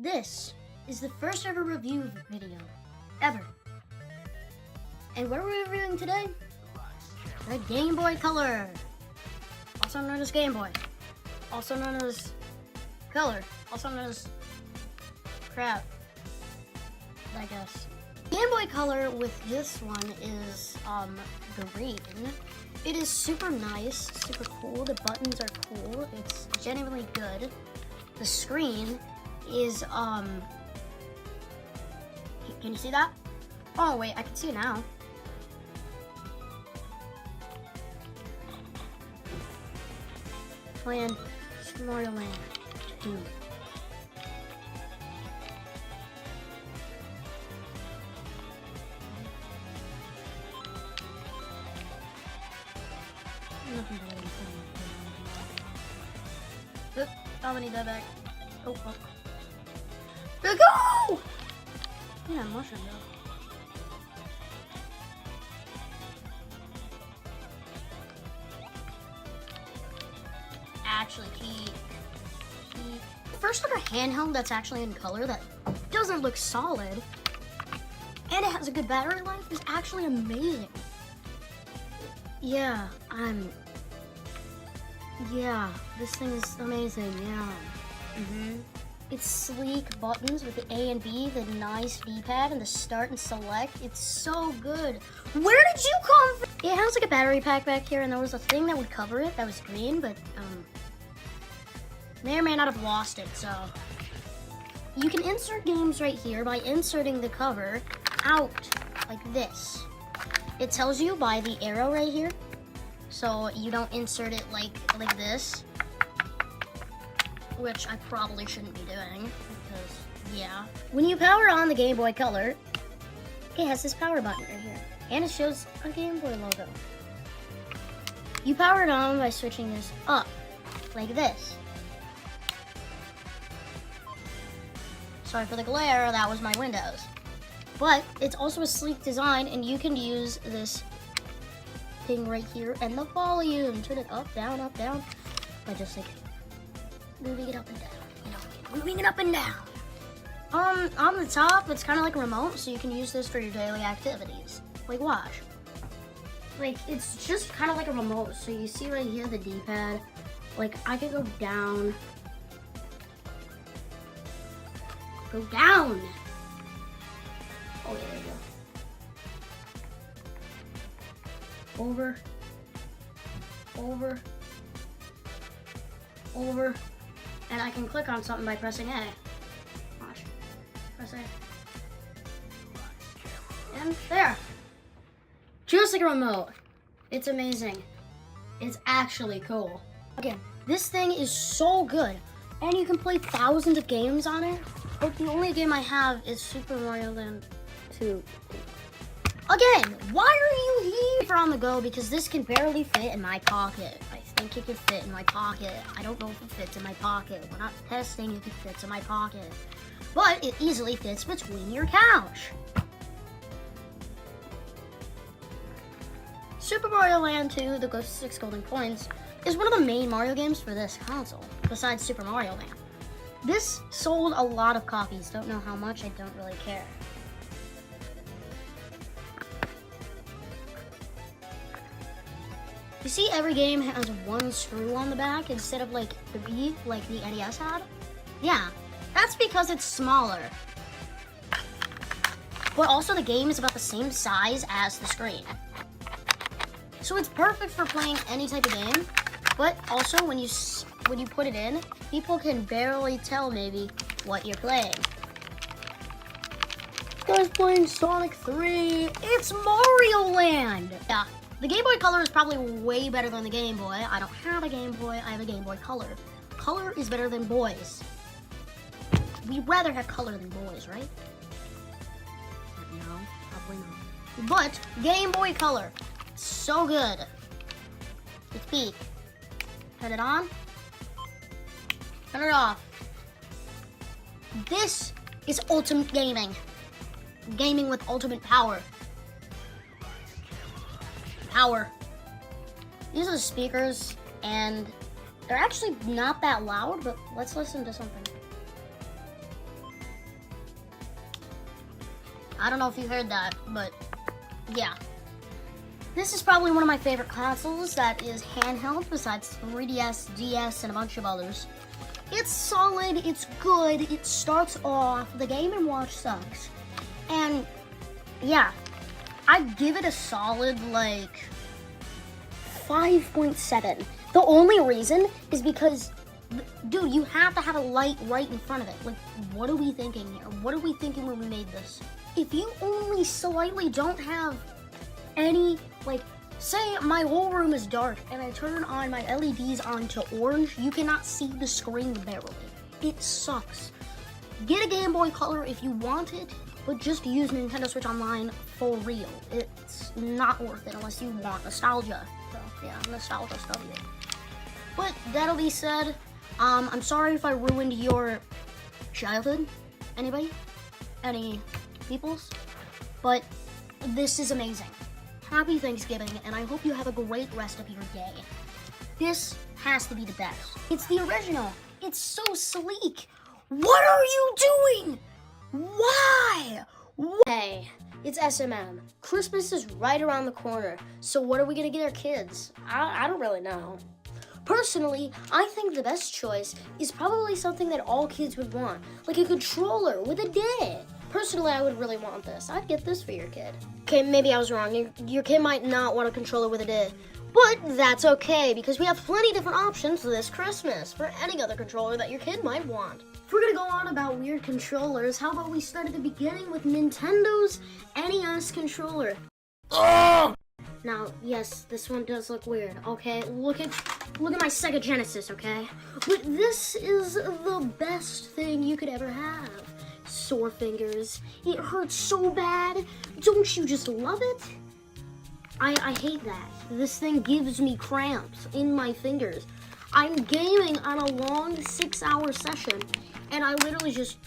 This is the first ever review video, ever. And what are we reviewing today? The Game Boy Color, also known as Game Boy, also known as Color, also known as crap, I guess. Game Boy Color with this one is green. It is super nice, super cool. The buttons are cool. It's genuinely good. The screen is can you see that? Oh wait, I can see it now. Playing Super Mario Land 2. Nothing but Oop, I need that back. Oh. There go! Yeah, mushroom though. Actually, first ever handheld that's actually in color that doesn't look solid and it has a good battery life is actually amazing. Yeah, this thing is amazing, yeah. It's sleek buttons with the A and B, the nice D-pad, and the start and select. It's so good. Where did you come from? It has like a battery pack back here, and there was a thing that would cover it that was green, but may or may not have lost it, so. You can insert games right here by inserting the cover out like this. It tells you by the arrow right here, so you don't insert it like this, which I probably shouldn't be doing, because, yeah. When you power on the Game Boy Color, it has this power button right here, and it shows a Game Boy logo. You power it on by switching this up, like this. Sorry for the glare, that was my Windows. But it's also a sleek design, and you can use this thing right here and the volume. Turn it up, down, by just like moving it up and down. You know, moving it up and down. On the top, it's kind of like a remote, so you can use this for your daily activities. Like, watch. Like, it's just kind of like a remote. So you see right here the D-pad. Like, I could go down. Go down. Oh, yeah, there you go. Over. And I can click on something by pressing A. Watch. Press A. And there. Just like a remote. It's amazing. It's actually cool. Again, this thing is so good. And you can play thousands of games on it. But the only game I have is Super Mario Land 2. Again, why are you here on the go? Because this can barely fit in my pocket. I think it could fit in my pocket. I don't know if it fits in my pocket. We're not testing if it fits in my pocket. But it easily fits between your couch. Super Mario Land 2, The Ghost of 6 Golden Coins, is one of the main Mario games for this console, besides Super Mario Land. This sold a lot of copies. Don't know how much, I don't really care. You see every game has one screw on the back instead of like 3 like the NES had? Yeah, that's because it's smaller. But also the game is about the same size as the screen. So it's perfect for playing any type of game, but also when you put it in, people can barely tell maybe what you're playing. This guy's playing Sonic 3. It's Mario Land! Yeah. The Game Boy Color is probably way better than the Game Boy. I don't have a Game Boy, I have a Game Boy Color. Color is better than boys. We'd rather have color than boys, right? No, probably not. But Game Boy Color, so good. It's peak. Turn it on. Turn it off. This is ultimate gaming. Gaming with ultimate power. These are the speakers, and they're actually not that loud, but let's listen to something. I don't know if you heard that, but yeah. This is probably one of my favorite consoles that is handheld besides 3DS, DS, and a bunch of others. It's solid, it's good, it starts off, the Game & Watch sucks. And yeah, I'd give it a solid like 5.7. The only reason is because, dude, you have to have a light right in front of it. Like, what are we thinking here? What are we thinking when we made this? If you only slightly don't have any, like, say my whole room is dark and I turn on my LEDs onto orange, you cannot see the screen barely. It sucks. Get a Game Boy Color if you want it, but just use Nintendo Switch Online for real. It's not worth it unless you want nostalgia. So, yeah, nostalgia stuff. But that'll be said, I'm sorry if I ruined your childhood. Anybody? Any peoples? But this is amazing. Happy Thanksgiving, and I hope you have a great rest of your day. This has to be the best. It's the original. It's so sleek. What are you doing? Why? Hey, it's SMM. Christmas is right around the corner, so what are we gonna get our kids? I don't really know. Personally, I think the best choice is probably something that all kids would want, like a controller with a disc. Personally, I would really want this. I'd get this for your kid. Okay, maybe I was wrong. Your kid might not want a controller with a disc, but that's okay because we have plenty of different options this Christmas for any other controller that your kid might want. If we're gonna go on about weird controllers, how about we start at the beginning with Nintendo's NES controller? Oh! Now, yes, this one does look weird, okay? Look at my Sega Genesis, okay? But this is the best thing you could ever have. Sore fingers. It hurts so bad. Don't you just love it? I hate that. This thing gives me cramps in my fingers. I'm gaming on a long 6-hour session, and I literally just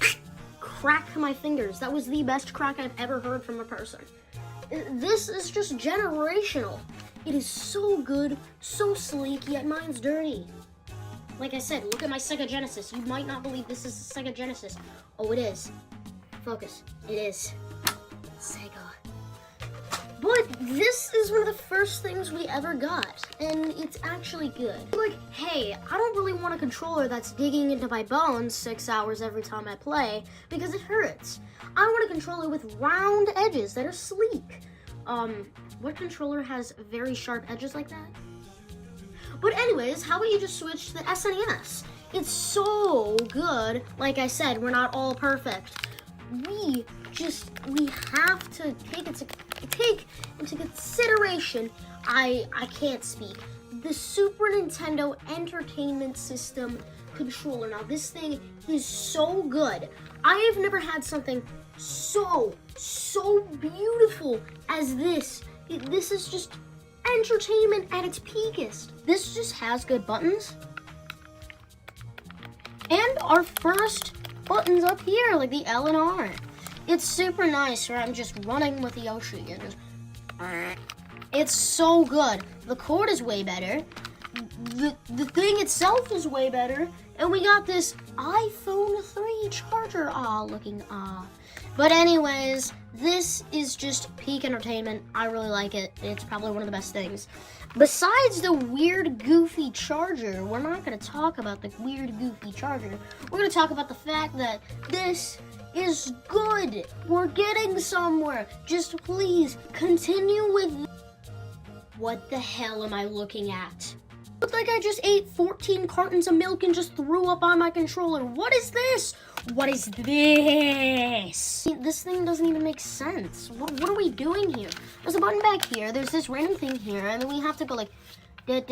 crack my fingers. That was the best crack I've ever heard from a person. This is just generational. It is so good, so sleek, yet mine's dirty. Like I said, look at my Sega Genesis. You might not believe this is a Sega Genesis. Oh, it is. Focus. It is. Sega. But this is one of the first things we ever got, and it's actually good. Like, hey, I don't really want a controller that's digging into my bones 6 hours every time I play, because it hurts. I want a controller with round edges that are sleek. What controller has very sharp edges like that? But anyways, how about you just switch to the SNES? It's so good. Like I said, we're not all perfect. We have to take into consideration, I can't speak, the Super Nintendo Entertainment System controller. Now, this thing is so good. I have never had something so beautiful as this. This is just entertainment at its peakest. This just has good buttons. And our first buttons up here, like the L and R. It's super nice where I'm just running with Yoshi and just... It's so good. The cord is way better. The thing itself is way better. And we got this iPhone 3 charger looking. But anyways, this is just peak entertainment. I really like it. It's probably one of the best things. Besides the weird, goofy charger, we're not going to talk about the weird, goofy charger. We're going to talk about the fact that this is good. We're getting somewhere. Just please continue with... What the hell am I looking at? Looked like I just ate 14 cartons of milk and just threw up on my controller. What is this? What is this? This thing doesn't even make sense. What are we doing here? There's a button back here. There's this random thing here. And then we have to go like... and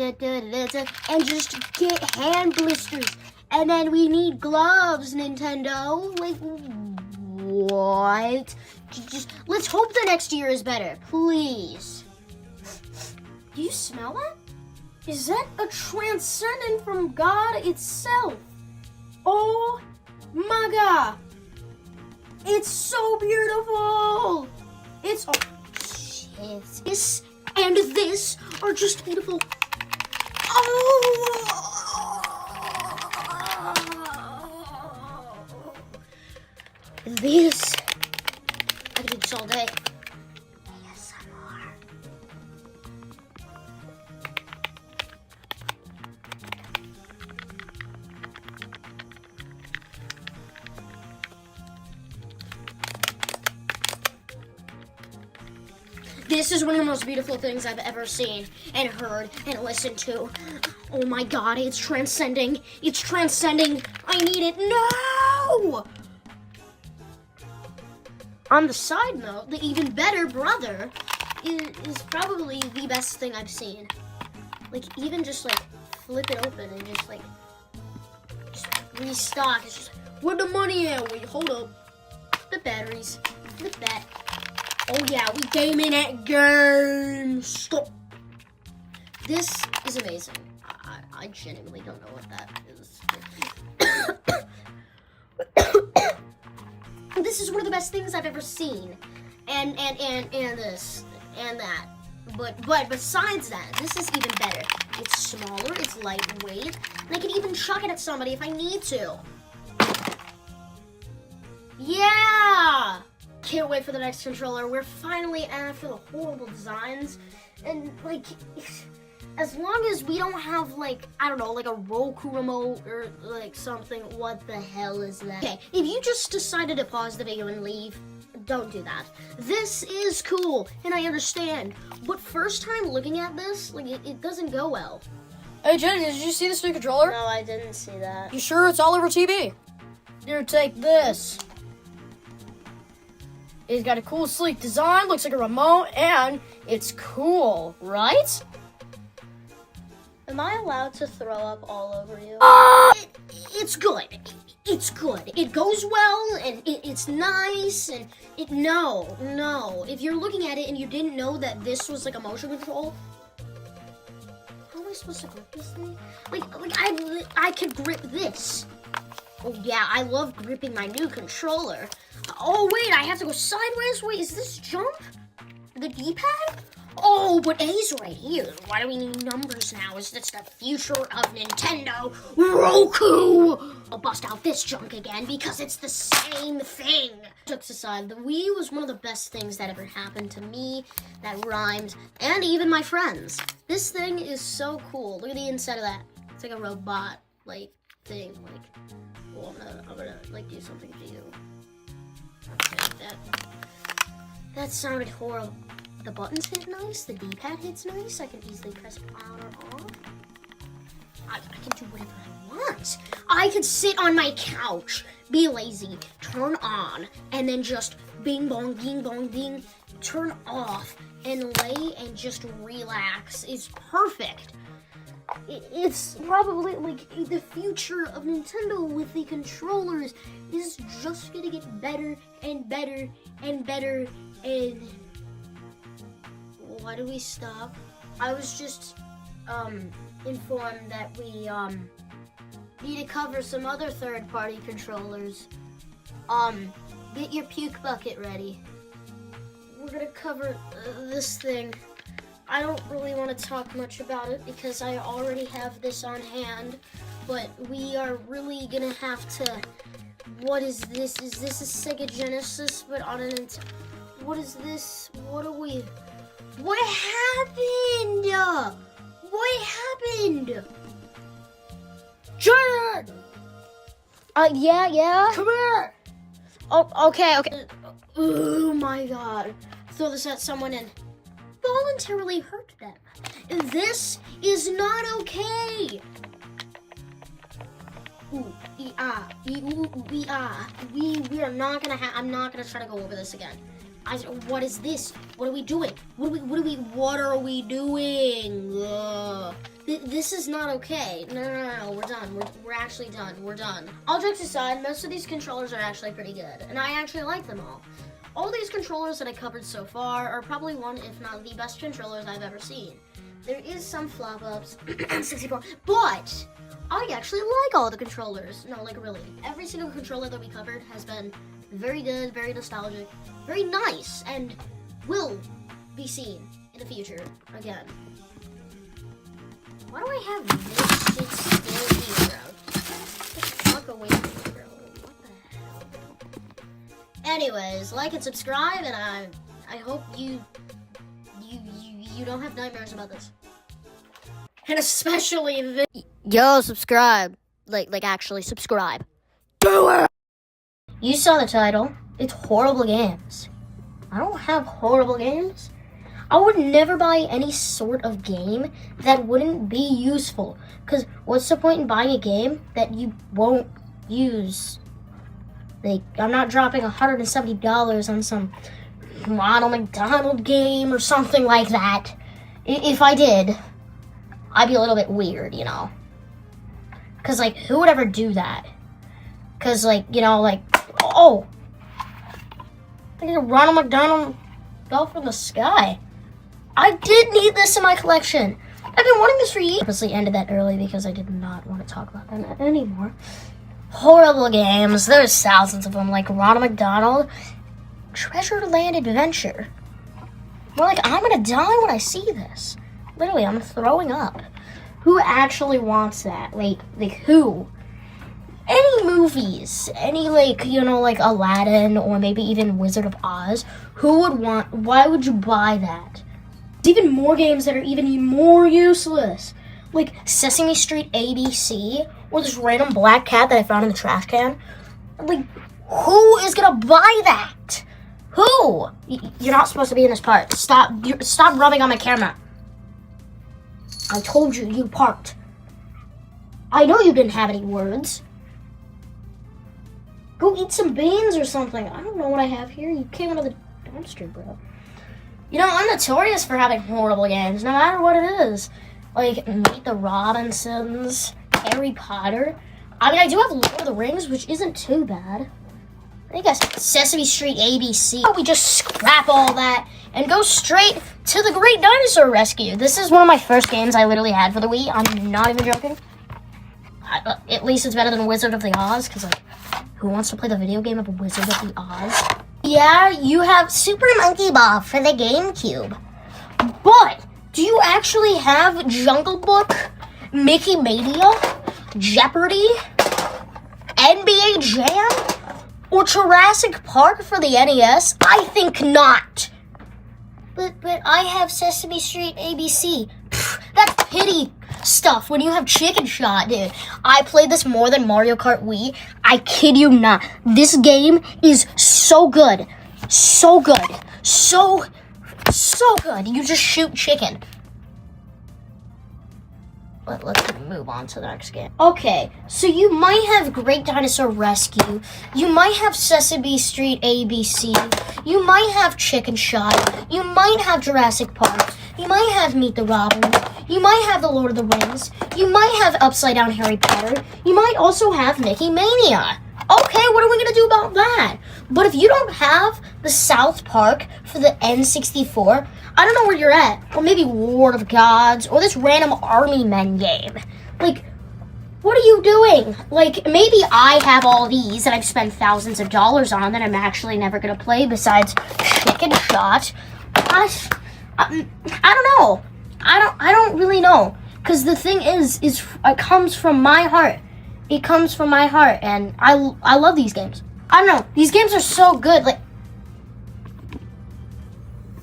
just get hand blisters. And then we need gloves, Nintendo. Like, what? Just let's hope the next year is better. Please. Do you smell that? Is that a transcendent from God itself? Oh my God. It's so beautiful. It's, oh, shit. This and this are just beautiful. Oh. This. I can do so all day. ASMR. This is one of the most beautiful things I've ever seen and heard and listened to. Oh my god, it's transcending. It's transcending. I need it. No! On the side note, the even better brother is probably the best thing I've seen. Like, even just like flip it open and just restock. It's just, where'd the money at? Wait, hold up. The batteries. Flip that. Oh yeah, we gaming at GameStop. This is amazing. I genuinely don't know what that is. This is one of the best things I've ever seen. And this and that. But besides that, this is even better. It's smaller, it's lightweight, and I can even chuck it at somebody if I need to. Yeah! Can't wait for the next controller. We're finally after the horrible designs. And, like, as long as we don't have, like, I don't know, like a Roku remote or, like, something, what the hell is that? Okay, if you just decided to pause the video and leave, don't do that. This is cool, and I understand. But first time looking at this, like, it doesn't go well. Hey, Jenny, did you see this new controller? No, I didn't see that. You sure it's all over TV? Here, take this. It's got a cool, sleek design, looks like a remote, and it's cool, right? Am I allowed to throw up all over you? It's good. It's good. It goes well, and it's nice, and no. If you're looking at it and you didn't know that this was like a motion control, how am I supposed to grip this thing? Like I could grip this. Oh yeah, I love gripping my new controller. Oh wait, I have to go sideways? Wait, is this jump? The D-pad? Oh, but A's right here. Why do we need numbers now? Is this the future of Nintendo? Roku! I'll bust out this junk again because it's the same thing. Jokes aside, the Wii was one of the best things that ever happened to me, that rhymed, and even my friends. This thing is so cool. Look at the inside of that. It's like a robot, like, thing. Like, well, I'm gonna like, do something to you. Okay, that sounded horrible. The buttons hit nice, the D-pad hits nice, I can easily press on or off. I can do whatever I want. I could sit on my couch, be lazy, turn on, and then just bing bong, ding bong, ding, turn off, and lay and just relax. It's perfect. It's probably like the future of Nintendo with the controllers is just gonna get better and better and better and... Why do we stop? I was just informed that we need to cover some other third-party controllers. Get your puke bucket ready. We're gonna cover this thing. I don't really want to talk much about it because I already have this on hand, but we are really gonna have to... What is this? Is this a Sega Genesis but on an... What is this? What are we... What happened? What happened? Jared! Yeah? Come here! Oh, okay. Oh my god. Throw this at someone and voluntarily hurt them. This is not okay. We are not gonna I'm not gonna try to go over this again. What is this? What are we doing? What are we doing? This is not okay. No, we're done. We're actually done. We're done. All jokes aside, most of these controllers are actually pretty good, and I actually like them all. All these controllers that I covered so far are probably one, if not the best controllers I've ever seen. There is some flop-ups and 64, but I actually like all the controllers. No, like really. Every single controller that we covered has been very good, very nostalgic, very nice, and will be seen in the future again. Why do I have this shit still here, bro? Get the fuck away from me, bro. What the hell? Anyways, like and subscribe, and I hope you don't have nightmares about this. And especially this. Yo, subscribe. Like actually subscribe. Do it! You saw the title. It's horrible games. I don't have horrible games. I would never buy any sort of game that wouldn't be useful. Because what's the point in buying a game that you won't use? Like, I'm not dropping $170 on some Ronald McDonald game or something like that. If I did, I'd be a little bit weird, you know? Because, like, who would ever do that? Because, like, you know, like, oh! I get a Ronald McDonald fell from the sky. I did need this in my collection. I've been wanting this for years. I purposely ended that early because I did not want to talk about that anymore. Horrible games. There's thousands of them, like Ronald McDonald, Treasure Land Adventure. Well, like, I'm gonna die when I see this. Literally, I'm throwing up. Who actually wants that? Like who? Any movies, any, like, you know, like Aladdin or maybe even Wizard of Oz, who would want, why would you buy that? There's even more games that are even more useless. Like Sesame Street ABC, or this random black cat that I found in the trash can. Like, who is gonna buy that? Who? You're not supposed to be in this part. Stop rubbing on my camera. I told you, you parked. I know you didn't have any words. Go eat some beans or something. I don't know what I have here. You came out of the dumpster, bro. You know, I'm notorious for having horrible games, no matter what it is. Like, Meet the Robinsons, Harry Potter. I mean, I do have Lord of the Rings, which isn't too bad. I think that's Sesame Street ABC. We just scrap all that and go straight to the Great Dinosaur Rescue. This is one of my first games I literally had for the Wii. I'm not even joking. At least it's better than Wizard of the Oz, because, like, who wants to play the video game of Wizard of the Oz? Yeah, you have Super Monkey Ball for the GameCube. But do you actually have Jungle Book, Mickey Mania, Jeopardy, NBA Jam, or Jurassic Park for the NES? I think not. But I have Sesame Street ABC. Pfft, that's pity stuff when you have Chicken Shot, dude. I played this more than Mario Kart Wii. I kid you not. This game is so good. So good. So good. You just shoot chicken. Let's move on to the next game. Okay, so you might have Great Dinosaur Rescue. You might have Sesame Street ABC. You might have Chicken Shot. You might have Jurassic Park. You might have Meet the Robins. You might have The Lord of the Rings. You might have Upside Down Harry Potter. You might also have Mickey Mania. Okay, what are we going to do about that? But if you don't have the South Park for the N64, I don't know where you're at. Or maybe War of Gods, or this random Army Men game. Like, what are you doing? Like, maybe I have all these that I've spent thousands of dollars on that I'm actually never going to play besides Chicken Shot. I don't know. I don't really know. Because the thing is it comes from my heart. It comes from my heart, and I love these games. I don't know. These games are so good. Like,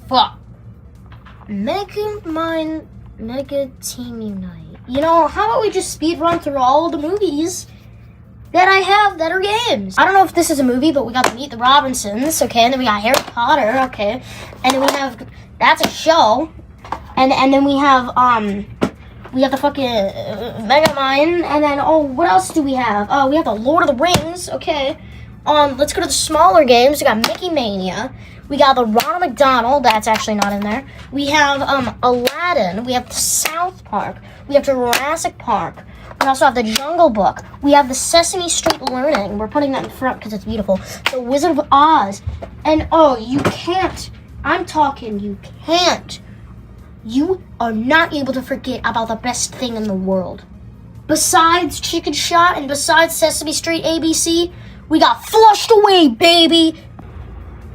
fuck. Mega Team Unite. You know, how about we just speed run through all the movies that I have that are games? I don't know if this is a movie, but we got Meet the Robinsons, okay, and then we got Harry Potter, okay, and then we have, that's a show, and then we have the fucking Mega Mine, and then, oh, what else do we have? Oh, we have the Lord of the Rings, okay. Let's go to the smaller games. We got Mickey Mania. We got the Ronald McDonald. That's actually not in there. We have Aladdin. We have the South Park. We have Jurassic Park. We also have the Jungle Book. We have the Sesame Street Learning. We're putting that in front because it's beautiful. The Wizard of Oz. And, oh, you can't. I'm talking, you can't. You are not able to forget about the best thing in the world. Besides Chicken Shot and besides Sesame Street ABC, we got Flushed Away, baby.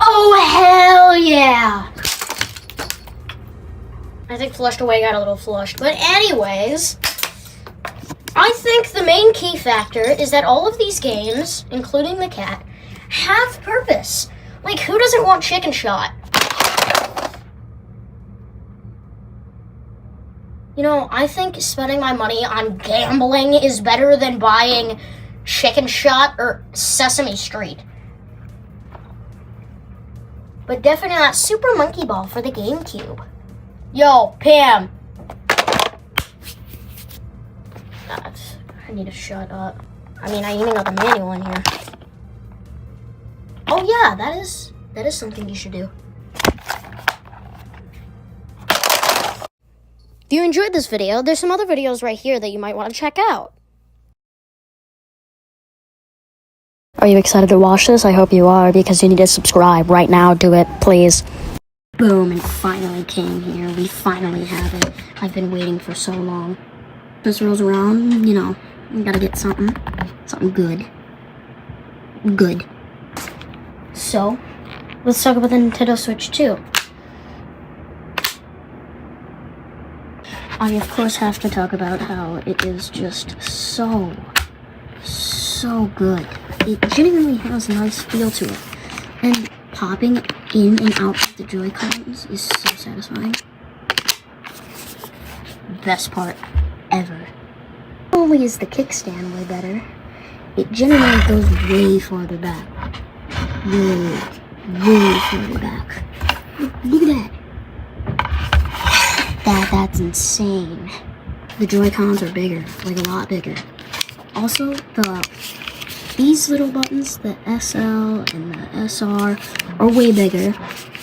Oh, hell yeah. I think Flushed Away got a little flushed. But anyways, I think the main key factor is that all of these games, including the cat, have purpose. Like, who doesn't want chicken shot? You know, I think spending my money on gambling is better than buying Chicken Shot or Sesame Street. But definitely not Super Monkey Ball for the GameCube. Yo, Pam. I need to shut up. I mean, I even got the manual in here. Oh yeah, that is something you should do. If you enjoyed this video, there's some other videos right here that you might want to check out. Are you excited to watch this? I hope you are, because you need to subscribe right now. Do it, please. Boom, it finally came here. We finally have it. I've been waiting for so long. This rolls around, you know, you gotta get something good. Good. So, let's talk about the Nintendo Switch 2. I, of course, have to talk about how it is just so good. It genuinely has a nice feel to it. And popping in and out of the Joy-Cons is so satisfying. Best part ever. Not only is the kickstand way better, it genuinely goes way farther back. Way farther back. Look at that. That's insane. The Joy-Cons are bigger, like a lot bigger. Also, these little buttons, the SL and the SR, are way bigger.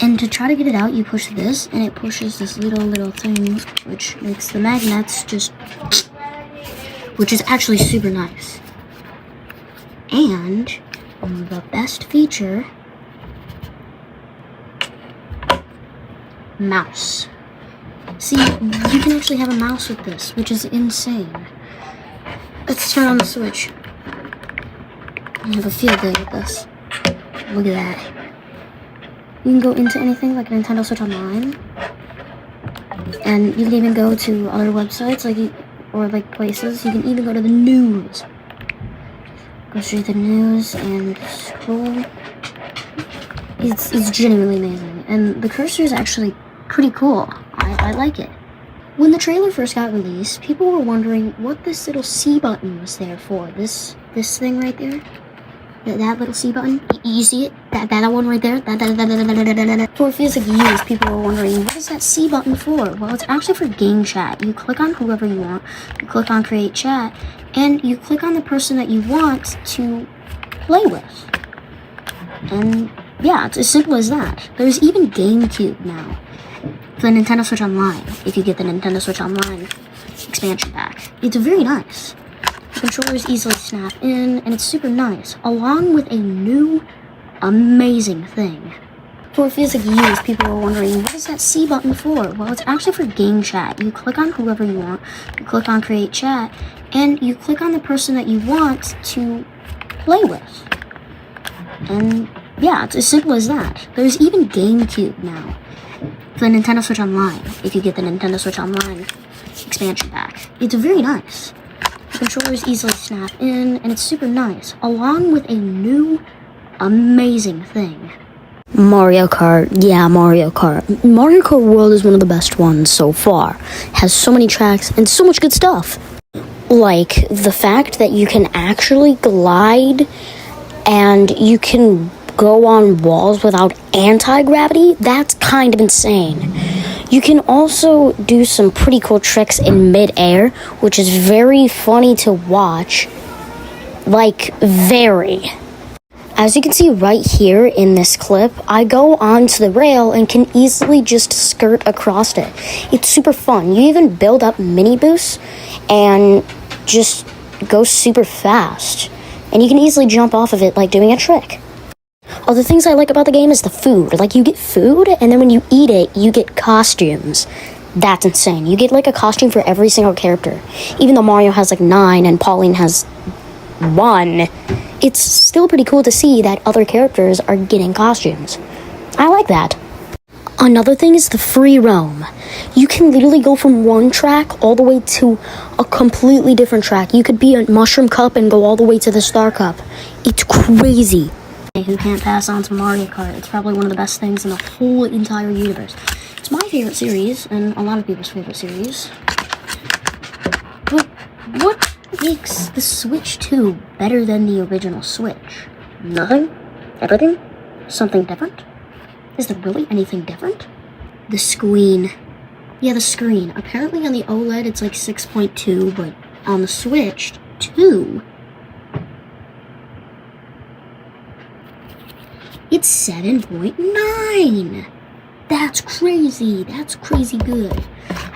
And to try to get it out, you push this, and it pushes this little thing, which makes the magnets which is actually super nice. And the best feature, mouse. See, you can actually have a mouse with this, which is insane. Let's turn on the Switch. I have a field day with this. Look at that. You can go into anything like Nintendo Switch Online. And you can even go to other websites, or places. You can even go to the news. Go straight to the news and scroll. It's genuinely amazing. And the cursor is actually pretty cool. I like it. When the trailer first got released, people were wondering what this little C button was there for. This thing right there. That little C button. You see it? That one right there? For a few years, people were wondering, what is that C button for? Well, it's actually for game chat. You click on whoever you want. You click on create chat. And you click on the person that you want to play with. And yeah, it's as simple as that. There's even GameCube now. For the Nintendo Switch Online, if you get the Nintendo Switch Online expansion pack. It's very nice. The controllers easily snap in, and it's super nice, along with a new, amazing thing. For a few years, people were wondering, what is that C button for? Well, it's actually for game chat. You click on whoever you want, you click on create chat, and you click on the person that you want to play with. And yeah, it's as simple as that. There's even GameCube now. For the Nintendo Switch Online, if you get the Nintendo Switch Online expansion pack. It's very nice. The controllers easily snap in, and it's super nice, along with a new, amazing thing. Mario Kart, yeah, Mario Kart. Mario Kart World is one of the best ones so far. Has so many tracks and so much good stuff. Like the fact that you can actually glide and you can go on walls without anti-gravity, that's kind of insane. You can also do some pretty cool tricks in mid-air, which is very funny to watch. Like, very. As you can see right here in this clip, I go onto the rail and can easily just skirt across it. It's super fun. You even build up mini boosts and just go super fast. And you can easily jump off of it like doing a trick. Other things I like about the game is the food. Like, you get food, and then when you eat it, you get costumes. That's insane. You get, like, a costume for every single character. Even though Mario has, like, 9 and Pauline has 1, it's still pretty cool to see that other characters are getting costumes. I like that. Another thing is the free roam. You can literally go from one track all the way to a completely different track. You could be a Mushroom Cup and go all the way to the Star Cup. It's crazy. Who can't pass on to Mario Kart? It's probably one of the best things in the whole entire universe. It's my favorite series, and a lot of people's favorite series. But what makes the Switch 2 better than the original Switch? Nothing? Everything? Something different? Is there really anything different? The screen. Yeah, the screen. Apparently on the OLED it's like 6.2, but on the Switch 2... it's 7.9! That's crazy! That's crazy good.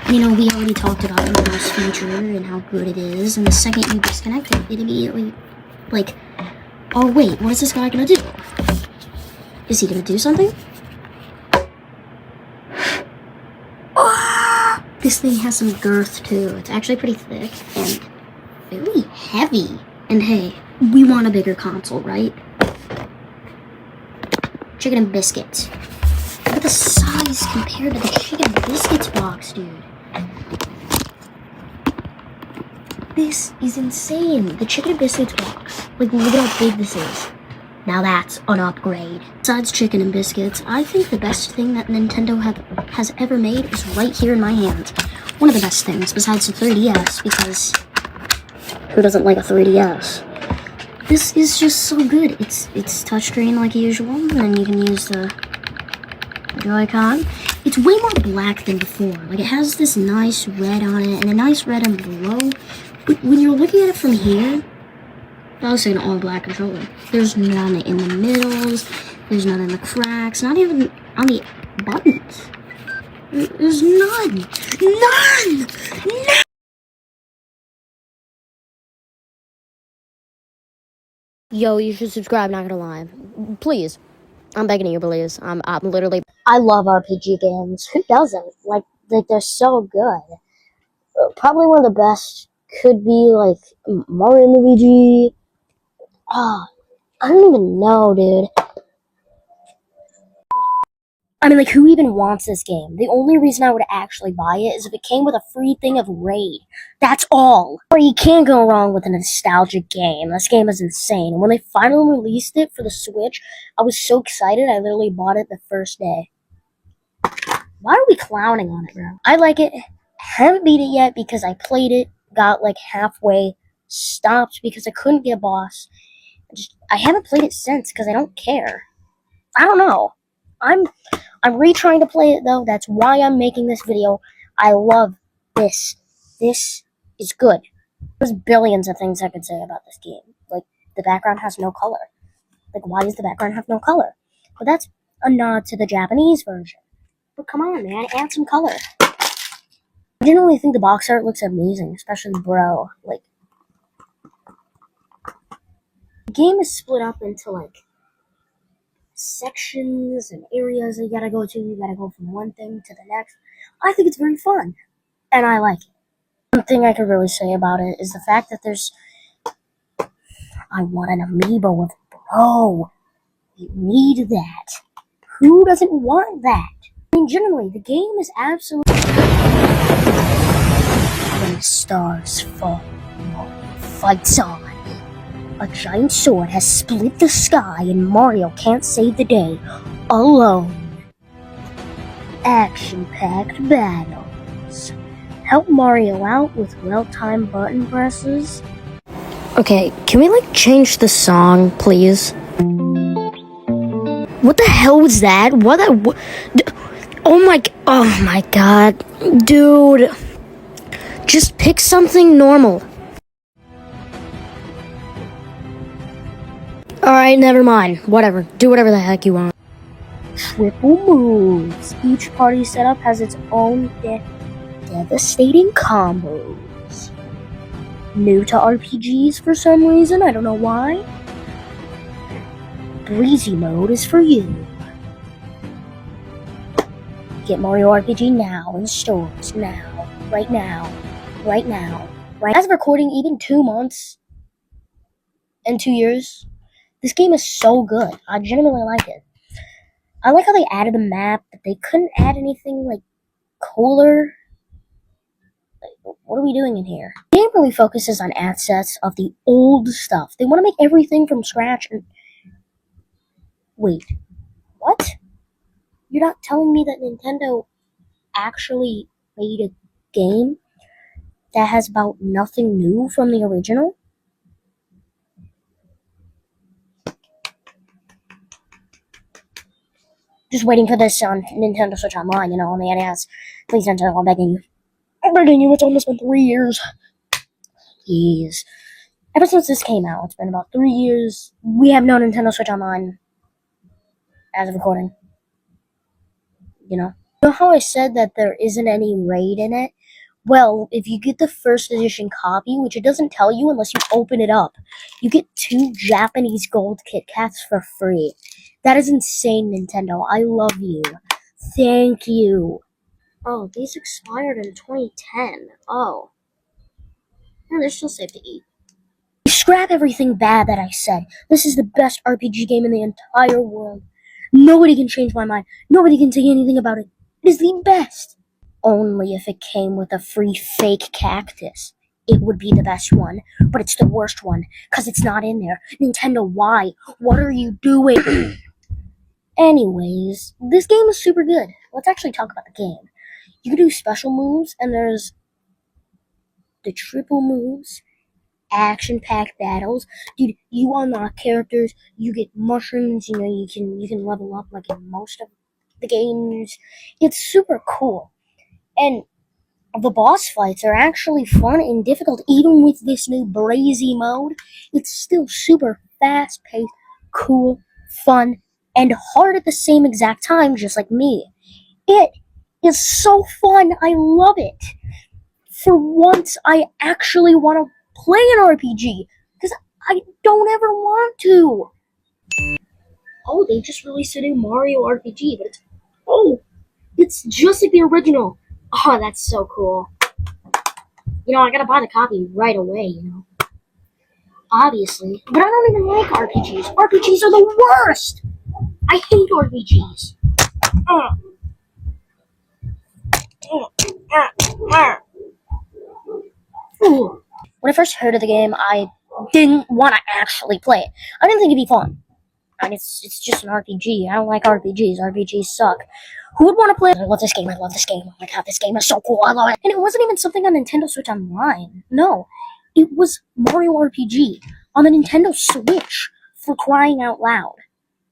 You know, we already talked about the mouse feature and how good it is, and the second you disconnect it, it immediately, like, oh wait, what is this guy gonna do? Is he gonna do something? Oh, this thing has some girth too. It's actually pretty thick and very heavy. And hey, we want a bigger console, right? Chicken and biscuits. Look at the size compared to the chicken and biscuits box, dude. This is insane. The chicken and biscuits box. Like, look at how big this is. Now that's an upgrade. Besides chicken and biscuits, I think the best thing that Nintendo has ever made is right here in my hand. One of the best things, besides the 3DS, because who doesn't like a 3DS? This is just so good. It's touchscreen like usual, and you can use the Joy-Con. It's way more black than before. Like, it has this nice red on it, and a nice red on below. But when you're looking at it from here, I was saying an all-black controller. There's none in the middles. There's none in the cracks. Not even on the buttons. There's none. None! None! Yo, you should subscribe, not gonna lie. Please. I'm begging you, please. I'm literally... I love RPG games. Who doesn't? Like they're so good. Probably one of the best could be, like, Mario and Luigi. Ah, I don't even know, dude. I mean, like, who even wants this game? The only reason I would actually buy it is if it came with a free thing of Raid. That's all. Or you can't go wrong with a nostalgic game. This game is insane. And when they finally released it for the Switch, I was so excited I literally bought it the first day. Why are we clowning on it, bro? I like it. Haven't beat it yet because I played it, got like halfway, stopped because I couldn't get a boss. I haven't played it since because I don't care. I don't know. I'm retrying to play it though. That's why I'm making this video. I love this. This is good. There's billions of things I could say about this game. Like, the background has no color. Like, why does the background have no color? But that's a nod to the Japanese version. But come on, man, add some color. I generally think the box art looks amazing, especially Bro. Like, the game is split up into, like, sections and areas that you gotta go to. You gotta go from one thing to the next. I think it's very fun, and I like it. One thing I could really say about it is the fact that there's... I want an amiibo with Bro. You need that. Who doesn't want that? I mean, generally, the game is absolutely... When the stars fall, Mario fights on. A giant sword has split the sky and Mario can't save the day alone. Action-packed battles. Help Mario out with well-timed button presses. Okay, can we, like, change the song, please? What the hell was that? Oh my god. Dude. Just pick something normal. Alright, never mind. Whatever. Do whatever the heck you want. Triple moves. Each party setup has its own devastating combos. New to RPGs for some reason, I don't know why. Breezy mode is for you. Get Mario RPG now in stores. Now. Right now. Right now. Right. As of recording, even 2 months and 2 years, this game is so good. I genuinely like it. I like how they added a map, but they couldn't add anything, like, cooler. Like, what are we doing in here? The game really focuses on assets of the old stuff. They want to make everything from scratch, and Wait, what? You're not telling me that Nintendo actually made a game that has about nothing new from the original? Just waiting for this on Nintendo Switch Online, on the NES. Please, Nintendo, I'm begging you. I'm begging you, it's almost been 3 years. Please. Ever since this came out, it's been about 3 years. We have no Nintendo Switch Online as of recording. You know how I said that there isn't any raid in it? Well, if you get the first edition copy, which it doesn't tell you unless you open it up, you get 2 Japanese gold Kit Kats for free. That is insane, Nintendo. I love you. Thank you. Oh, these expired in 2010. Oh. Yeah, they're still safe to eat. Scrap everything bad that I said. This is the best RPG game in the entire world. Nobody can change my mind. Nobody can say anything about it. It is the best. Only if it came with a free fake cactus. It would be the best one, but it's the worst one, because it's not in there. Nintendo, why? What are you doing? Anyways, this game is super good. Let's actually talk about the game. You can do special moves, and there's the triple moves, action-packed battles. Dude, you unlock characters, you get mushrooms, you can level up like in most of the games. It's super cool. And the boss fights are actually fun and difficult, even with this new Brazy mode. It's still super fast-paced, cool, fun, and hard at the same exact time, just like me. It is so fun. I love it. For once, I actually want to play an RPG, because I don't ever want to. Oh, they just released a new Mario RPG, but it's just like the original. Oh, that's so cool. I gotta buy the copy right away, Obviously. But I don't even like RPGs. RPGs are the worst! I hate RPGs. When I first heard of the game, I didn't want to actually play it. I didn't think it'd be fun. And it's just an RPG. I don't like RPGs. RPGs suck. Who would want to play? I love this game. I love this game. Oh my god, this game is so cool. I love it. And it wasn't even something on Nintendo Switch Online. No. It was Mario RPG on the Nintendo Switch, for crying out loud.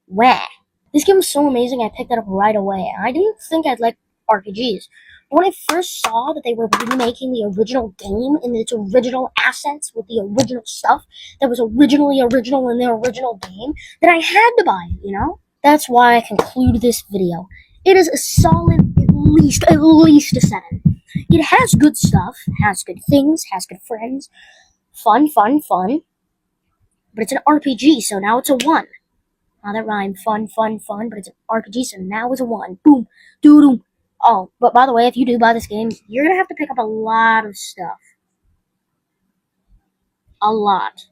Wah. This game was so amazing, I picked it up right away. I didn't think I'd like RPGs. But when I first saw that they were remaking the original game in its original assets with the original stuff that was originally original in the original game, then I had to buy it, That's why I conclude this video. It is a solid, at least a 7. It has good stuff, has good things, has good friends. Fun. But it's an RPG, so now it's a 1. Now that rhyme, fun, but it's an RPG, so now it's a 1. Boom, doo-doo. Oh, but by the way, if you do buy this game, you're gonna have to pick up a lot of stuff. A lot.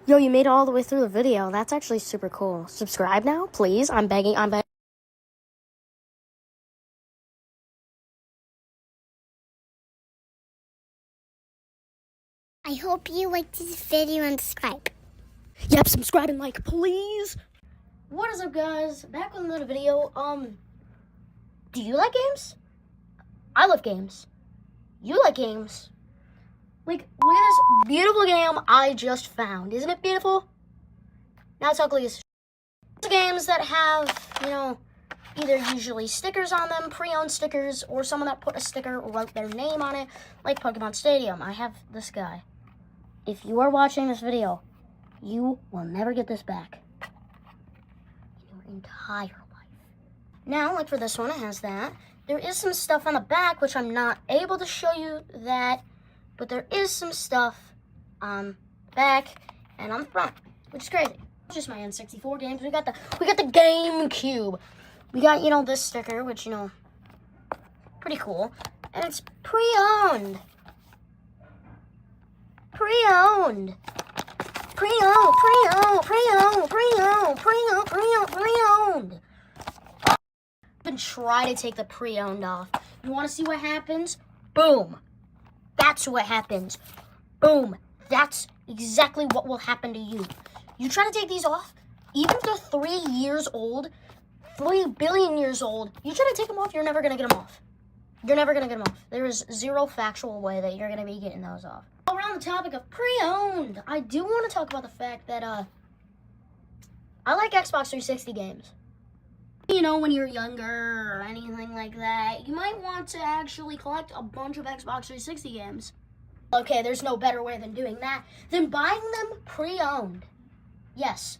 Yo, you made it all the way through the video. That's actually super cool. Subscribe now, please. I'm begging. I hope you liked this video and subscribe. Yep, subscribe and like, please. What is up, guys? Back with another video. Do you like games? I love games. You like games? Like, look at this beautiful game I just found. Isn't it beautiful? Now it's ugly as games that have, either usually stickers on them, pre-owned stickers, or someone that put a sticker or wrote their name on it, like Pokemon Stadium. I have this guy. If you are watching this video, you will never get this back in your entire life. Now, like for this one, it has that. There is some stuff on the back, which I'm not able to show you that, but there is some stuff on the back and on the front, which is crazy. Just my N64 games. We got the GameCube. We got, this sticker, which, pretty cool. And it's pre-owned. Pre-owned. And try to take the pre-owned off. You want to see what happens? Boom. That's what happens. Boom. That's exactly what will happen to you. You try to take these off, even if they're 3 years old, 3 billion years old, you try to take them off, you're never going to get them off. You're never going to get them off. There is zero factual way that you're going to be getting those off. While we're on the topic of pre-owned, I do want to talk about the fact that I like Xbox 360 games. You know, when you're younger or anything like that, you might want to actually collect a bunch of Xbox 360 games. Okay, there's no better way than doing that than buying them pre-owned. Yes,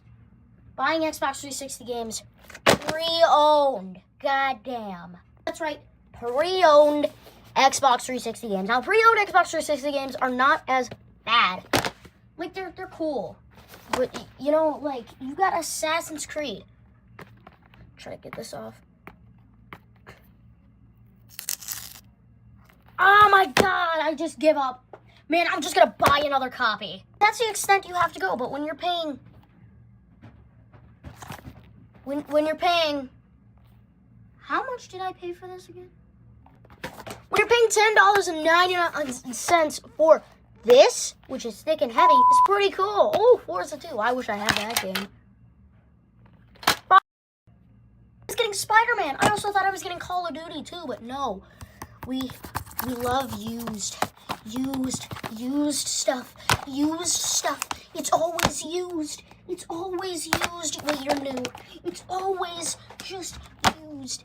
buying Xbox 360 games pre-owned. Goddamn. That's right, pre-owned Xbox 360 games. Now, pre-owned Xbox 360 games are not as bad. Like, they're cool. But, you know, like, you've got Assassin's Creed. Try to get this off. Oh my god, I just give up. Man, I'm just gonna buy another copy. That's the extent you have to go, but when you're paying... When you're paying... How much did I pay for this again? When you're paying $10.99 for this, which is thick and heavy, it's pretty cool. Oh, Forza 2. I wish I had that game. I was getting Spider-Man. I also thought I was getting Call of Duty too, but no. We love used stuff. Used stuff. It's always used. It's always used when you're new. It's always just used.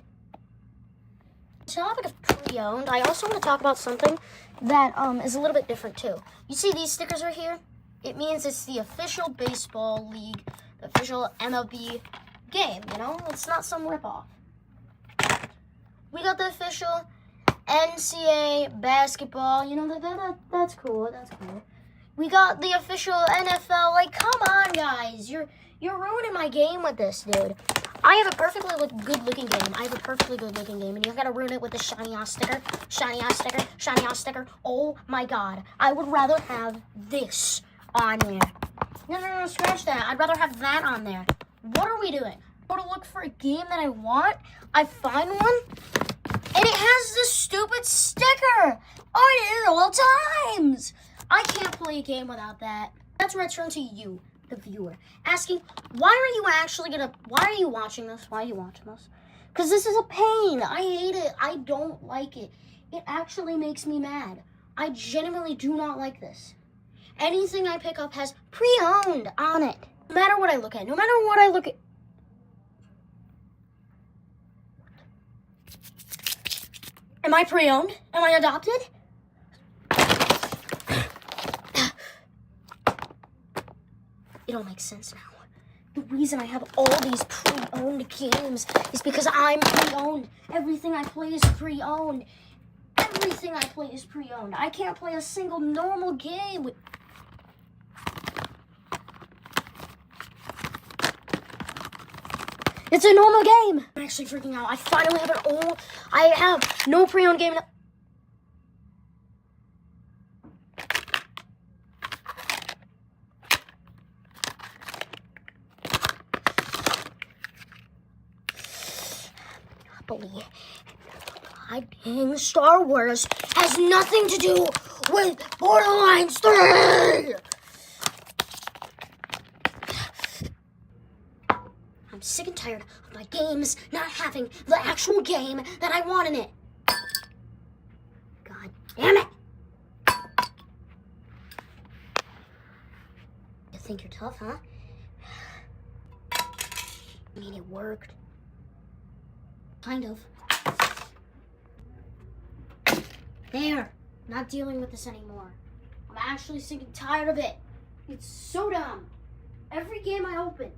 Topic of pre-owned, I also want to talk about something that is a little bit different too. You see these stickers right here? It means it's the official baseball league, the official MLB game, you know? It's not some ripoff. We got the official NCAA basketball, you know, that's cool, that's cool. We got the official NFL, like, come on, guys. You're ruining my game with this, dude. I have a perfectly good-looking game. And you gotta ruin it with the shiny-ass sticker. Shiny-ass sticker. Shiny-ass sticker. Oh, my God. I would rather have this on there. No, scratch that. I'd rather have that on there. What are we doing? Go to look for a game that I want. I find one. And it has this stupid sticker on it at all times. I can't play a game without that. That's where I turn to you, the viewer, asking, why are you watching this? Why are you watching this? Because this is a pain. I hate it. I don't like it. It actually makes me mad. I genuinely do not like this. Anything I pick up has pre-owned on it. No matter what I look at. Am I pre-owned? Am I adopted? It all makes sense now. The reason I have all these pre-owned games is because I'm pre-owned. Everything I play is pre-owned. I can't play a single normal game with... It's a normal game. I'm actually freaking out. I finally have I have no pre-owned game. Goddamn Star Wars has nothing to do with Borderlands 3! I'm sick and tired of my games not having the actual game that I want in it. God damn it! You think you're tough, huh? I mean, it worked. Kind of. There. Not dealing with this anymore. I'm actually sick and tired of it. It's so dumb. Every game I open.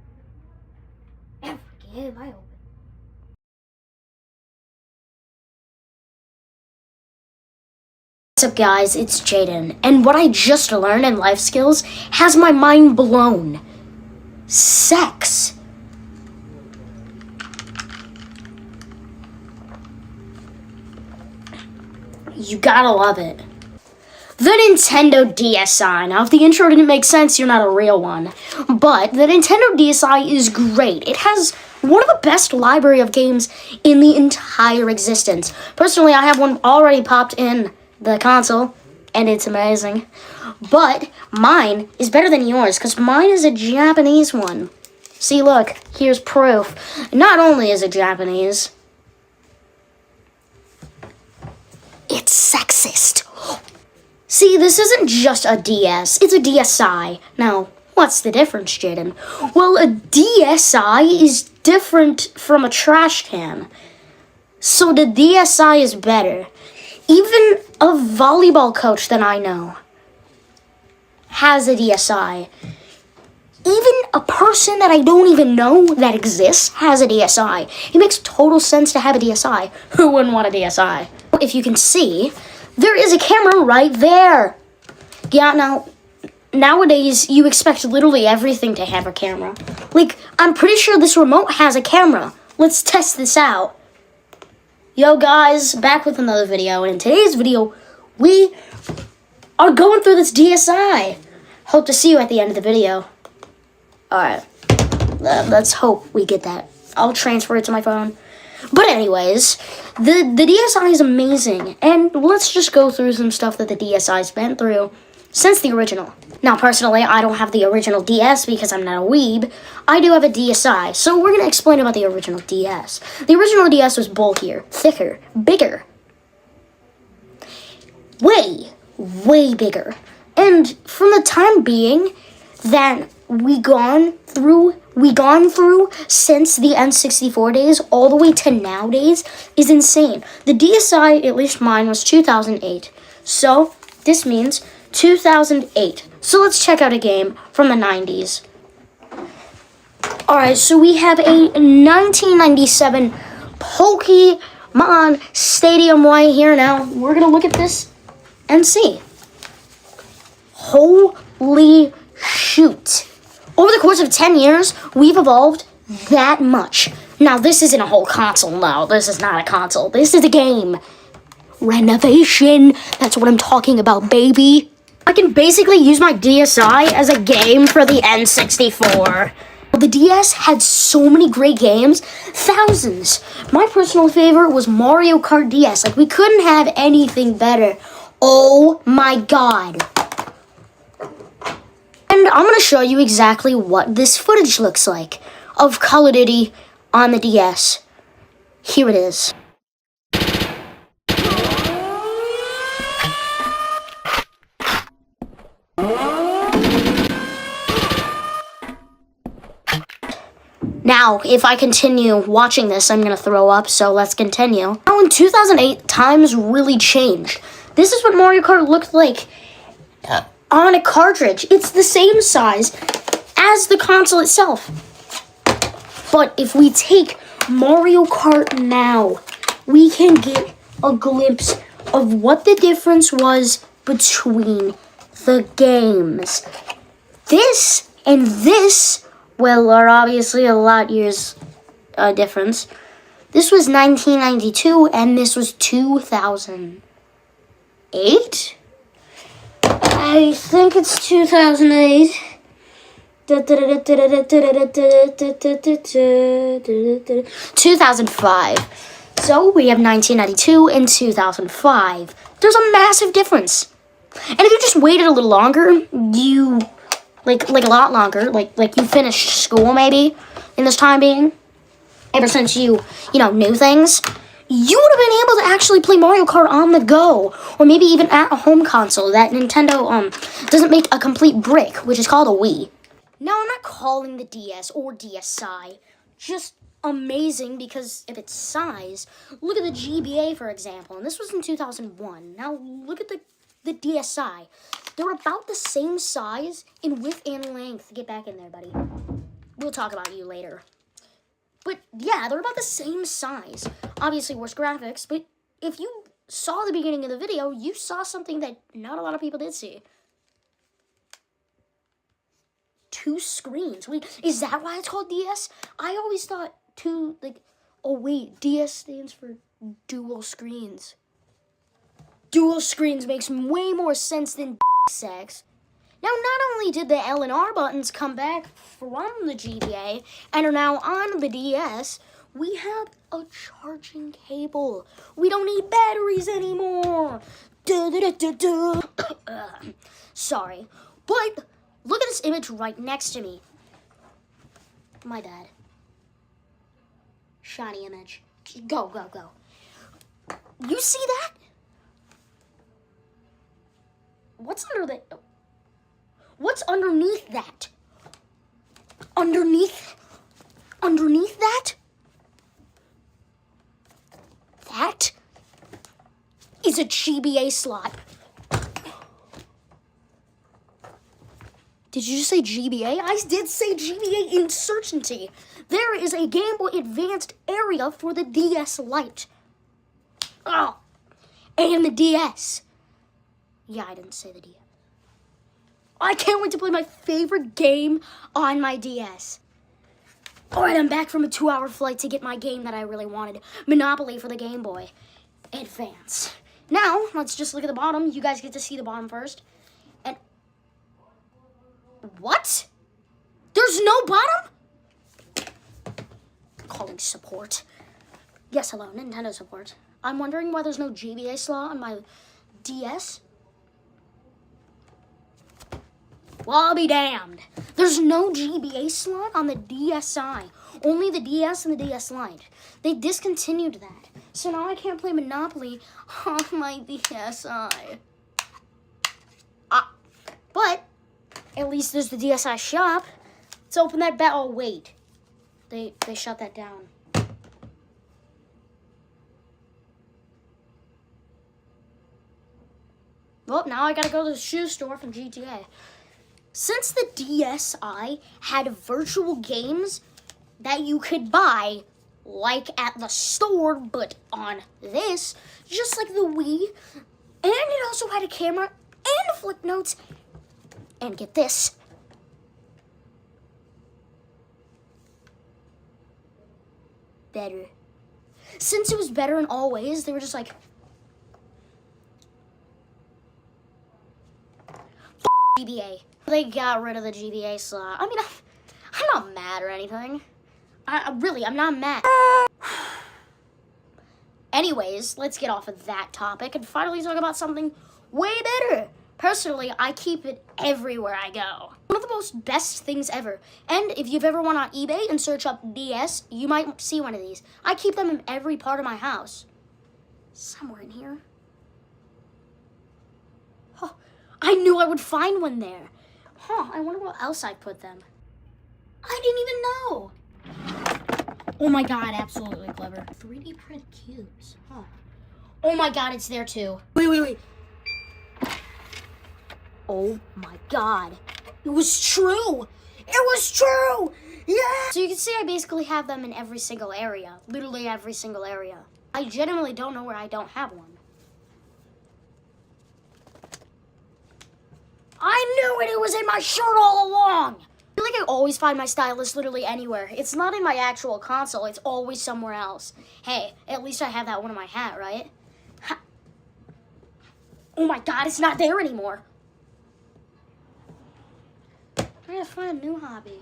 What's up, guys? It's Jaden. And what I just learned in life skills has my mind blown. Sex. You gotta love it. The Nintendo DSi. Now, if the intro didn't make sense, you're not a real one. But the Nintendo DSi is great. It has one of the best library of games in the entire existence. Personally, I have one already popped in the console, and it's amazing. But mine is better than yours, because mine is a Japanese one. See, look, here's proof. Not only is it Japanese, it's sexist. See, this isn't just a DS, it's a DSi. Now, what's the difference, Jaden? Well, a DSi is different from a trash can. So the DSi is better. Even a volleyball coach that I know has a DSi. Even a person that I don't even know that exists has a DSi. It makes total sense to have a DSi. Who wouldn't want a DSi? If you can see, there is a camera right there. Yeah, now, nowadays, you expect literally everything to have a camera. Like, I'm pretty sure this remote has a camera. Let's test this out. Yo, guys, back with another video. And in today's video, we are going through this DSi. Hope to see you at the end of the video. Alright, let's hope we get that. I'll transfer it to my phone. But anyways, the DSi is amazing. And let's just go through some stuff that the DSi's been through since the original. Now, personally, I don't have the original DS because I'm not a weeb. I do have a DSi, so we're going to explain about the original DS. The original DS was bulkier, thicker, bigger. Way bigger. And from the time being that we gone through since the N64 days all the way to nowadays is insane. The DSi, at least mine, was 2008. So this means 2008. So let's check out a game from the 90s. Alright, so we have a 1997 Pokemon Stadium right here now. We're going to look at this and see. Holy shoot. Over the course of 10 years, we've evolved that much. Now, this isn't a whole console. No, this is not a console. This is a game. Renovation. That's what I'm talking about, baby. I can basically use my DSi as a game for the N64. The DS had so many great games. Thousands. My personal favorite was Mario Kart DS. Like, we couldn't have anything better. Oh my god. And I'm going to show you exactly what this footage looks like of Call of Duty on the DS. Here it is. Now, if I continue watching this, I'm going to throw up, so let's continue. Now, in 2008, times really changed. This is what Mario Kart looked like on a cartridge. It's the same size as the console itself. But if we take Mario Kart now, we can get a glimpse of what the difference was between the games. This and this, well, are obviously a lot years difference. This was 1992 and this was 2008? I think it's 2008. 2005. So we have 1992 and 2005. There's a massive difference. And if you just waited a little longer, you like a lot longer, like you finished school maybe in this time being, ever since you knew things, you would have been able to actually play Mario Kart on the go, or maybe even at a home console that Nintendo doesn't make a complete brick, which is called a Wii. Now, I'm not calling the DS or DSi just amazing because of its size. Look at the GBA, for example, and this was in 2001. Now, look at the DSi. They're about the same size in width and length. Get back in there, buddy. We'll talk about you later. But yeah, they're about the same size. Obviously worse graphics, but if you saw the beginning of the video, you saw something that not a lot of people did see. 2 screens. Wait, is that why it's called DS? I always thought oh wait, DS stands for dual screens. Dual screens makes way more sense than sex. Now, not only did the L and R buttons come back from the GBA and are now on the DS, we have a charging cable. We don't need batteries anymore. Sorry, but look at this image right next to me. My bad. Shiny image. Go, go, go. You see that? What's under the... What's underneath that? Underneath that? That is a GBA slot. Did you just say GBA? I did say GBA Insurgency. There is a Game Boy Advanced area for the DS Lite. Oh, and the DS. Yeah, I didn't say the DS. I can't wait to play my favorite game on my DS. All right, I'm back from a 2-hour flight to get my game that I really wanted. Monopoly for the Game Boy Advance. Now, let's just look at the bottom. You guys get to see the bottom first. And what? There's no bottom? Calling support. Yes, hello, Nintendo support. I'm wondering why there's no GBA slot on my DS. Well, I'll be damned. There's no GBA slot on the DSi. Only the DS and the DS Lite. They discontinued that. So now I can't play Monopoly on my DSi. But at least there's the DSi shop. Let's open that oh, wait. They shut that down. Well, now I gotta go to the shoe store from GTA. Since the DSi had virtual games that you could buy, like at the store, but on this, just like the Wii, and it also had a camera and flip notes, and get this. Better. Since it was better in all ways, they were just like, GBA. They got rid of the GBA slot. I mean, I'm not mad or anything. I'm not mad. Anyways, let's get off of that topic and finally talk about something way better. Personally, I keep it everywhere I go. One of the most best things ever. And if you've ever went on eBay and search up DS, you might see one of these. I keep them in every part of my house. Somewhere in here. Oh, I knew I would find one there. I wonder where else I put them. I didn't even know. Oh my god, absolutely clever. 3D print cubes. Oh my god, it's there too. Wait. Oh my god. It was true. It was true. Yeah. So you can see I basically have them in every single area. Literally every single area. I genuinely don't know where I don't have one. I knew it was in my shirt all along. I feel like I always find my stylus literally anywhere. It's not in my actual console. It's always somewhere else. Hey, at least I have that one in my hat, right? Oh my god, it's not there anymore. I gotta find a new hobby.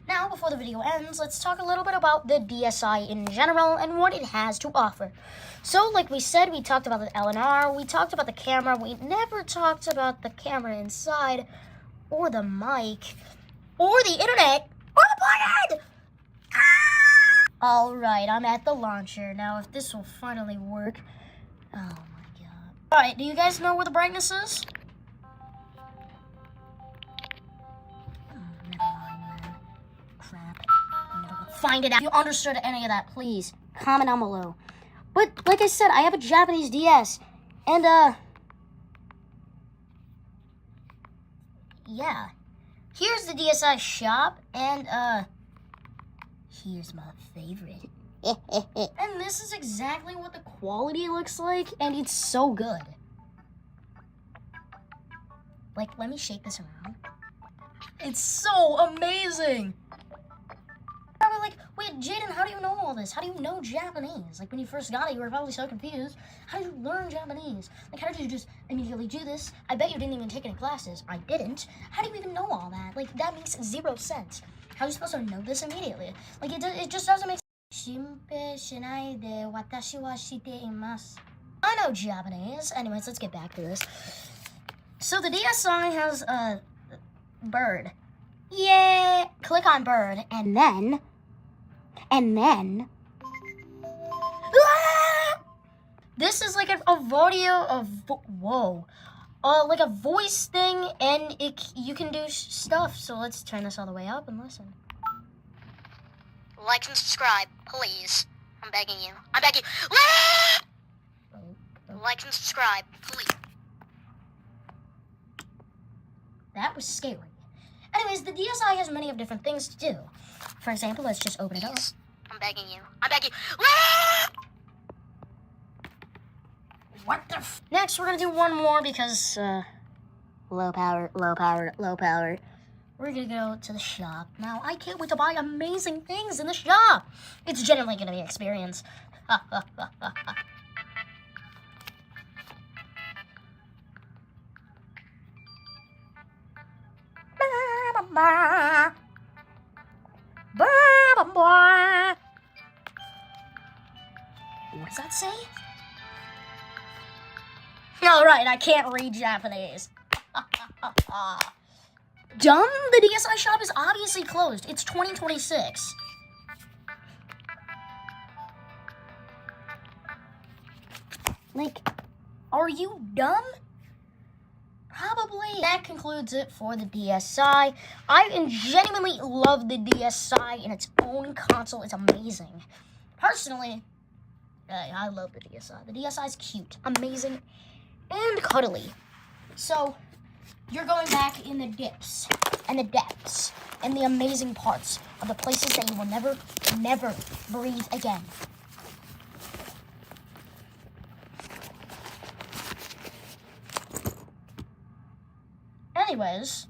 Now, before the video ends, let's talk a little bit about the DSi in general and what it has to offer. So, like we said, we talked about the LNR, we talked about the camera, we never talked about the camera inside, or the mic, or the internet, or the plug-in! Alright, I'm at the launcher. Now, if this will finally work. Oh my god. Alright, do you guys know where the brightness is? Find it out. If you understood any of that, please comment down below. But like I said, I have a Japanese DS, and yeah. Here's the DSi shop, and here's my favorite. And this is exactly what the quality looks like, and it's so good. Like, let me shake this around. It's so amazing. Probably like, wait, Jaden, how do you know all this? How do you know Japanese? Like, when you first got it, you were probably so confused. How did you learn Japanese? Like, how did you just immediately do this? I bet you didn't even take any classes. I didn't. How do you even know all that? Like, that makes 0 sense. How are you supposed to know this immediately? Like, it just doesn't make sense. I know Japanese. Anyways, let's get back to this. So the DSi has a bird. Yeah, click on bird, and then... Ah! This is like a audio of... Whoa. Like a voice thing, and you can do stuff. So let's turn this all the way up and listen. Like and subscribe, please. I'm begging you. Like and subscribe, please. That was scary. Anyways, the DSi has many of different things to do. For example, let's just open it up. I'm begging you. What the f... Next, we're gonna do one more because, low power. We're gonna go to the shop. Now, I can't wait to buy amazing things in the shop. It's genuinely gonna be an experience. What does that say? All right, I can't read Japanese. Dumb? The DSi shop is obviously closed. It's 2026. Like, are you dumb? Probably. That concludes it for the DSi. I genuinely love the DSi in its own console. It's amazing. Personally, I love the DSi. The DSi is cute, amazing, and cuddly. So, you're going back in the dips and the depths and the amazing parts of the places that you will never, never breathe again. Anyways,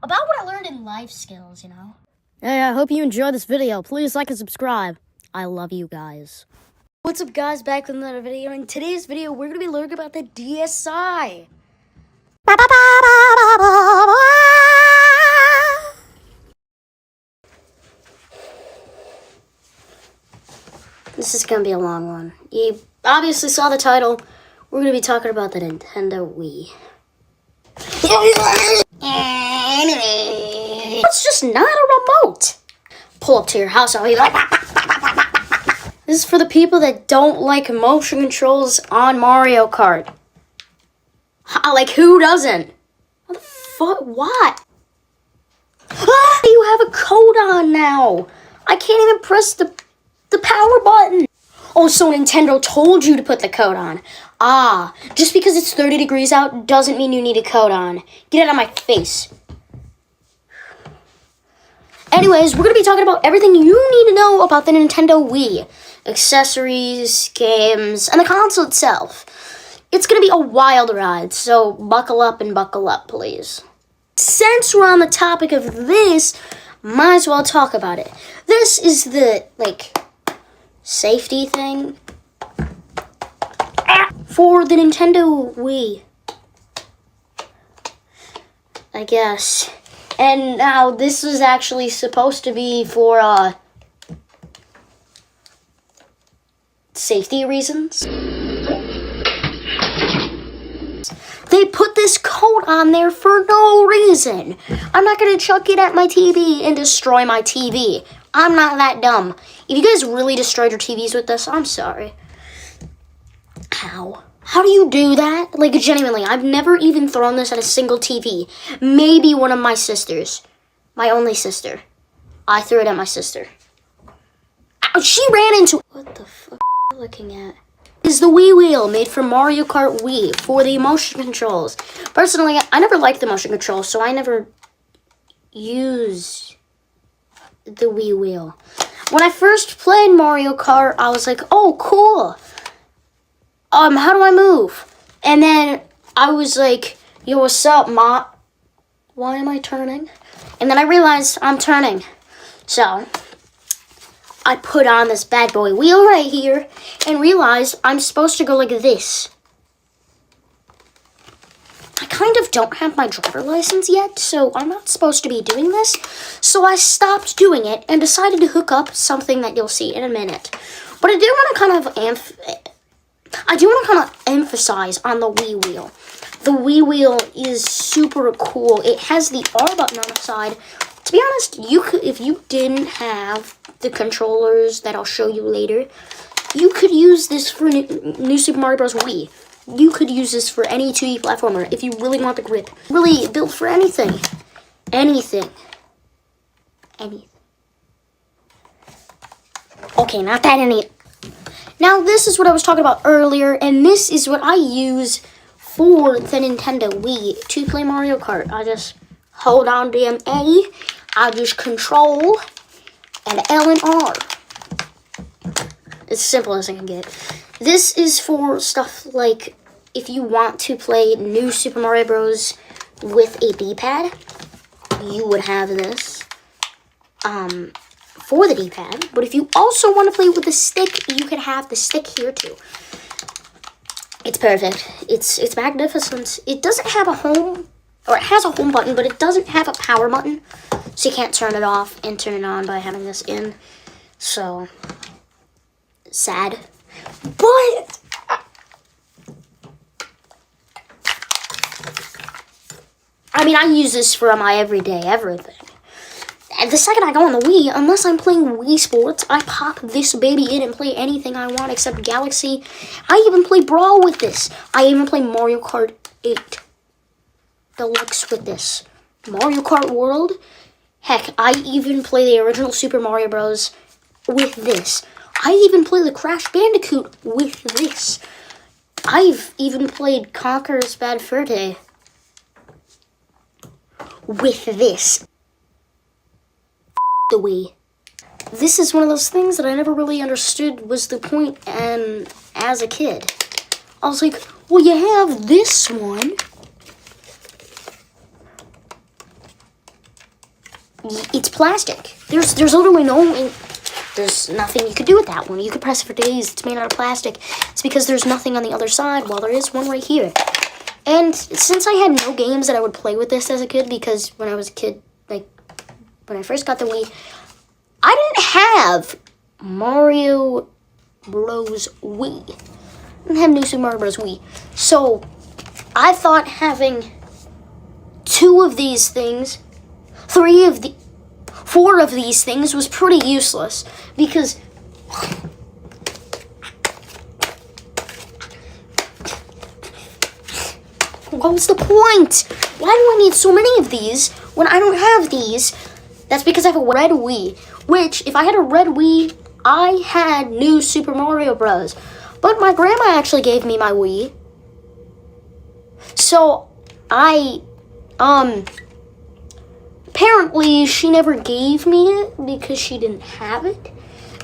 about what I learned in life skills, you know. Hey, I hope you enjoyed this video. Please like and subscribe. I love you guys. What's up, guys? Back with another video. In today's video, we're going to be learning about the DSi. This is going to be a long one. You obviously saw the title. We're going to be talking about the Nintendo Wii. It's just not a remote. Pull up to your house and I'll be like... This is for the people that don't like motion controls on Mario Kart. Like, who doesn't? What the fuck? What? Ah, you have a code on now. I can't even press the power button. Oh, so Nintendo told you to put the code on. Ah, just because it's 30 degrees out doesn't mean you need a code on. Get out of my face. Anyways, we're going to be talking about everything you need to know about the Nintendo Wii. Accessories, games, and the console itself. It's going to be a wild ride, so buckle up, please. Since we're on the topic of this, might as well talk about it. This is the, safety thing for the Nintendo Wii, I guess. And now this is actually supposed to be for safety reasons. They put this code on there for no reason. I'm not going to chuck it at my TV and destroy my TV. I'm not that dumb. If you guys really destroyed your TVs with this, I'm sorry. How? How do you do that? Like, genuinely, I've never even thrown this at a single TV. Maybe one of my sisters. My only sister. I threw it at my sister. Ow, she ran into... What the fuck are you looking at? Is the Wii wheel made for Mario Kart Wii for the motion controls. Personally, I never liked the motion controls, so I never used the Wii wheel. When I first played Mario Kart, I was like, oh, cool. How do I move? And then I was like, yo, what's up, Ma? Why am I turning? And then I realized I'm turning. So I put on this bad boy wheel right here and realized I'm supposed to go like this. I kind of don't have my driver license yet, so I'm not supposed to be doing this. So I stopped doing it and decided to hook up something that you'll see in a minute. But I do want to kind of emphasize on the Wii wheel. The Wii wheel is super cool. It has the R button on the side. To be honest, you could, if you didn't have the controllers that I'll show you later, you could use this for New Super Mario Bros. Wii. You could use this for any 2D platformer if you really want the grip. Really built for anything. Anything. Okay, not that any. Now this is what I was talking about earlier, and this is what I use for the Nintendo Wii to play Mario Kart. I just hold on to A, I just control, and L and R. It's simple as I can get. This is for stuff like if you want to play New Super Mario Bros. With a D-pad, you would have this for the D-pad. But if you also want to play with the stick, you can have the stick here too. It's perfect. It's magnificent. It doesn't have a home, or it has a home button, but it doesn't have a power button. So you can't turn it off and turn it on by having this in. So, sad. But I mean, I use this for my everyday everything. And the second I go on the Wii, unless I'm playing Wii Sports, I pop this baby in and play anything I want except Galaxy. I even play Brawl with this. I even play Mario Kart 8 Deluxe with this. Mario Kart World. Heck, I even play the original Super Mario Bros. With this. I even play the Crash Bandicoot with this. I've even played Conker's Bad Fur Day with this. The Wii. This is one of those things that I never really understood was the point, and as a kid. I was like, well, you have this one. It's plastic. There's literally there's nothing you could do with that one. You could press it for days. It's made out of plastic. It's because there's nothing on the other side, while there is one right here. And since I had no games that I would play with this as a kid, because when I was a kid, like, when I first got the Wii, I didn't have Mario Bros. Wii. I didn't have New Super Mario Bros. Wii. So, I thought having 2 of these things, 4 of these things was pretty useless. Because what's the point? Why do I need so many of these when I don't have these? That's because I have a red Wii. Which, if I had a red Wii, I had New Super Mario Bros. But my grandma actually gave me my Wii. So, apparently she never gave me it because she didn't have it.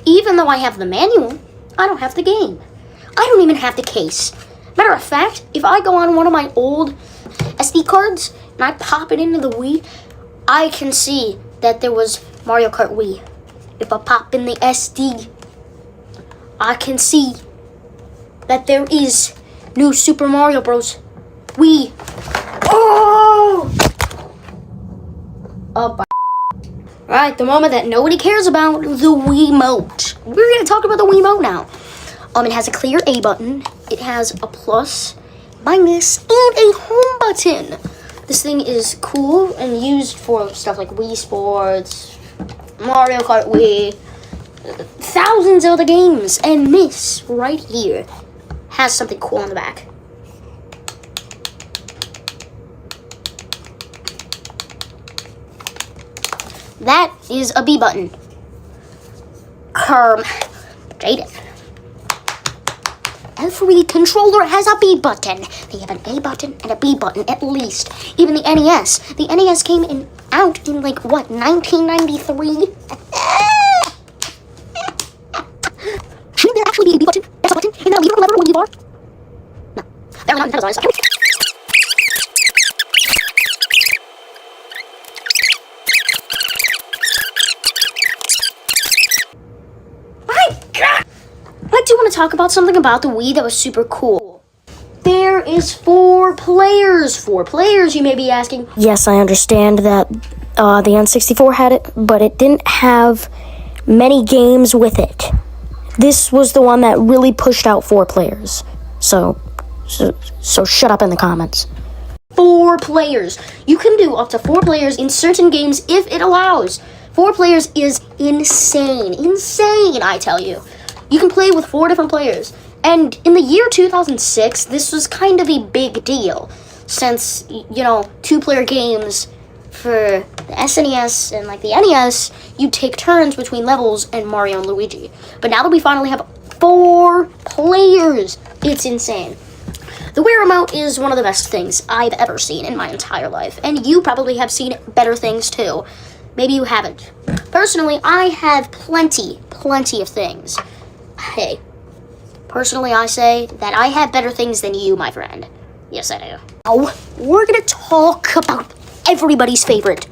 Even though I have the manual, I don't have the game. I don't even have the case. Matter of fact, if I go on one of my old SD cards and I pop it into the Wii, I can see that there was Mario Kart Wii. If I pop in the SD, I can see that there is New Super Mario Bros. Wii. Oh! Right, the moment that nobody cares about, the Wiimote. We're going to talk about the Wiimote now. It has a clear A button. It has a plus, minus, and a home button. This thing is cool and used for stuff like Wii Sports, Mario Kart Wii, thousands of other games. And this right here has something cool on the back. That is a B button. Jaden. Every controller has a B button. They have an A button and a B button at least. Even the NES. The NES came out in like what, 1993? Shouldn't there actually be a B button? That's a button. And a lever when you are? No. They're not Nintendo's eyes. I do want to talk about something about the Wii that was super cool. There is 4 players. 4 players, you may be asking. Yes, I understand that the N64 had it, but it didn't have many games with it. This was the one that really pushed out 4 players. So shut up in the comments. 4 players. You can do up to 4 players in certain games if it allows. 4 players is insane. Insane, I tell you. You can play with 4 different players. And in the year 2006, this was kind of a big deal. Since, 2-player games for the SNES and like the NES, you take turns between levels and Mario and Luigi. But now that we finally have 4 players, it's insane. The Wii Remote is one of the best things I've ever seen in my entire life. And you probably have seen better things too. Maybe you haven't. Personally, I have plenty of things. Hey, personally I say that I have better things than you, my friend. Yes, I do. Now, we're gonna talk about everybody's favorite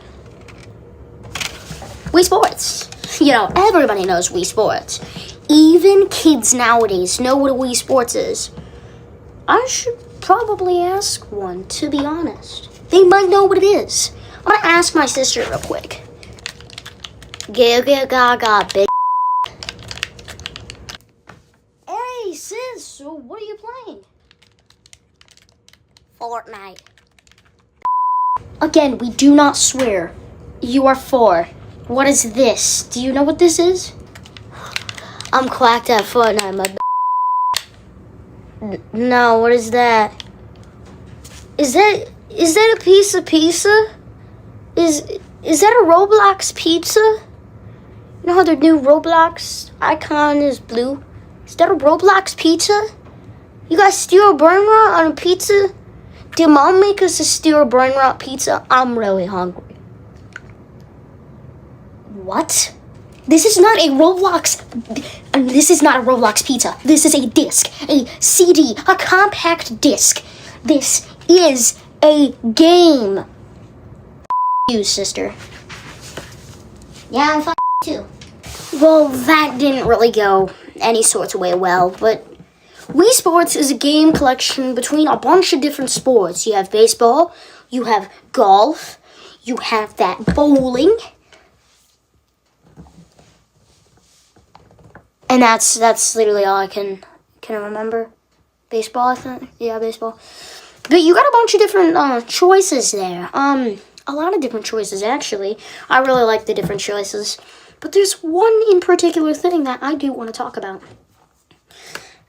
Wii Sports. Everybody knows Wii Sports. Even kids nowadays know what a Wii Sports is. I should probably ask one, to be honest. They might know what it is. I'm gonna ask my sister real quick. Gaga gaga, bitch. Hey, sis, so what are you playing? Fortnite. Again, we do not swear. You are 4. What is this? Do you know what this is? I'm quacked at Fortnite, my No, what is that? Is that a piece of pizza? Is that a Roblox pizza? You know how the new Roblox icon is blue? Is that a Roblox pizza? You guys steal a brain rot on a pizza? Did mom make us a steal a brain rot pizza? I'm really hungry. What? This is not a Roblox pizza. This is a disc, a CD, a compact disc. This is a game. You, sister. Yeah, I'm too. Well, that didn't really go any sorts of way well, but Wii Sports is a game collection between a bunch of different sports. You have baseball, you have golf, you have that bowling. And that's literally all I can remember. Baseball, I think. Yeah, baseball. But you got a bunch of different choices there. A lot of different choices, actually. I really like the different choices. But there's one in particular thing that I do want to talk about.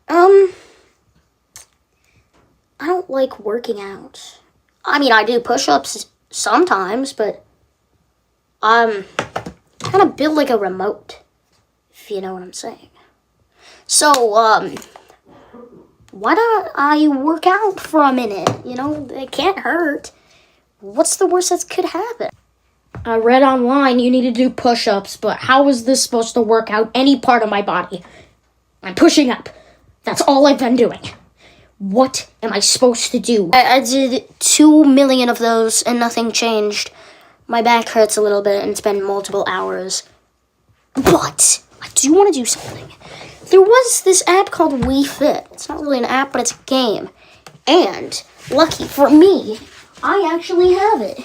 I don't like working out. I mean, I do push-ups sometimes, but I'm kind of built like a remote, if you know what I'm saying. So, why don't I work out for a minute? It can't hurt. What's the worst that could happen? I read online you need to do push-ups, but how is this supposed to work out any part of my body? I'm pushing up. That's all I've been doing. What am I supposed to do? I did 2 million of those and nothing changed. My back hurts a little bit and it's been multiple hours. But I do want to do something. There was this app called Wii Fit. It's not really an app, but it's a game. And, lucky for me, I actually have it.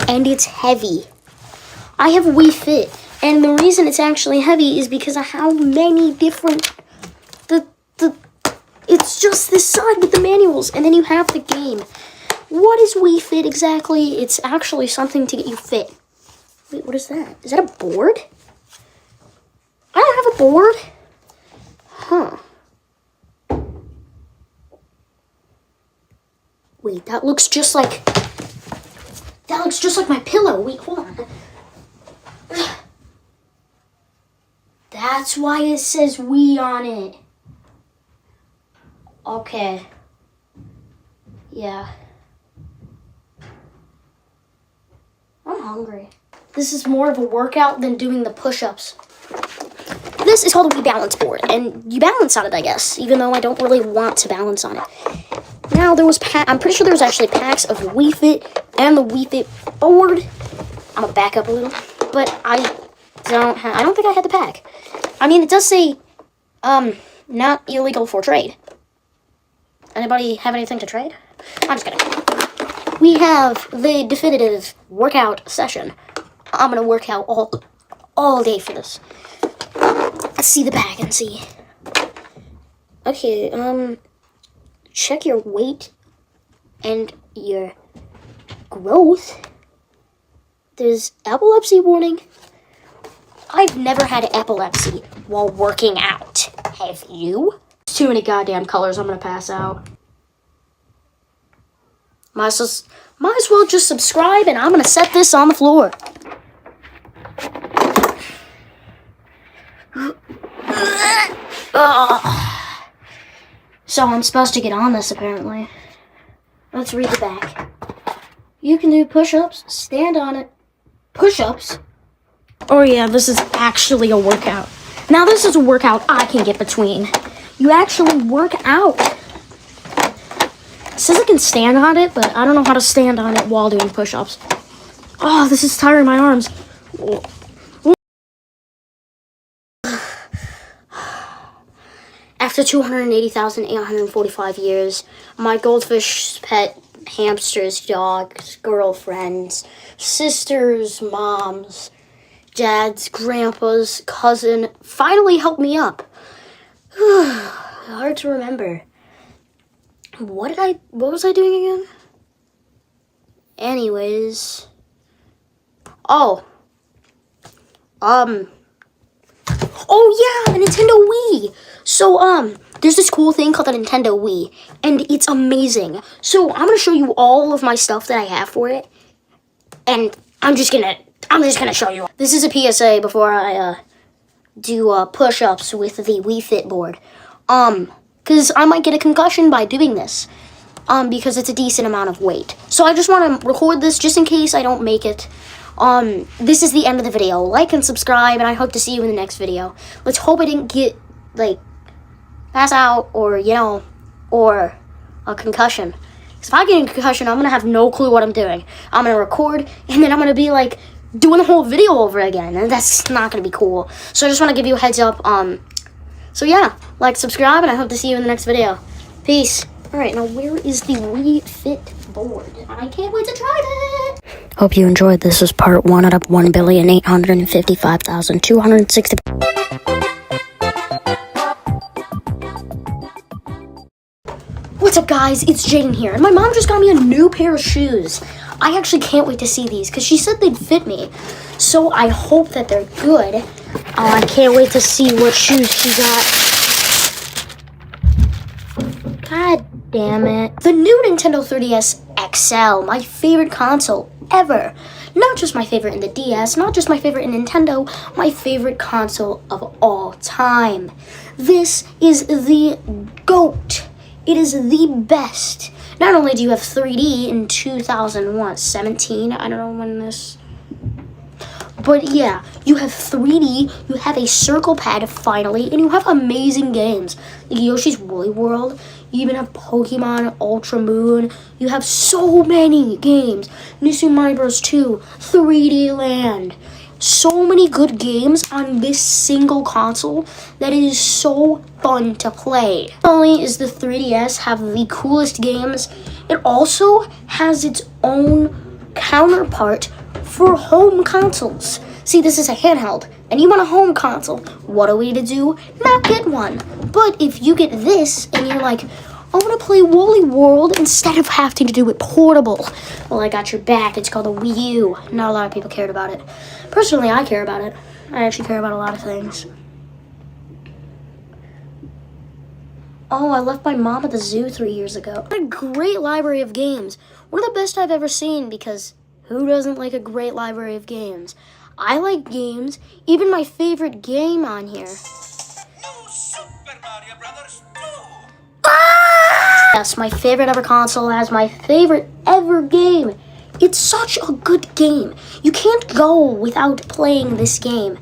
And it's heavy. I have Wii Fit. And the reason it's actually heavy is because of how many different... It's just this side with the manuals, and then you have the game. What is Wii Fit exactly? It's actually something to get you fit. Wait, what is that? Is that a board? I don't have a board. Huh. Wait, that looks just like my pillow. Wait, hold on. That's why it says Wii on it. Okay. Yeah. I'm hungry. This is more of a workout than doing the push-ups. This is called a Wii Balance Board, and you balance on it, I guess, even though I don't really want to balance on it. Now, I'm pretty sure there was actually packs of Wii Fit and the Wii Fit board. I'm gonna back up a little, but I don't think I had the pack. I mean, it does say, not illegal for trade. Anybody have anything to trade? I'm just kidding. We have the definitive workout session. I'm gonna work out all day for this. Let's see the bag and see. Okay, check your weight. and your growth. There's epilepsy warning. I've never had epilepsy while working out. Have you? There's too many goddamn colors. I'm gonna pass out. Might as well just subscribe, and I'm gonna set this on the floor. So I'm supposed to get on this, apparently. Let's read the back. You can do push-ups, stand on it. Push-ups? Oh yeah, this is actually a workout. Now this is a workout I can get between. You actually work out. It says I can stand on it, but I don't know how to stand on it while doing push-ups. Oh, this is tiring my arms. After 280,845 years, my goldfish pet, hamsters, dogs, girlfriends, sisters, moms, dads, grandpas, cousin finally helped me up. Hard to remember. What was I doing again? Anyways. Oh, yeah, a Nintendo Wii. So, there's this cool thing called the Nintendo Wii, and it's amazing. So, I'm gonna show you all of my stuff that I have for it, and I'm just gonna show you. This is a PSA before I, do, push-ups with the Wii Fit board. Because I might get a concussion by doing this, because it's a decent amount of weight. So, I just want to record this just in case I don't make it. This is the end of the video. Like and subscribe, and I hope to see you in the next video. Let's hope I didn't get, pass out, or, or a concussion. Because if I get a concussion, I'm going to have no clue what I'm doing. I'm going to record, and then I'm going to be, doing the whole video over again, and that's not going to be cool. So I just want to give you a heads up. So yeah, subscribe, and I hope to see you in the next video. Peace. Alright, now where is the Wii Fit board? I can't wait to try it! Hope you enjoyed. This was part 1 out of 1,855,260. What's up, guys? It's Jaden here, and my mom just got me a new pair of shoes. I actually can't wait to see these, because she said they'd fit me. So I hope that they're good. I can't wait to see what shoes she got. God damn it. The new Nintendo 3DS XL, my favorite console ever. Not just my favorite in the DS, not just my favorite in Nintendo, my favorite console of all time. This is the GOAT. It is the best. Not only do you have 3D in 2017, I don't know when this... But yeah, you have 3D, you have a circle pad finally, and you have amazing games. Like Yoshi's Woolly World, you even have Pokemon Ultra Moon. You have so many games. New Super Mario Bros. 2, 3D Land. So many good games on this single console that it is so fun to play. Not only is the 3DS have the coolest games, it also has its own counterpart for home consoles. See, this is a handheld, and you want a home console. What are we to do? Not get one. But if you get this, and you're like, I want to play Woolly World instead of having to do it portable. Well, I got your back. It's called a Wii U. Not a lot of people cared about it. Personally, I care about it. I actually care about a lot of things. Oh, I left my mom at the zoo 3 years ago. What a great library of games. One of the best I've ever seen, because who doesn't like a great library of games? I like games. Even my favorite game on here. New Super Mario Brothers 2! Yes, my favorite ever console has my favorite ever game. It's such a good game. You can't go without playing this game.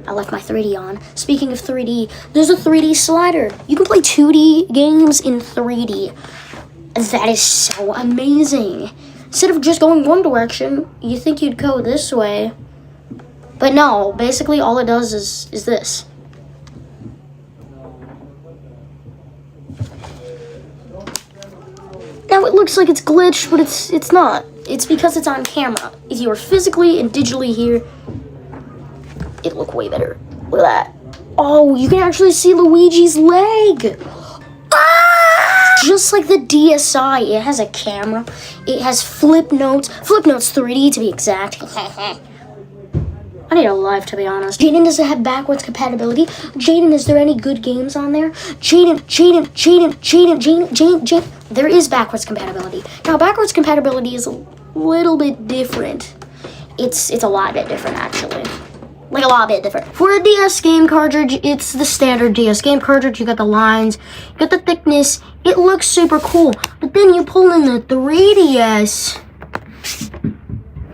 I left my 3D on. Speaking of 3D, there's a 3D slider. You can play 2D games in 3D. That is so amazing. Instead of just going one direction, you think you'd go this way. But no, basically all it does is this. Now it looks like it's glitched, but it's not. It's because it's on camera. If you were physically and digitally here, it'd look way better. Look at that. Oh, you can actually see Luigi's leg. Ah! Just like the DSi, it has a camera. It has flip notes 3D to be exact. I need a life, to be honest. Jaden doesn't have backwards compatibility. Jaden, is there any good games on there? Jaden. There is backwards compatibility. Now, backwards compatibility is a little bit different. It's a lot bit different, actually. Like, a lot bit different. For a DS game cartridge, it's the standard DS game cartridge. You got the lines, you got the thickness. It looks super cool. But then you pull in the 3DS.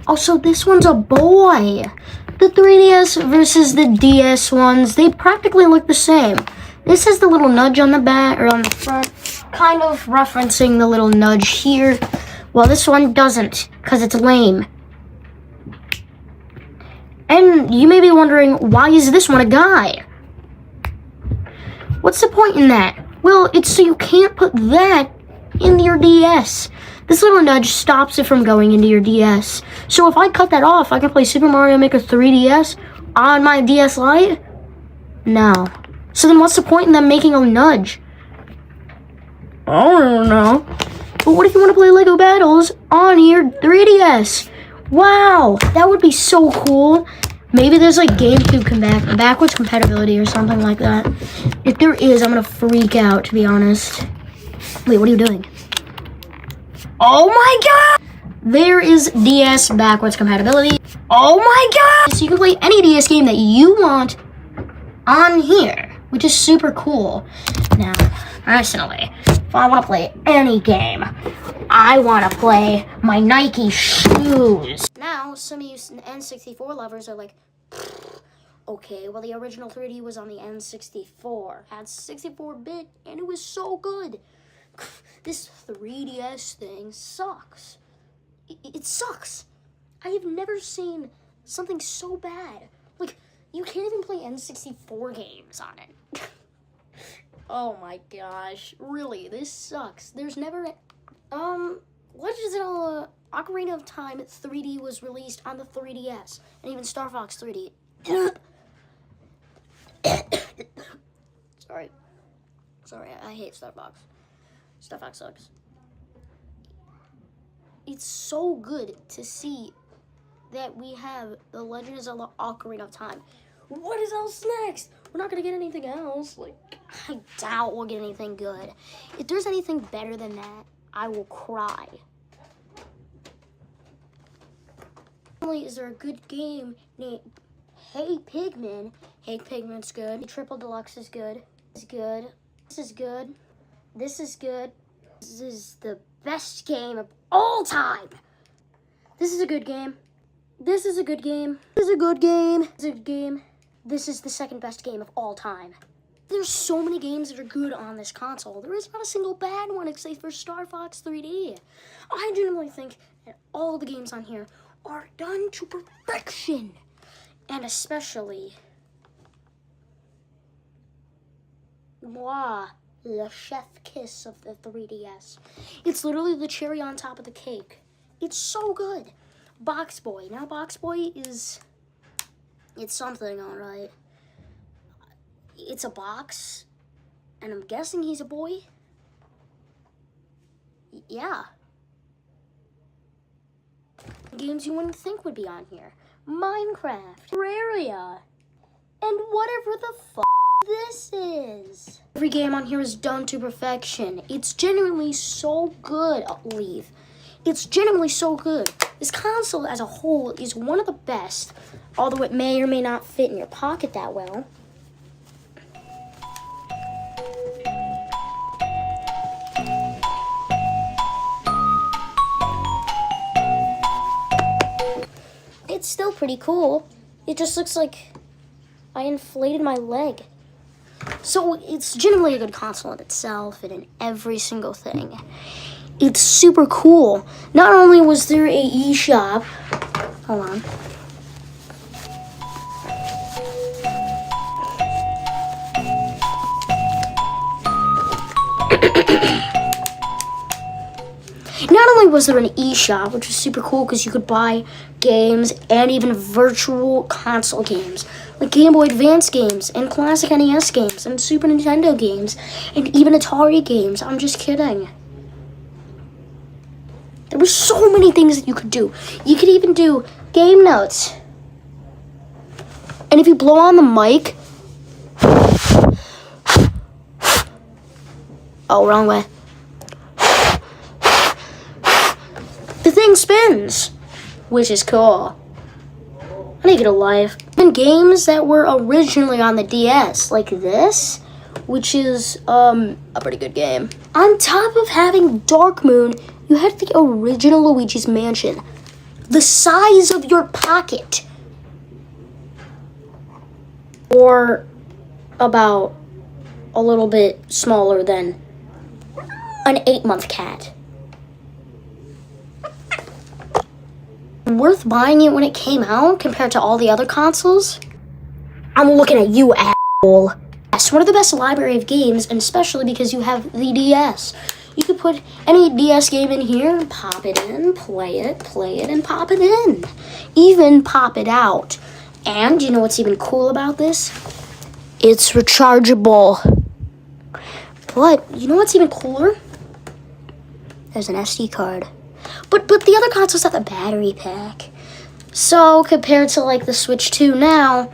Also, this one's a boy. The 3DS versus the DS ones, they practically look the same. This has the little nudge on the back, or on the front, kind of referencing the little nudge here. Well, this one doesn't, because it's lame. And you may be wondering, why is this one a guy? What's the point in that? Well, it's so you can't put that in your DS. This little nudge stops it from going into your DS. So if I cut that off, I can play Super Mario Maker 3DS on my DS Lite? No. So then what's the point in them making a nudge? I don't know. But what if you want to play Lego Battles on your 3DS? Wow, that would be so cool. Maybe there's like GameCube backwards compatibility or something like that. If there is, I'm gonna freak out, to be honest. Wait, what are you doing? Oh my god! There is DS backwards compatibility. Oh my god! So you can play any DS game that you want on here, which is super cool. Now, personally, if I want to play any game, I want to play my Nike shoes. Now, some of you N64 lovers are like, okay, well the original 3D was on the N64. Had 64-bit, and it was so good. This 3DS thing sucks. It sucks. I have never seen something so bad. Like, you can't even play N64 games on it. Oh my gosh. Really, this sucks. There's never... Legend of Zelda Ocarina of Time 3D was released on the 3DS. And even Star Fox 3D. Sorry, I hate Star Fox. Star Fox sucks. It's so good to see that we have the Legend of Zelda Ocarina of Time. What is else next? We're not gonna get anything else. Like, I doubt we'll get anything good. If there's anything better than that, I will cry. Only is there a good game named Hey Pigman? Hey Pigman's good. Triple Deluxe is good. It's good. This is good. This is good. This is the best game of all time. This is a good game. This is a good game. This is a good game. This is a good game. This is the second best game of all time. There's so many games that are good on this console. There is not a single bad one except for Star Fox 3D. I genuinely think that all the games on here are done to perfection. And especially... Mwah. The chef kiss of the 3DS. It's literally the cherry on top of the cake. It's so good. Box Boy. Now, Box Boy is... It's something, alright. It's a box. And I'm guessing he's a boy. Yeah. Games you wouldn't think would be on here. Minecraft. Terraria. And whatever the fuck this is. Every game on here is done to perfection. It's genuinely so good, Leave. It's genuinely so good. This console as a whole is one of the best, although it may or may not fit in your pocket that well. It's still pretty cool. It just looks like I inflated my leg. So it's genuinely a good console in itself and in every single thing. It's super cool. Not only was there a eShop, hold on. Not only was there an eShop, which was super cool because you could buy games and even virtual console games, like Game Boy Advance games and classic NES games and Super Nintendo games and even Atari games. I'm just kidding. There were so many things that you could do. You could even do game notes. And if you blow on the mic... Oh, wrong way. The thing spins, which is cool. I need to get a life. And games that were originally on the DS, like this, which is a pretty good game. On top of having Dark Moon, you had the original Luigi's Mansion, the size of your pocket, or about a little bit smaller than an 8-month cat. Worth buying it when it came out compared to all the other consoles? I'm looking at you, asshole. Yes, one of the best library of games, and especially because you have the DS. You could put any DS game in here, pop it in, play it, and pop it in. Even pop it out. And you know what's even cool about this? It's rechargeable. But you know what's even cooler? There's an SD card. But the other consoles have the battery pack. So compared to like the Switch 2 now,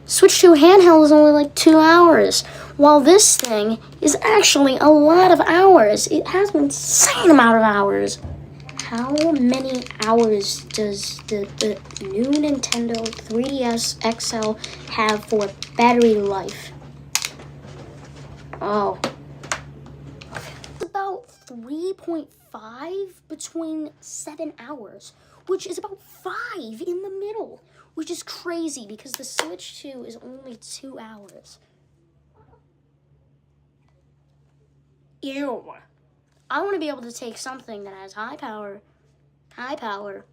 Switch 2 handheld is only like 2 hours. While this thing is actually a lot of hours. It has an insane amount of hours. How many hours does the new Nintendo 3DS XL have for battery life? Oh. About 3.5 between 7 hours, which is about 5 in the middle, which is crazy because the Switch 2 is only 2 hours. Ew. I want to be able to take something that has high power, high power,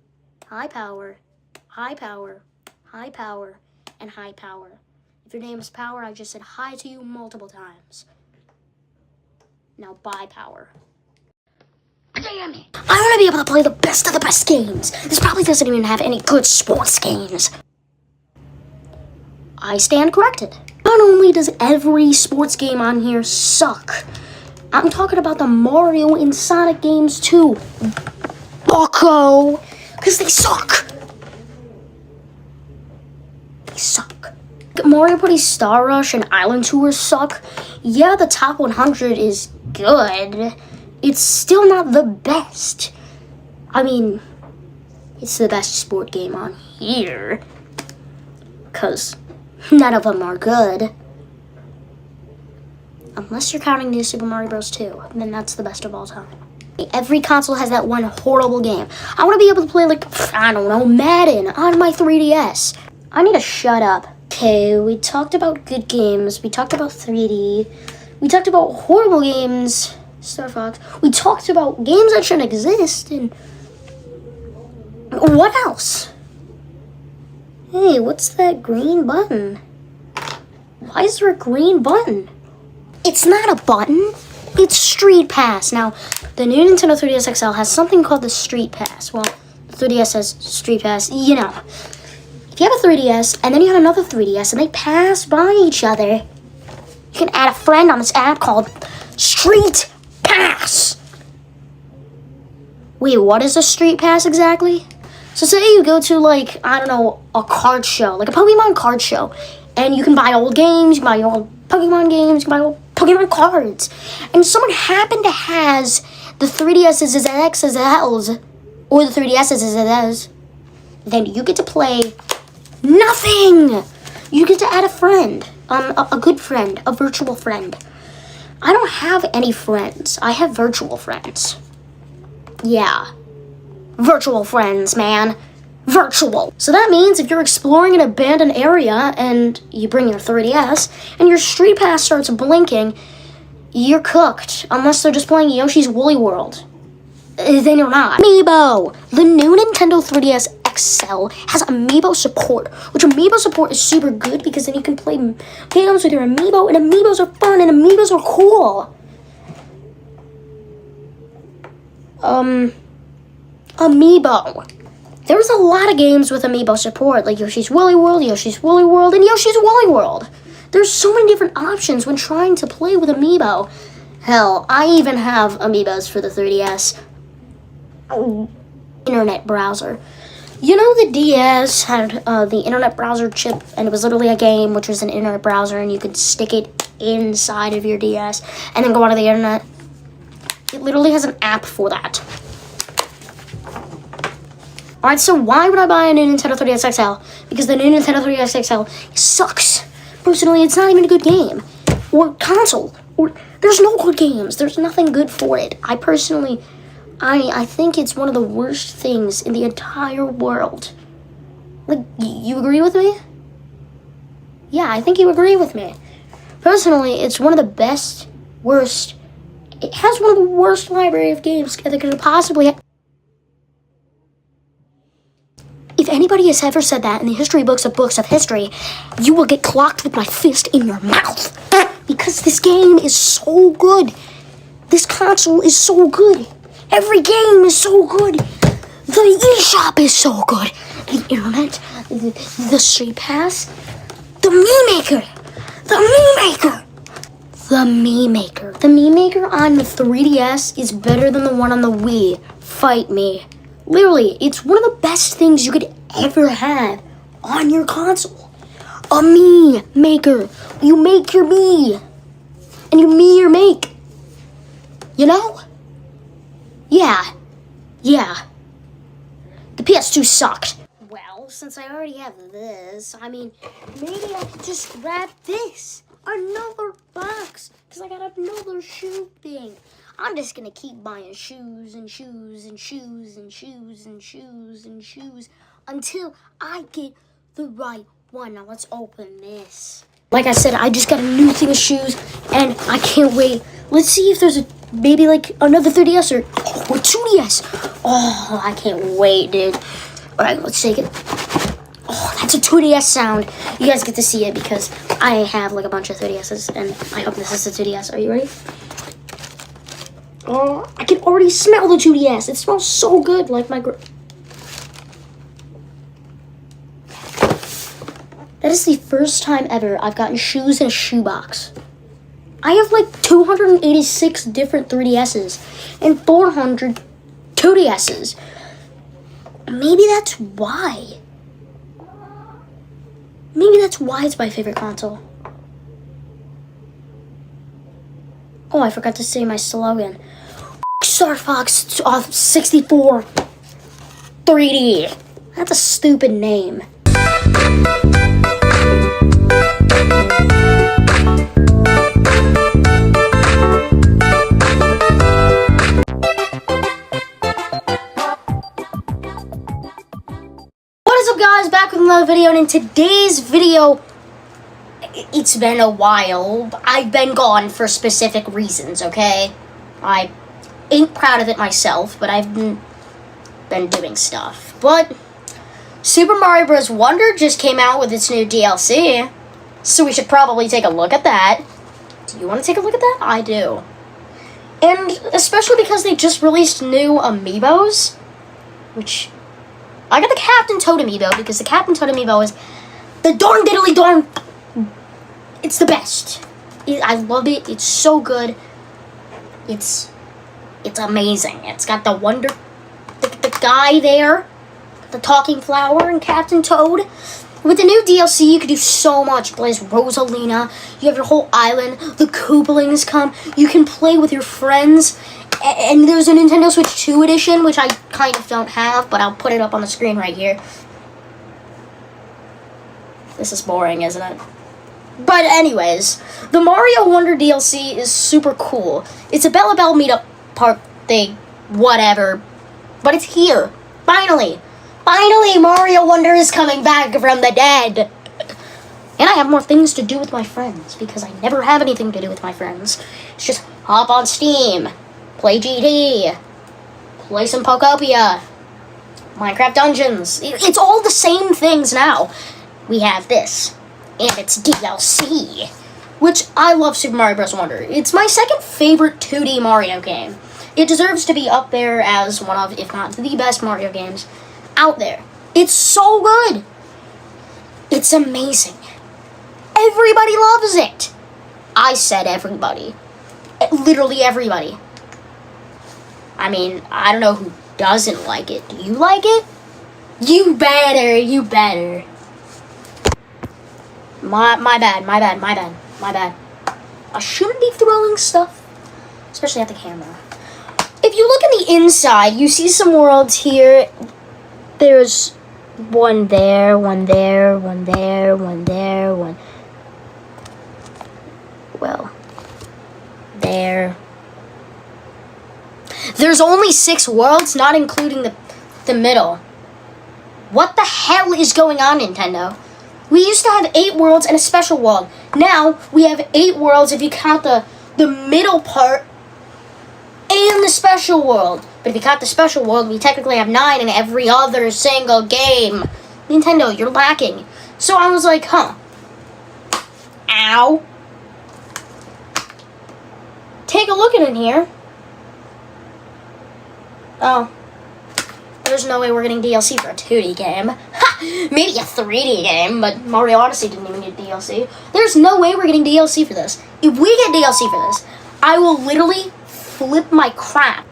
high power, high power, high power, and high power. If your name is Power, I just said hi to you multiple times. Now buy Power. Damn it! I want to be able to play the best of the best games. This probably doesn't even have any good sports games. I stand corrected. Not only does every sports game on here suck, I'm talking about the Mario and Sonic games too. Bucko! Because they suck. They suck. Mario Party Star Rush and Island Tour suck. Yeah, the top 100 is good. It's still not the best. I mean, it's the best sport game on here. Because none of them are good. Unless you're counting New Super Mario Bros. 2, then that's the best of all time. Every console has that one horrible game. I want to be able to play, like, I don't know, Madden on my 3DS. I need to shut up. Okay, we talked about good games. We talked about 3D. We talked about horrible games. Star Fox. We talked about games that shouldn't exist. And what else? Hey, what's that green button? Why is there a green button? It's not a button. It's Street Pass. Now, the new Nintendo 3DS XL has something called the Street Pass. Well, the 3DS has Street Pass. You know, if you have a 3DS and then you have another 3DS and they pass by each other, you can add a friend on this app called Street Pass. Wait, what is a Street Pass exactly? So say you go to, like, I don't know, a card show, like a Pokemon card show, and you can buy old games, you can buy old Pokemon games, you can buy old Pokemon cards, and someone happened to has the 3DS's XLs, or the 3DS's, then you get to play nothing. You get to add a friend, a good friend, a virtual friend. I don't have any friends. I have virtual friends. Yeah. Virtual friends, man. Virtual. So that means if you're exploring an abandoned area and you bring your 3DS and your Street Pass starts blinking, you're cooked. Unless they're just playing Yoshi's Woolly World. Then you're not. Amiibo. The new Nintendo 3DS XL has Amiibo support, which Amiibo support is super good because then you can play games with your Amiibo, and Amiibos are fun, and Amiibos are cool. Amiibo. There was a lot of games with amiibo support, like Yoshi's Woolly World, Yoshi's Woolly World, and Yoshi's Woolly World. There's so many different options when trying to play with amiibo. Hell, I even have amiibos for the 3DS. Internet browser. You know the DS had the internet browser chip, and it was literally a game which was an internet browser, and you could stick it inside of your DS and then go onto the internet. It literally has an app for that. Alright, so why would I buy a new Nintendo 3DS XL? Because the new Nintendo 3DS XL sucks. Personally, it's not even a good game. Or console. Or there's no good games. There's nothing good for it. I personally, I think it's one of the worst things in the entire world. Like, you agree with me? Yeah, I think you agree with me. Personally, it's one of the best, worst. It has one of the worst library of games that could possibly have. If anybody has ever said that in the history books of history, you will get clocked with my fist in your mouth. Because this game is so good. This console is so good. Every game is so good. The eShop is so good. The internet, the Street Pass, the Mii Maker. The Mii Maker. The Mii Maker. The Mii Maker on the 3DS is better than the one on the Wii. Fight me. Literally, it's one of the best things you could ever have on your console. A Mii Maker. You make your Mii. And you Mii your make. You know? Yeah. The PS2 sucked. Well, since I already have this, I mean, maybe I could just grab this. Another box. Because I got another shoe thing. I'm just gonna keep buying shoes and shoes and shoes and shoes and shoes and shoes until I get the right one. Now let's open this. Like I said, I just got a new thing of shoes and I can't wait. Let's see if there's maybe like another 3DS or 2DS. Oh, I can't wait, dude. Alright, let's take it. Oh, that's a 2DS sound. You guys get to see it because I have like a bunch of 3DSs and I hope this is a 2DS. Are you ready? Oh, I can already smell the 2DS. It smells so good, like my That is the first time ever I've gotten shoes in a shoebox. I have like 286 different 3DSs and 400 2DSs. Maybe that's why. Maybe that's why it's my favorite console. Oh, I forgot to say my slogan. Star Fox 64 3D. That's a stupid name. What is up, guys? Back with another video, and in today's video, it's been a while. I've been gone for specific reasons, okay? I ain't proud of it myself, but I've been doing stuff. But Super Mario Bros. Wonder just came out with its new DLC, so we should probably take a look at that. Do you want to take a look at that? I do. And especially because they just released new amiibos, which I got the Captain Toad amiibo because the Captain Toad amiibo is the darn diddly darn. It's the best. I love it. It's so good. It's amazing. It's got the the guy there, the talking flower, and Captain Toad. With the new DLC, you can do so much. You play as Rosalina. You have your whole island. The Koopalings come. You can play with your friends. And there's a Nintendo Switch 2 edition, which I kind of don't have, but I'll put it up on the screen right here. This is boring, isn't it? But anyways, the Mario Wonder DLC is super cool. It's a Bella Bell meetup part thing, whatever. But it's here. Finally. Finally, Mario Wonder is coming back from the dead. And I have more things to do with my friends, because I never have anything to do with my friends. It's just hop on Steam, play GT, play some Pokopia, Minecraft Dungeons. It's all the same things now. We have this, and it's DLC, which I love Super Mario Bros. Wonder. It's my second favorite 2D Mario game. It deserves to be up there as one of, if not the best Mario games. out there. It's so good. It's amazing. Everybody loves it. I said everybody. Literally everybody. I mean, I don't know who doesn't like it. Do you like it? You better. My bad. I shouldn't be throwing stuff, especially at the camera. If you look in the inside, you see some worlds here. There's one there, one there, one there, one there, one. Well, there. There's only 6 worlds, not including the middle. What the hell is going on, Nintendo? We used to have 8 worlds and a special world. Now, we have 8 worlds if you count the middle part and the special world. But if you count the special world, we technically have 9 in every other single game. Nintendo, you're lacking. So I was like, huh. Ow. Take a look at it here. Oh. There's no way we're getting DLC for a 2D game. Ha! Maybe a 3D game, but Mario Odyssey didn't even get DLC. There's no way we're getting DLC for this. If we get DLC for this, I will literally flip my crap.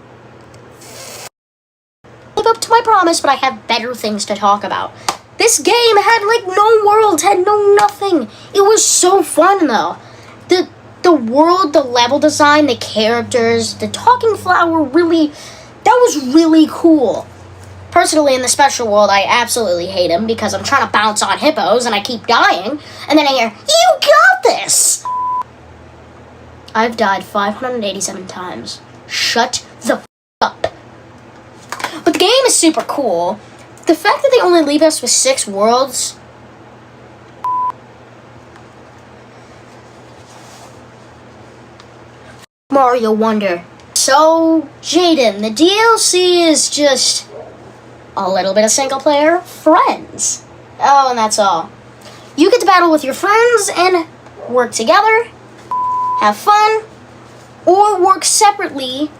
Live up to my promise, but I have better things to talk about. This game had like no worlds, had no nothing. It was so fun though. The world, the level design, the characters, the talking flower that was really cool. Personally, in the special world, I absolutely hate him because I'm trying to bounce on hippos and I keep dying. And then I hear, you got this! I've died 587 times. Shut the f*** up. But the game is super cool. The fact that they only leave us with 6 worlds... Mario Wonder. So, Jaden, the DLC is just a little bit of single player friends. Oh, and that's all. You get to battle with your friends and work together, have fun, or work separately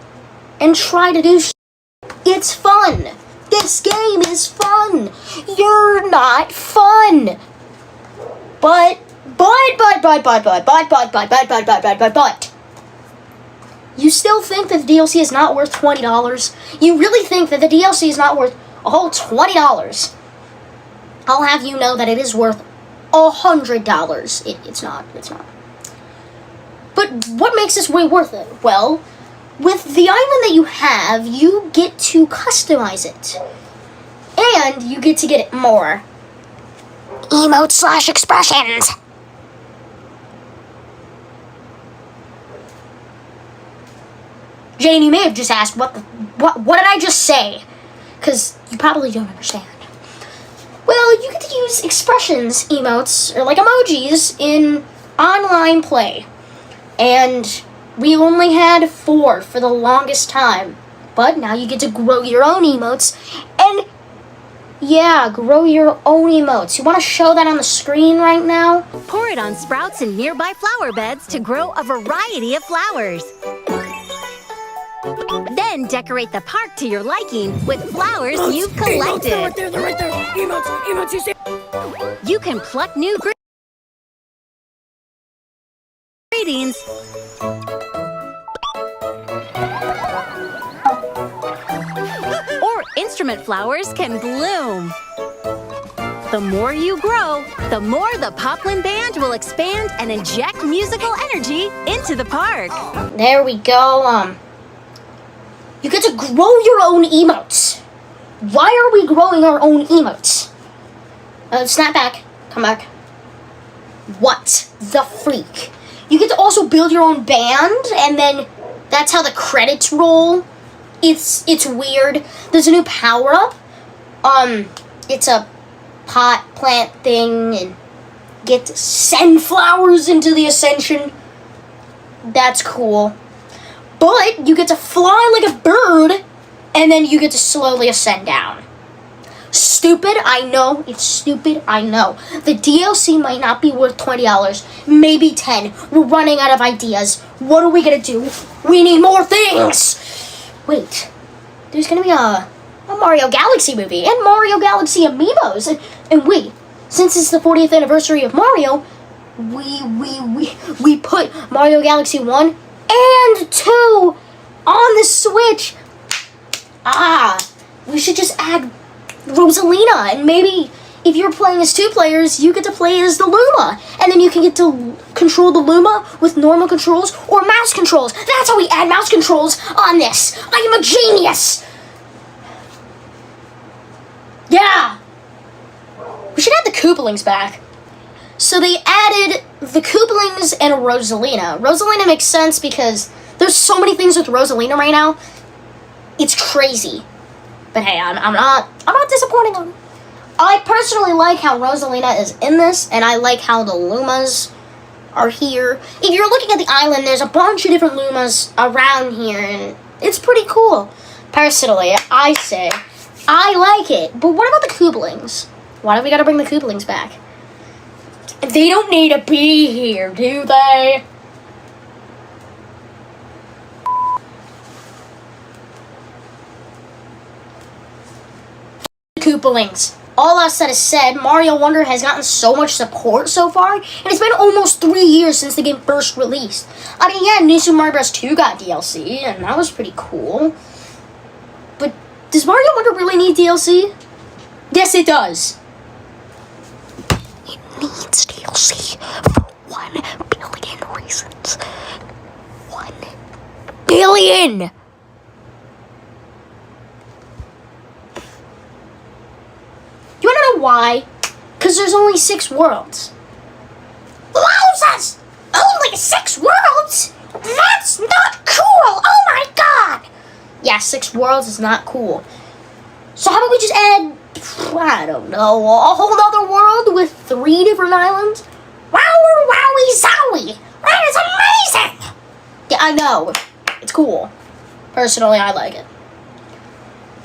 and try to do shit. It's fun. This game is fun. You're not fun. But. You still think that the DLC is not worth $20? You really think that the DLC is not worth a whole $20? I'll have you know that it is worth $100. It's not. But what makes this way worth it? Well, with the island that you have, you get to customize it. And you get to get more emotes/expressions. Jane, you may have just asked, what did I just say? Because you probably don't understand. Well, you get to use expressions, emotes, or like emojis in online play. And we only had 4 for the longest time. But now you get to grow your own emotes. And yeah, grow your own emotes. You want to show that on the screen right now? Pour it on sprouts in nearby flower beds to grow a variety of flowers. Then decorate the park to your liking with flowers you've collected. They're right there. Emotes, you see? You can pluck new greetings or instrument flowers can bloom. The more you grow, the more the Poplin Band will expand and inject musical energy into the park. There we go. You get to grow your own emotes. Why are we growing our own emotes? Snap back. Come back. What the freak? You get to also build your own band, and then that's how the credits roll. It's weird. There's a new power-up. It's a pot plant thing, and get to send flowers into the Ascension. That's cool. But you get to fly like a bird, and then you get to slowly ascend down. Stupid, I know. It's stupid, I know. The DLC might not be worth $20, maybe $10. We're running out of ideas. What are we gonna do? We need more things! Wait, there's gonna be a a Mario Galaxy movie and Mario Galaxy amiibos. And since it's the 40th anniversary of Mario, we put Mario Galaxy 1 and 2 on the Switch. We should just add Rosalina, and maybe if you're playing as 2 players, you get to play as the Luma, and then you can get to control the Luma with normal controls or mouse controls. That's how we add mouse controls on this. I am a genius. Yeah. We should add the Koopalings back. So they added the Koopalings and Rosalina. Rosalina makes sense because there's so many things with Rosalina right now. It's crazy. But hey, I'm not disappointing on it. I personally like how Rosalina is in this, and I like how the Lumas are here. If you're looking at the island, there's a bunch of different Lumas around here, and it's pretty cool. Personally, I say, I like it. But what about the Koopalings? Why do we gotta bring the Koopalings back? They don't need to be here, do they? Koopalings. All I said is said, Mario Wonder has gotten so much support so far, and it's been almost 3 years since the game first released. I mean, yeah, New Super Mario Bros. 2 got DLC, and that was pretty cool. But does Mario Wonder really need DLC? Yes, it does. It needs DLC for 1 billion reasons. 1 billion! You wanna know why? Because there's only 6 worlds. Wowzers! Only 6 worlds? That's not cool! Oh my god! Yeah, 6 worlds is not cool. So how about we just add, I don't know, a whole other world with 3 different islands? Wowie wowie zowie! That is amazing! Yeah, I know. It's cool. Personally, I like it.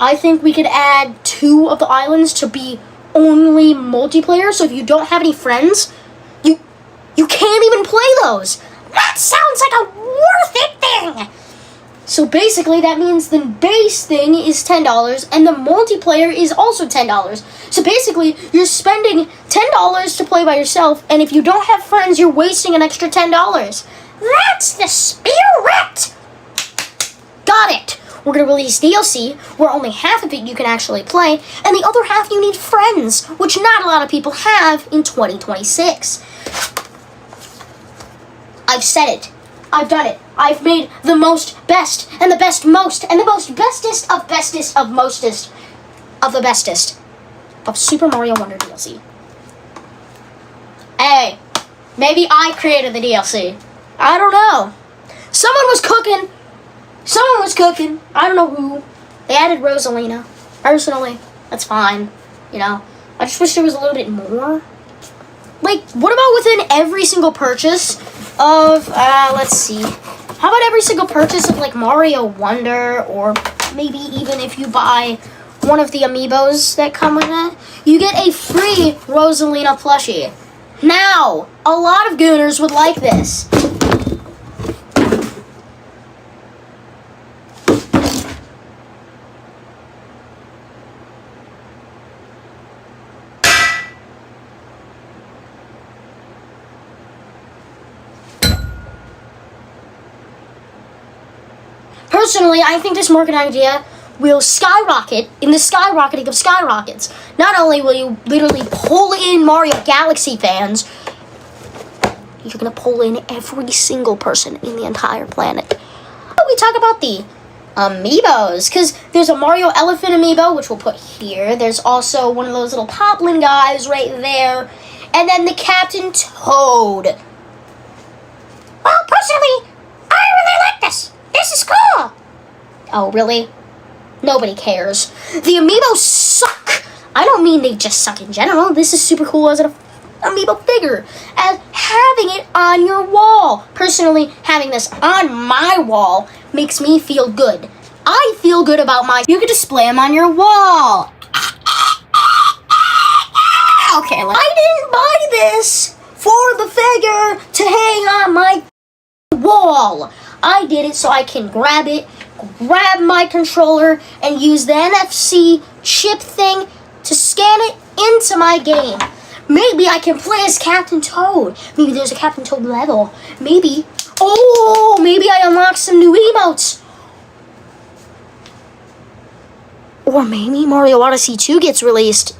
I think we could add 2 of the islands to be only multiplayer, so if you don't have any friends, you can't even play those. That sounds like a worth it thing! So basically that means the base thing is $10 and the multiplayer is also $10. So basically you're spending $10 to play by yourself, and if you don't have friends, you're wasting an extra $10. That's the spirit! Got it! We're going to release DLC, where only half of it you can actually play, and the other half you need friends, which not a lot of people have in 2026. I've said it. I've done it. I've made the most best, and the best most, and the most bestest of bestest of mostest of the bestest of Super Mario Wonder DLC. Hey, maybe I created the DLC. I don't know. Someone was cooking. I don't know who. They added Rosalina. Personally, that's fine. You know, I just wish there was a little bit more. Like, what about within every single purchase of, let's see. How about every single purchase of, like, Mario Wonder, or maybe even if you buy one of the amiibos that come with it, you get a free Rosalina plushie. Now, a lot of gooners would like this. Personally, I think this marketing idea will skyrocket in the skyrocketing of skyrockets. Not only will you literally pull in Mario Galaxy fans, you're going to pull in every single person in the entire planet. We talk about the amiibos, because there's a Mario Elephant amiibo, which we'll put here. There's also one of those little Poplin guys right there. And then the Captain Toad. Well, personally, I really like this. This is cool. Oh, really? Nobody cares. The amiibos suck. I don't mean they just suck in general. This is super cool as an amiibo figure. As having it on your wall. Personally, having this on my wall makes me feel good. I feel good about my... You can display them on your wall. Okay, I didn't buy this for the figure to hang on my wall. I did it so I can grab it, grab my controller and use the NFC chip thing to scan it into my game. Maybe I can play as Captain Toad. Maybe there's a Captain Toad level. Maybe I unlock some new emotes. Or maybe Mario Odyssey 2 gets released.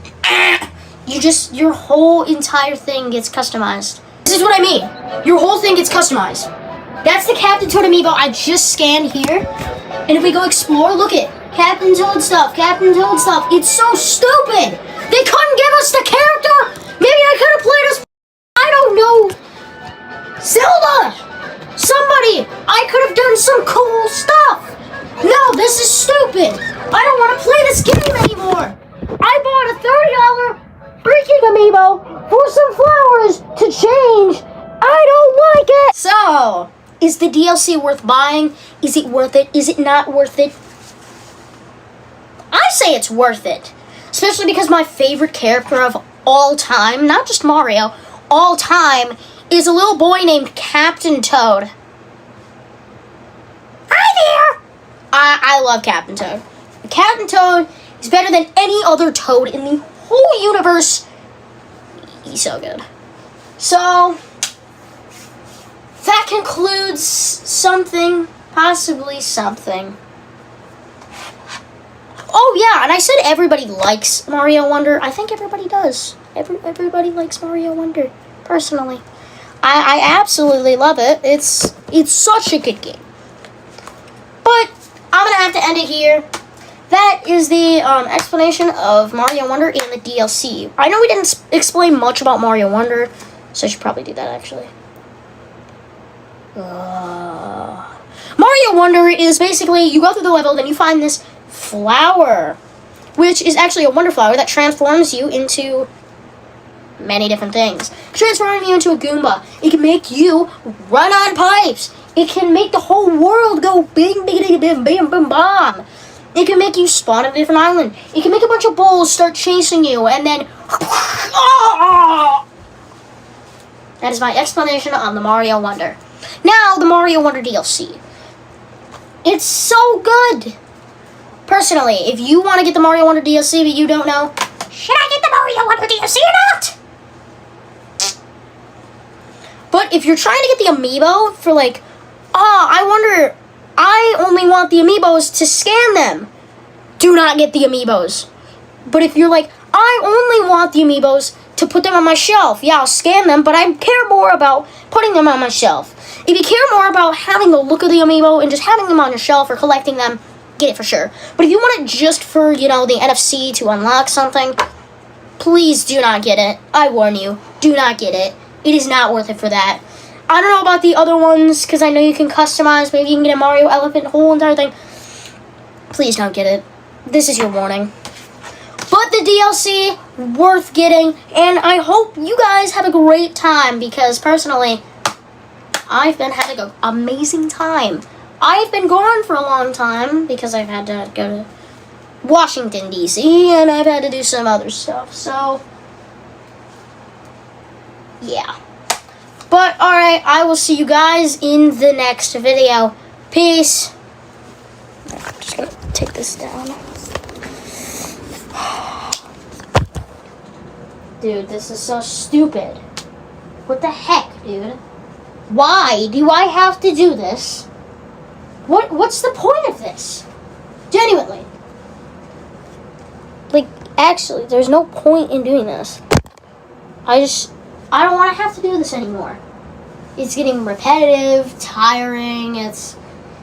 Your whole entire thing gets customized. This is what I mean. Your whole thing gets customized. That's the Captain Toad amiibo I just scanned here. And if we go explore, look at Captain Toad stuff, Captain Toad stuff. It's so stupid. They couldn't give us the character. Maybe I could have played as, I don't know, Zelda. Somebody. I could have done some cool stuff. No, this is stupid. I don't want to play this game anymore. I bought a $30 freaking amiibo for some flowers to change. I don't like it. So, is the DLC worth buying? Is it worth it? Is it not worth it? I say it's worth it. Especially because my favorite character of all time, not just Mario, all time, is a little boy named Captain Toad. Hi there! I love Captain Toad. Captain Toad is better than any other Toad in the whole universe. He's so good. So, that concludes something, possibly something. Oh yeah, and I said everybody likes Mario Wonder. I think everybody does. Everybody likes Mario Wonder, personally. I absolutely love it. It's such a good game. But I'm going to have to end it here. That is the explanation of Mario Wonder and the DLC. I know we didn't explain much about Mario Wonder, so I should probably do that, actually. Mario Wonder is basically, you go through the level, then you find this flower, which is actually a wonder flower that transforms you into many different things. Transforming you into a Goomba. It can make you run on pipes. It can make the whole world go bing, bing, bing, bing, bing, bomb. It can make you spawn on a different island. It can make a bunch of bulls start chasing you, and then... That is my explanation on the Mario Wonder. Now, the Mario Wonder DLC. It's so good! Personally, if you want to get the Mario Wonder DLC but you don't know, should I get the Mario Wonder DLC or not? But if you're trying to get the amiibo for like, I only want the amiibos to scan them. Do not get the amiibos. But if you're like, I only want the amiibos to put them on my shelf. Yeah, I'll scan them, but I care more about putting them on my shelf. If you care more about having the look of the amiibo and just having them on your shelf or collecting them, get it for sure. But if you want it just for, the NFC to unlock something, please do not get it. I warn you, do not get it. It is not worth it for that. I don't know about the other ones, because I know you can customize. Maybe you can get a Mario Elephant, whole entire thing. Please don't get it. This is your warning. But the DLC, worth getting, and I hope you guys have a great time, because personally, I've been having an amazing time. I've been gone for a long time, because I've had to go to Washington, D.C., and I've had to do some other stuff, so... yeah. But, alright, I will see you guys in the next video. Peace. I'm just gonna take this down. Dude, this is so stupid. What the heck, dude? Why do I have to do this? What's the point of this? Genuinely. Like, actually, there's no point in doing this. I don't want to have to do this anymore. It's getting repetitive, tiring, it's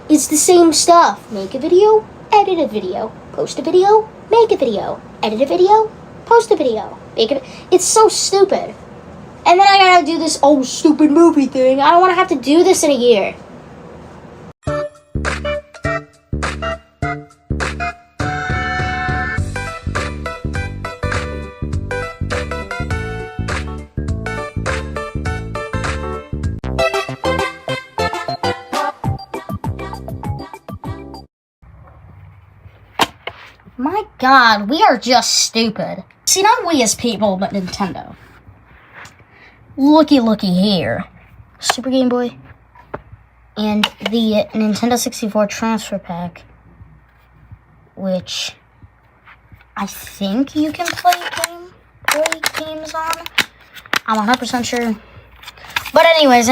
the same stuff. Make a video, edit a video, post a video, make a video, edit a video, post a video, make it. It's so stupid. And then I gotta do this stupid movie thing. I don't want to have to do this in a year. My God, we are just stupid. See, not we as people, but Nintendo. Looky here. Super Game Boy. and the Nintendo 64 transfer pack, which I think you can play games on. I'm 100% sure. But anyways,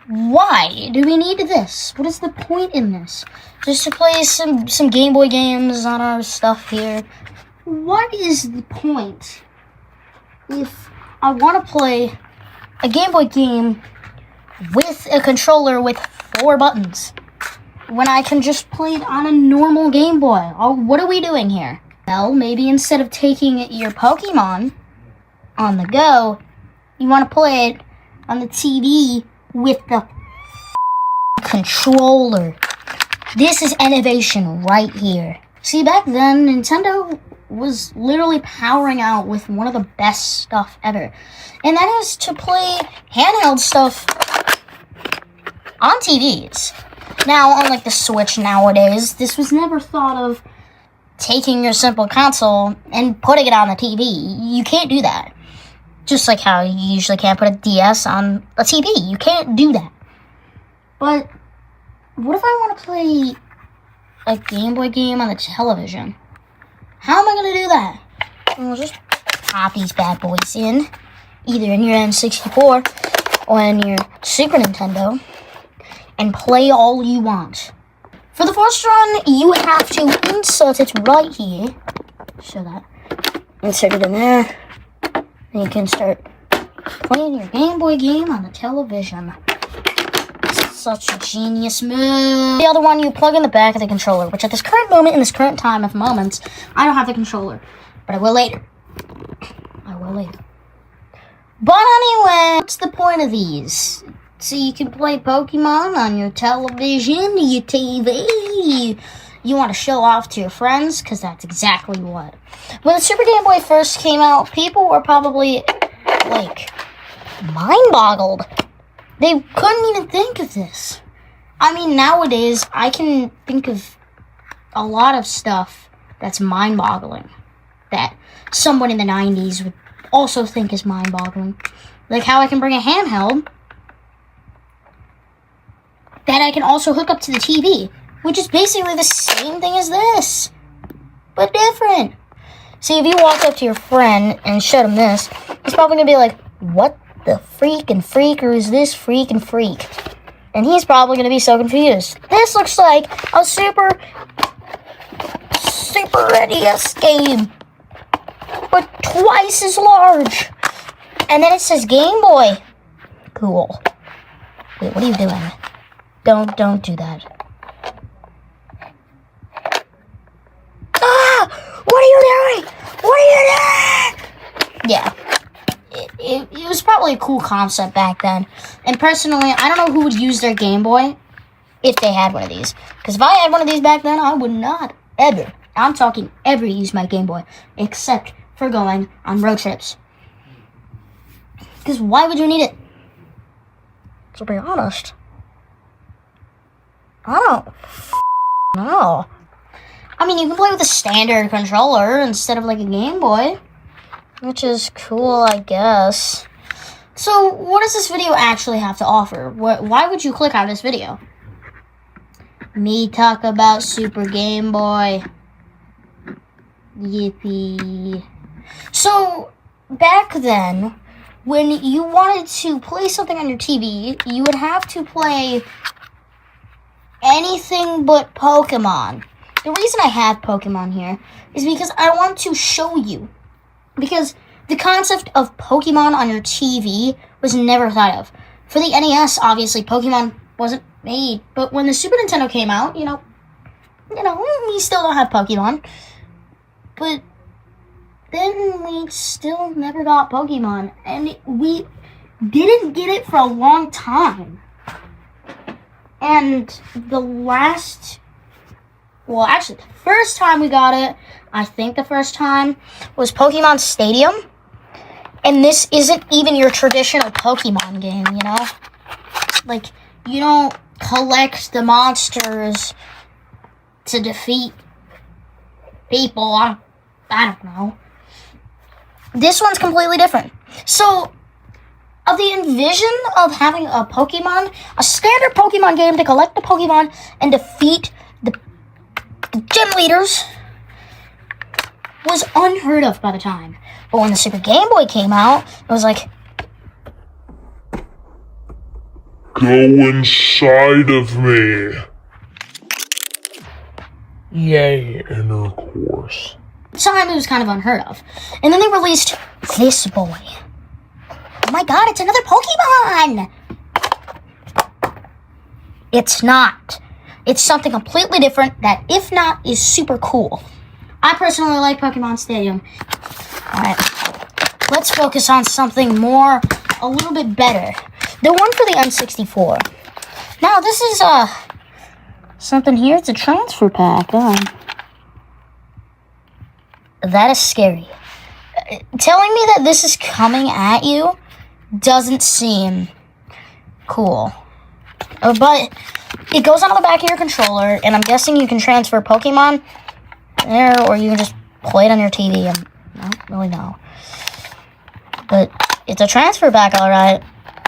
why do we need this? What is the point in this? Just to play some Game Boy games on our stuff here. What is the point if I want to play a Game Boy game with a controller with 4 buttons when I can just play it on a normal Game Boy? Oh, what are we doing here? Well, maybe instead of taking your Pokemon on the go, you want to play it on the TV with the controller. This is innovation right here. See, back then, Nintendo was literally powering out with one of the best stuff ever. And that is to play handheld stuff on TVs. Now, unlike the Switch nowadays, this was never thought of taking your simple console and putting it on the TV. You can't do that. Just like how you usually can't put a DS on a TV. You can't do that. But what if I want to play a Game Boy game on the television? How am I going to do that? Well, just pop these bad boys in, either in your N64 or in your Super Nintendo, and play all you want. For the first run, you have to insert it right here. Show that. Insert it in there. And you can start playing your Game Boy game on the television. Such a genius move. The other one, you plug in the back of the controller, which at this current moment, in this current time of moments, I don't have the controller. But I will later. But anyway, what's the point of these? So you can play Pokemon on your television, your TV. You want to show off to your friends, because that's exactly what. When the Super Game Boy first came out, people were probably, like, mind-boggled. They couldn't even think of this. I mean, nowadays, I can think of a lot of stuff that's mind-boggling. That someone in the 90s would also think is mind-boggling. Like how I can bring a handheld that I can also hook up to the TV, which is basically the same thing as this, but different. See, if you walk up to your friend and showed him this, he's probably going to be like, what the freaking freaker is this freaking freak? And he's probably going to be so confused. This looks like a Super NES game, but twice as large. And then it says Game Boy. Cool. Wait, what are you doing? Don't do that. Ah! What are you doing? What are you doing? Yeah. It was probably a cool concept back then. And personally, I don't know who would use their Game Boy if they had one of these. Because if I had one of these back then, I would not ever, I'm talking ever, use my Game Boy. Except for going on road trips. Because why would you need it? To be honest, I don't know. I mean, you can play with a standard controller instead of like a Game Boy, which is cool, I guess. So, what does this video actually have to offer? Why would you click on this video? Me talk about Super Game Boy. Yippee. So, back then, when you wanted to play something on your TV, you would have to play anything but Pokemon. The reason I have Pokemon here is because I want to show you. Because the concept of Pokemon on your TV was never thought of. For the NES, obviously, Pokemon wasn't made. But when the Super Nintendo came out, you know, we still don't have Pokemon. But then we still never got Pokemon. And we didn't get it for a long time. And the first time we got it, I think the first time, was Pokemon Stadium. And this isn't even your traditional Pokemon game, you know? Like, you don't collect the monsters to defeat people. I don't know. This one's completely different. So, of the envision of having a Pokemon, a standard Pokemon game to collect the Pokemon and defeat the gym leaders was unheard of by the time. But when the Super Game Boy came out, it was like, go inside of me. Yay, intercourse. at the time it was kind of unheard of. And then they released this boy. Oh my god, it's another Pokemon! It's not. It's something completely different that, if not, is super cool. I personally like Pokemon Stadium. Alright, let's focus on something more, a little bit better. The one for the N64. Now, this is, something here. It's a transfer pack. That is scary. Telling me that this is coming at you doesn't seem cool. But it goes onto the back of your controller, and I'm guessing you can transfer Pokemon there, or you can just play it on your TV. I don't really know. But it's a transfer pack, alright.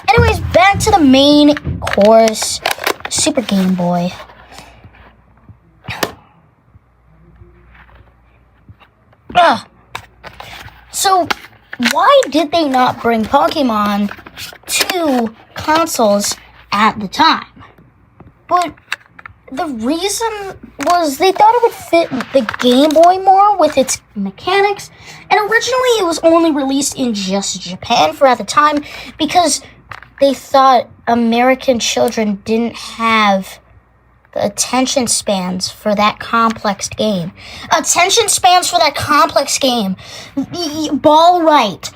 Anyways, back to the main course. Super Game Boy. So, why did they not bring Pokemon to consoles at the time? But the reason was they thought it would fit the Game Boy more with its mechanics, and originally it was only released in just Japan for at the time because they thought American children didn't have the attention spans for that complex game. Attention spans for that complex game. Ball right.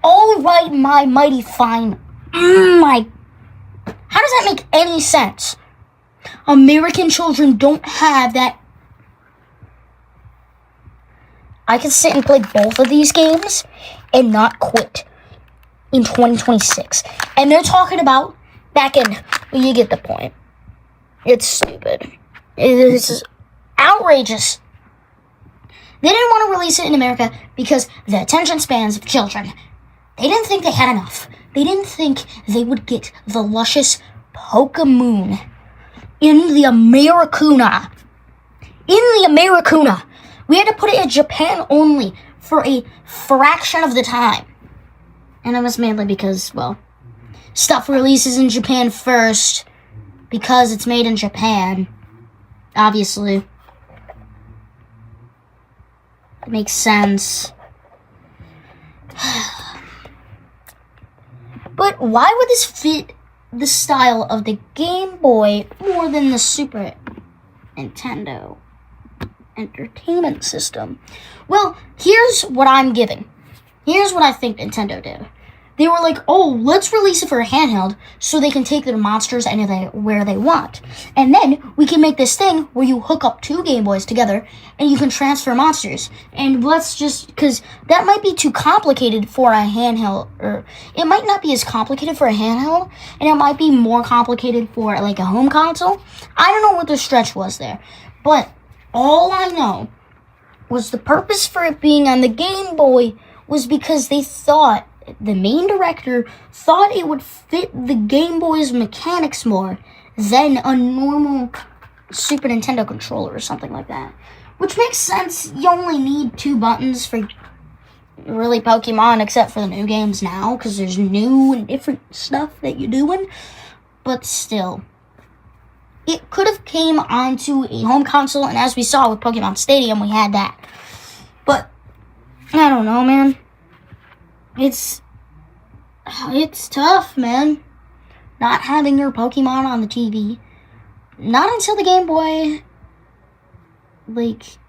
All right, my mighty fine. My. How does that make any sense? American children don't have that. I can sit and play both of these games and not quit in 2026. And they're talking about back in. Well, you get the point. It's stupid. It is outrageous. They didn't want to release it in America because the attention spans of children. They didn't think they had enough. They didn't think they would get the luscious Pokemoon in the Americuna. In the Americuna. We had to put it in Japan only for a fraction of the time. And it was mainly because, well, stuff releases in Japan first. Because it's made in Japan, obviously. It makes sense. But why would this fit the style of the Game Boy more than the Super Nintendo Entertainment System? Well, here's what I'm giving. Here's what I think Nintendo did. They were like, oh, let's release it for a handheld so they can take their monsters where they want. And then we can make this thing where you hook up two Game Boys together and you can transfer monsters. And let's just, because that might be too complicated for a handheld, or it might not be as complicated for a handheld, and it might be more complicated for like a home console. I don't know what the stretch was there. But all I know was the purpose for it being on the Game Boy was because they thought, the main director thought it would fit the Game Boy's mechanics more than a normal Super Nintendo controller or something like that. Which makes sense. You only need 2 buttons for really Pokemon, except for the new games now, because there's new and different stuff that you're doing. But still, it could have came onto a home console, and as we saw with Pokemon Stadium, we had that. But, I don't know, man. It's tough, man. Not having your Pokemon on the TV. Not until the Game Boy,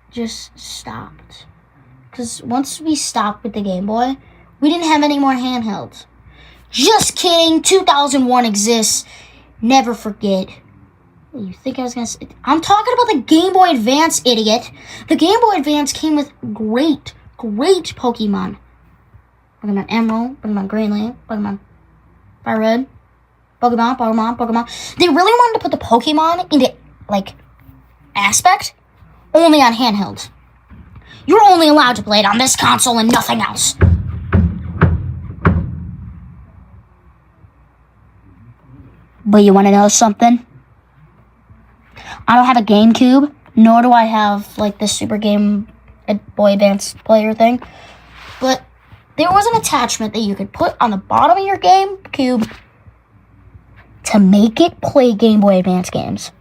just stopped. Because once we stopped with the Game Boy, we didn't have any more handhelds. Just kidding. 2001 exists. Never forget. You think I was going to say... I'm talking about the Game Boy Advance, idiot. The Game Boy Advance came with great Pokemon. Pokemon Emerald, Pokemon Greenland, Pokemon Fire Red, Pokemon. They really wanted to put the Pokemon into, aspect only on handhelds. You're only allowed to play it on this console and nothing else. But you want to know something? I don't have a GameCube, nor do I have, like, the Super Game Boy Advance player thing. But there was an attachment that you could put on the bottom of your GameCube to make it play Game Boy Advance games.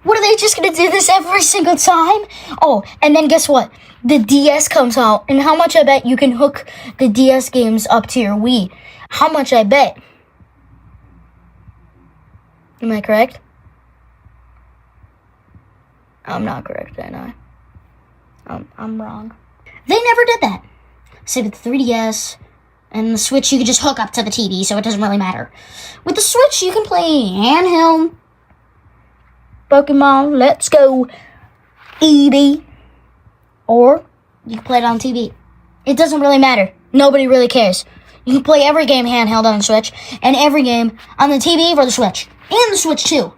What, are they just going to do this every single time? Oh, and then guess what? The DS comes out, and how much I bet you can hook the DS games up to your Wii? How much I bet? Am I correct? I'm not correct, am I? I'm wrong. They never did that. See, with the 3DS and the Switch, you can just hook up to the TV, so it doesn't really matter. With the Switch, you can play handheld Pokemon Let's Go Eevee, or you can play it on TV. It doesn't really matter. Nobody really cares. You can play every game handheld on the Switch, and every game on the TV for the Switch, and the Switch too.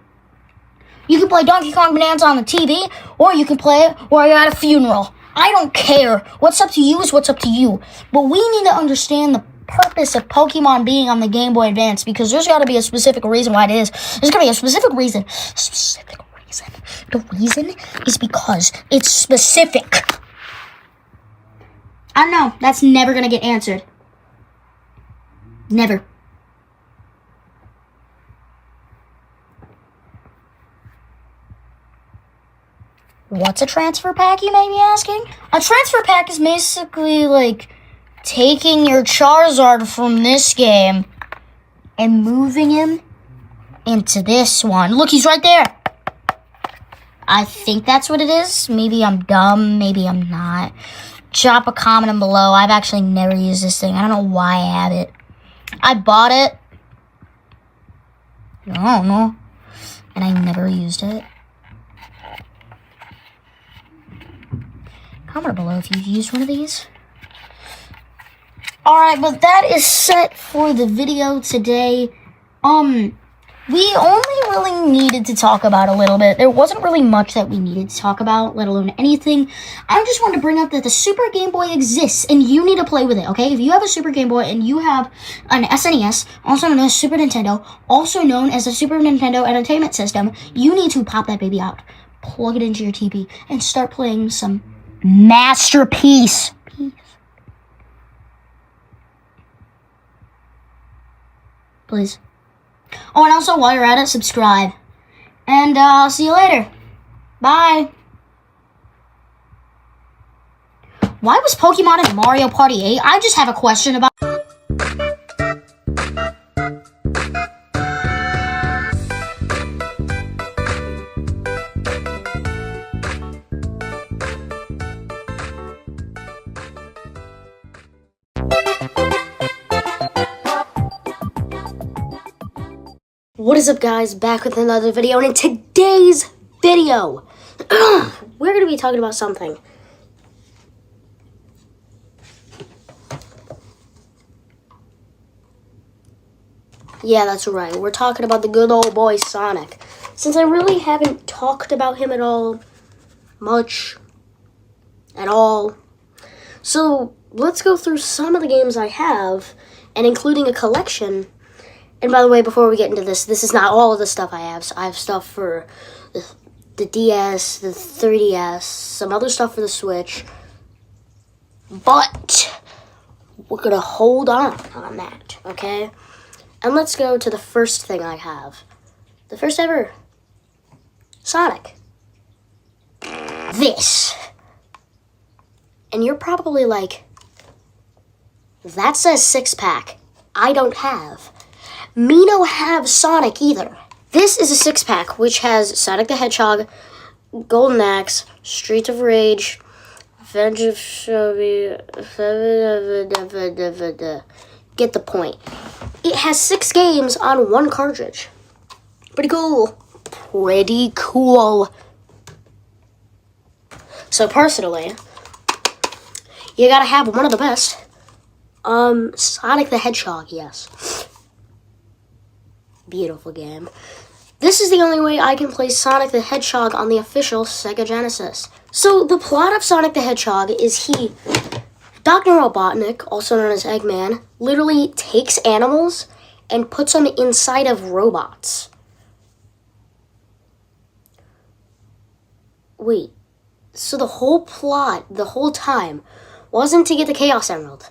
You can play Donkey Kong Bonanza on the TV, or you can play it while you're at a funeral. I don't care. What's up to you is what's up to you. But we need to understand the purpose of Pokemon being on the Game Boy Advance, because there's got to be a specific reason why it is. There's got to be a specific reason. The reason is because it's specific. I don't know. That's never going to get answered. Never. What's a transfer pack, you may be asking? A transfer pack is basically like taking your Charizard from this game and moving him into this one. Look, he's right there. I think that's what it is. Maybe I'm dumb. Maybe I'm not. Drop a comment below. I've actually never used this thing. I don't know why I have it. I bought it. I don't know. And I never used it. Comment below if you've used one of these. Alright, but that is set for the video today. We only really needed to talk about a little bit. There wasn't really much that we needed to talk about, let alone anything. I just wanted to bring up that the Super Game Boy exists, and you need to play with it, okay? If you have a Super Game Boy and you have an SNES, also known as Super Nintendo, also known as the Super Nintendo Entertainment System, you need to pop that baby out, plug it into your TV, and start playing some masterpiece. Please. Oh, and also, while you're at it, subscribe. And, I'll see you later. Bye. Why was Pokemon in Mario Party 8? I just have a question about... What is up, guys? Back with another video, and in today's video, we're going to be talking about something. Yeah, that's right. We're talking about the good old boy Sonic. Since I really haven't talked about him at all, much, at all. So, let's go through some of the games I have, and including a collection. And by the way, before we get into this, this is not all of the stuff I have. So I have stuff for the DS, the 3DS, some other stuff for the Switch. But we're going to hold on that, okay? And let's go to the first thing I have. The first ever Sonic. This. And you're probably like, that says 6-pack. I don't have. Me no have Sonic either. This is a 6-pack, which has Sonic the Hedgehog, Golden Axe, Streets of Rage, Get the point. It has 6 games on 1 cartridge. Pretty cool. Pretty cool. So personally, you gotta have one of the best. Sonic the Hedgehog, yes. Beautiful game. This is the only way I can play Sonic the Hedgehog on the official Sega Genesis. So the plot of Sonic the Hedgehog is Dr. Robotnik, also known as Eggman, literally takes animals and puts them inside of robots. Wait, so the whole plot, the whole time, wasn't to get the Chaos Emerald.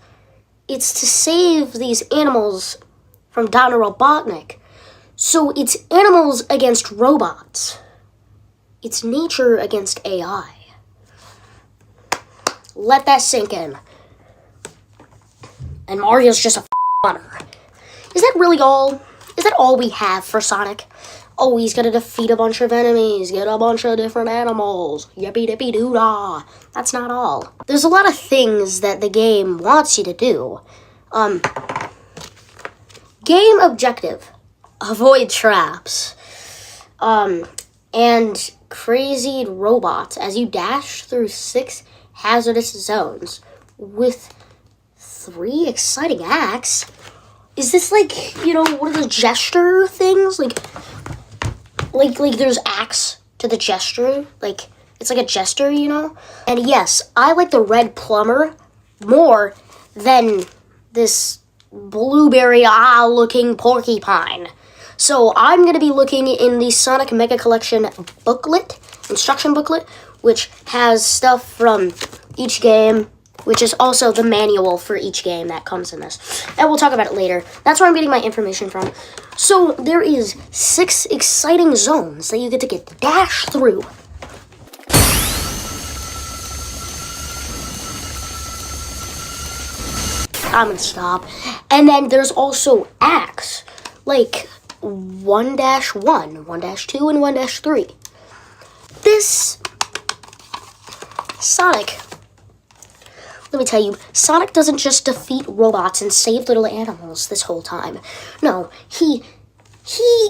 It's to save these animals from Dr. Robotnik. So it's animals against robots. It's nature against AI. Let that sink in. And Mario's just a funner. Is that really all? Is that all we have for Sonic? Oh, he's gonna defeat a bunch of enemies, get a bunch of different animals. Yippee dippy doo dah. That's not all. There's a lot of things that the game wants you to do. Game objective. Avoid traps. And crazy robots as you dash through 6 hazardous zones with 3 exciting acts. Is this like, you know, one of the gesture things? Like there's acts to the gesture. Like, it's like a gesture, you know? And yes, I like the red plumber more than this blueberry looking porcupine. So I'm going to be looking in the Sonic Mega Collection booklet, instruction booklet, which has stuff from each game, which is also the manual for each game that comes in this. And we'll talk about it later. That's where I'm getting my information from. So there is 6 exciting zones that you get to dash through. I'm gonna stop. And then there's also acts, like 1-1, 1-2, and 1-3. This Sonic, let me tell you, Sonic doesn't just defeat robots and save little animals this whole time. No, he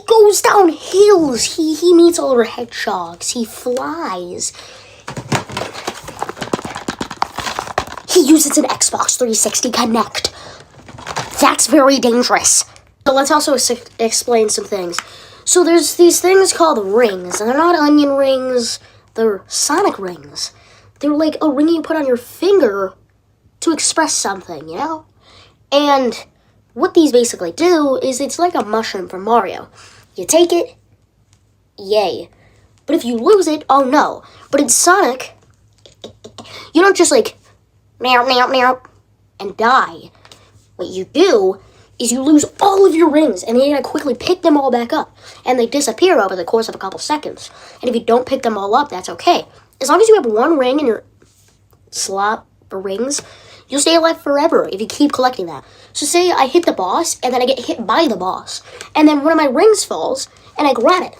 goes down hills. He meets all our hedgehogs. He flies. He uses an Xbox 360 Connect. That's very dangerous. So let's also explain some things. So there's these things called rings, and they're not onion rings, they're Sonic rings. They're like a ring you put on your finger to express something, you know? And what these basically do is it's like a mushroom from Mario. You take it, yay. But if you lose it, oh no. But in Sonic, you don't just like meow, meow, meow, and die. What you do is you lose all of your rings, and then you gotta quickly pick them all back up. And they disappear over the course of a couple seconds. And if you don't pick them all up, that's okay. As long as you have one ring in your slot for rings, you'll stay alive forever if you keep collecting that. So say I hit the boss, and then I get hit by the boss. And then one of my rings falls, and I grab it.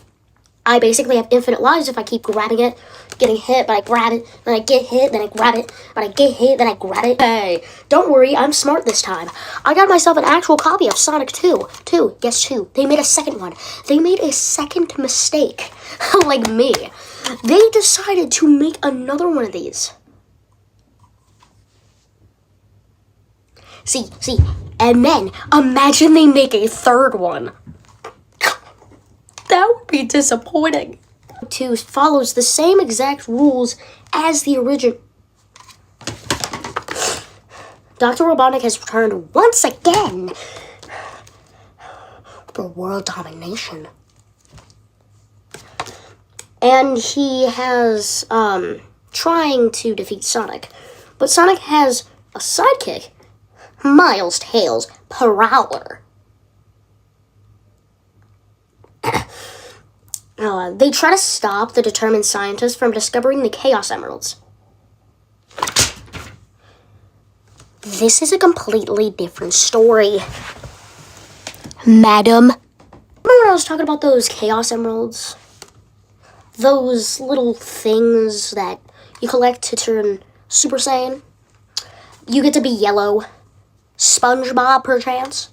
I basically have infinite lives if I keep grabbing it, getting hit, but I grab it, then I get hit, then I grab it, but I get hit, then I grab it. Hey, don't worry, I'm smart this time. I got myself an actual copy of Sonic 2. Guess 2. They made a second one. They made a second mistake, like me. They decided to make another one of these. See, and then imagine they make a third one. That would be disappointing. 2 follows the same exact rules as the original. Dr. Robotnik has returned once again for world domination. And he has, trying to defeat Sonic. But Sonic has a sidekick, Miles Tails Prowler. They try to stop the determined scientists from discovering the Chaos Emeralds. This is a completely different story, madam. Remember when I was talking about those Chaos Emeralds? Those little things that you collect to turn Super Saiyan? You get to be yellow. SpongeBob, perchance?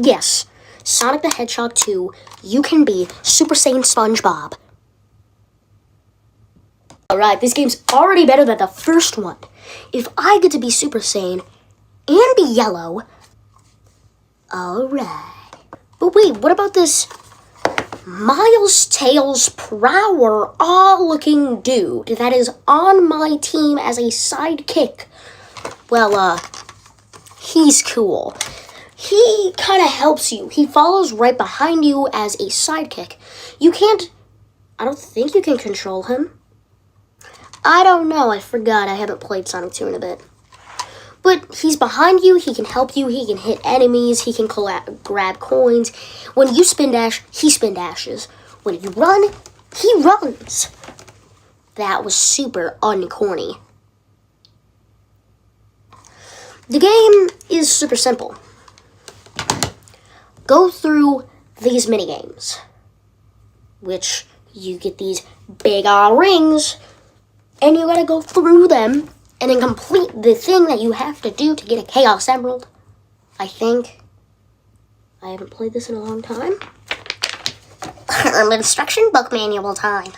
Yes, Sonic the Hedgehog 2, you can be Super Saiyan SpongeBob. Alright, this game's already better than the first one. If I get to be Super Saiyan and be yellow, alright. But wait, what about this Miles Tails Prower all-looking dude that is on my team as a sidekick? well, he's cool. He kind of helps you. He follows right behind you as a sidekick. I don't think you can control him. I don't know, I forgot. I haven't played Sonic 2 in a bit. But he's behind you, he can help you, he can hit enemies, he can grab coins. When you spin dash, he spin dashes. When you run, he runs. That was super uncorny. The game is super simple. Go through these minigames, which you get these big rings, and you gotta go through them and then complete the thing that you have to do to get a Chaos Emerald. I think. I haven't played this in a long time. Instruction book manual time.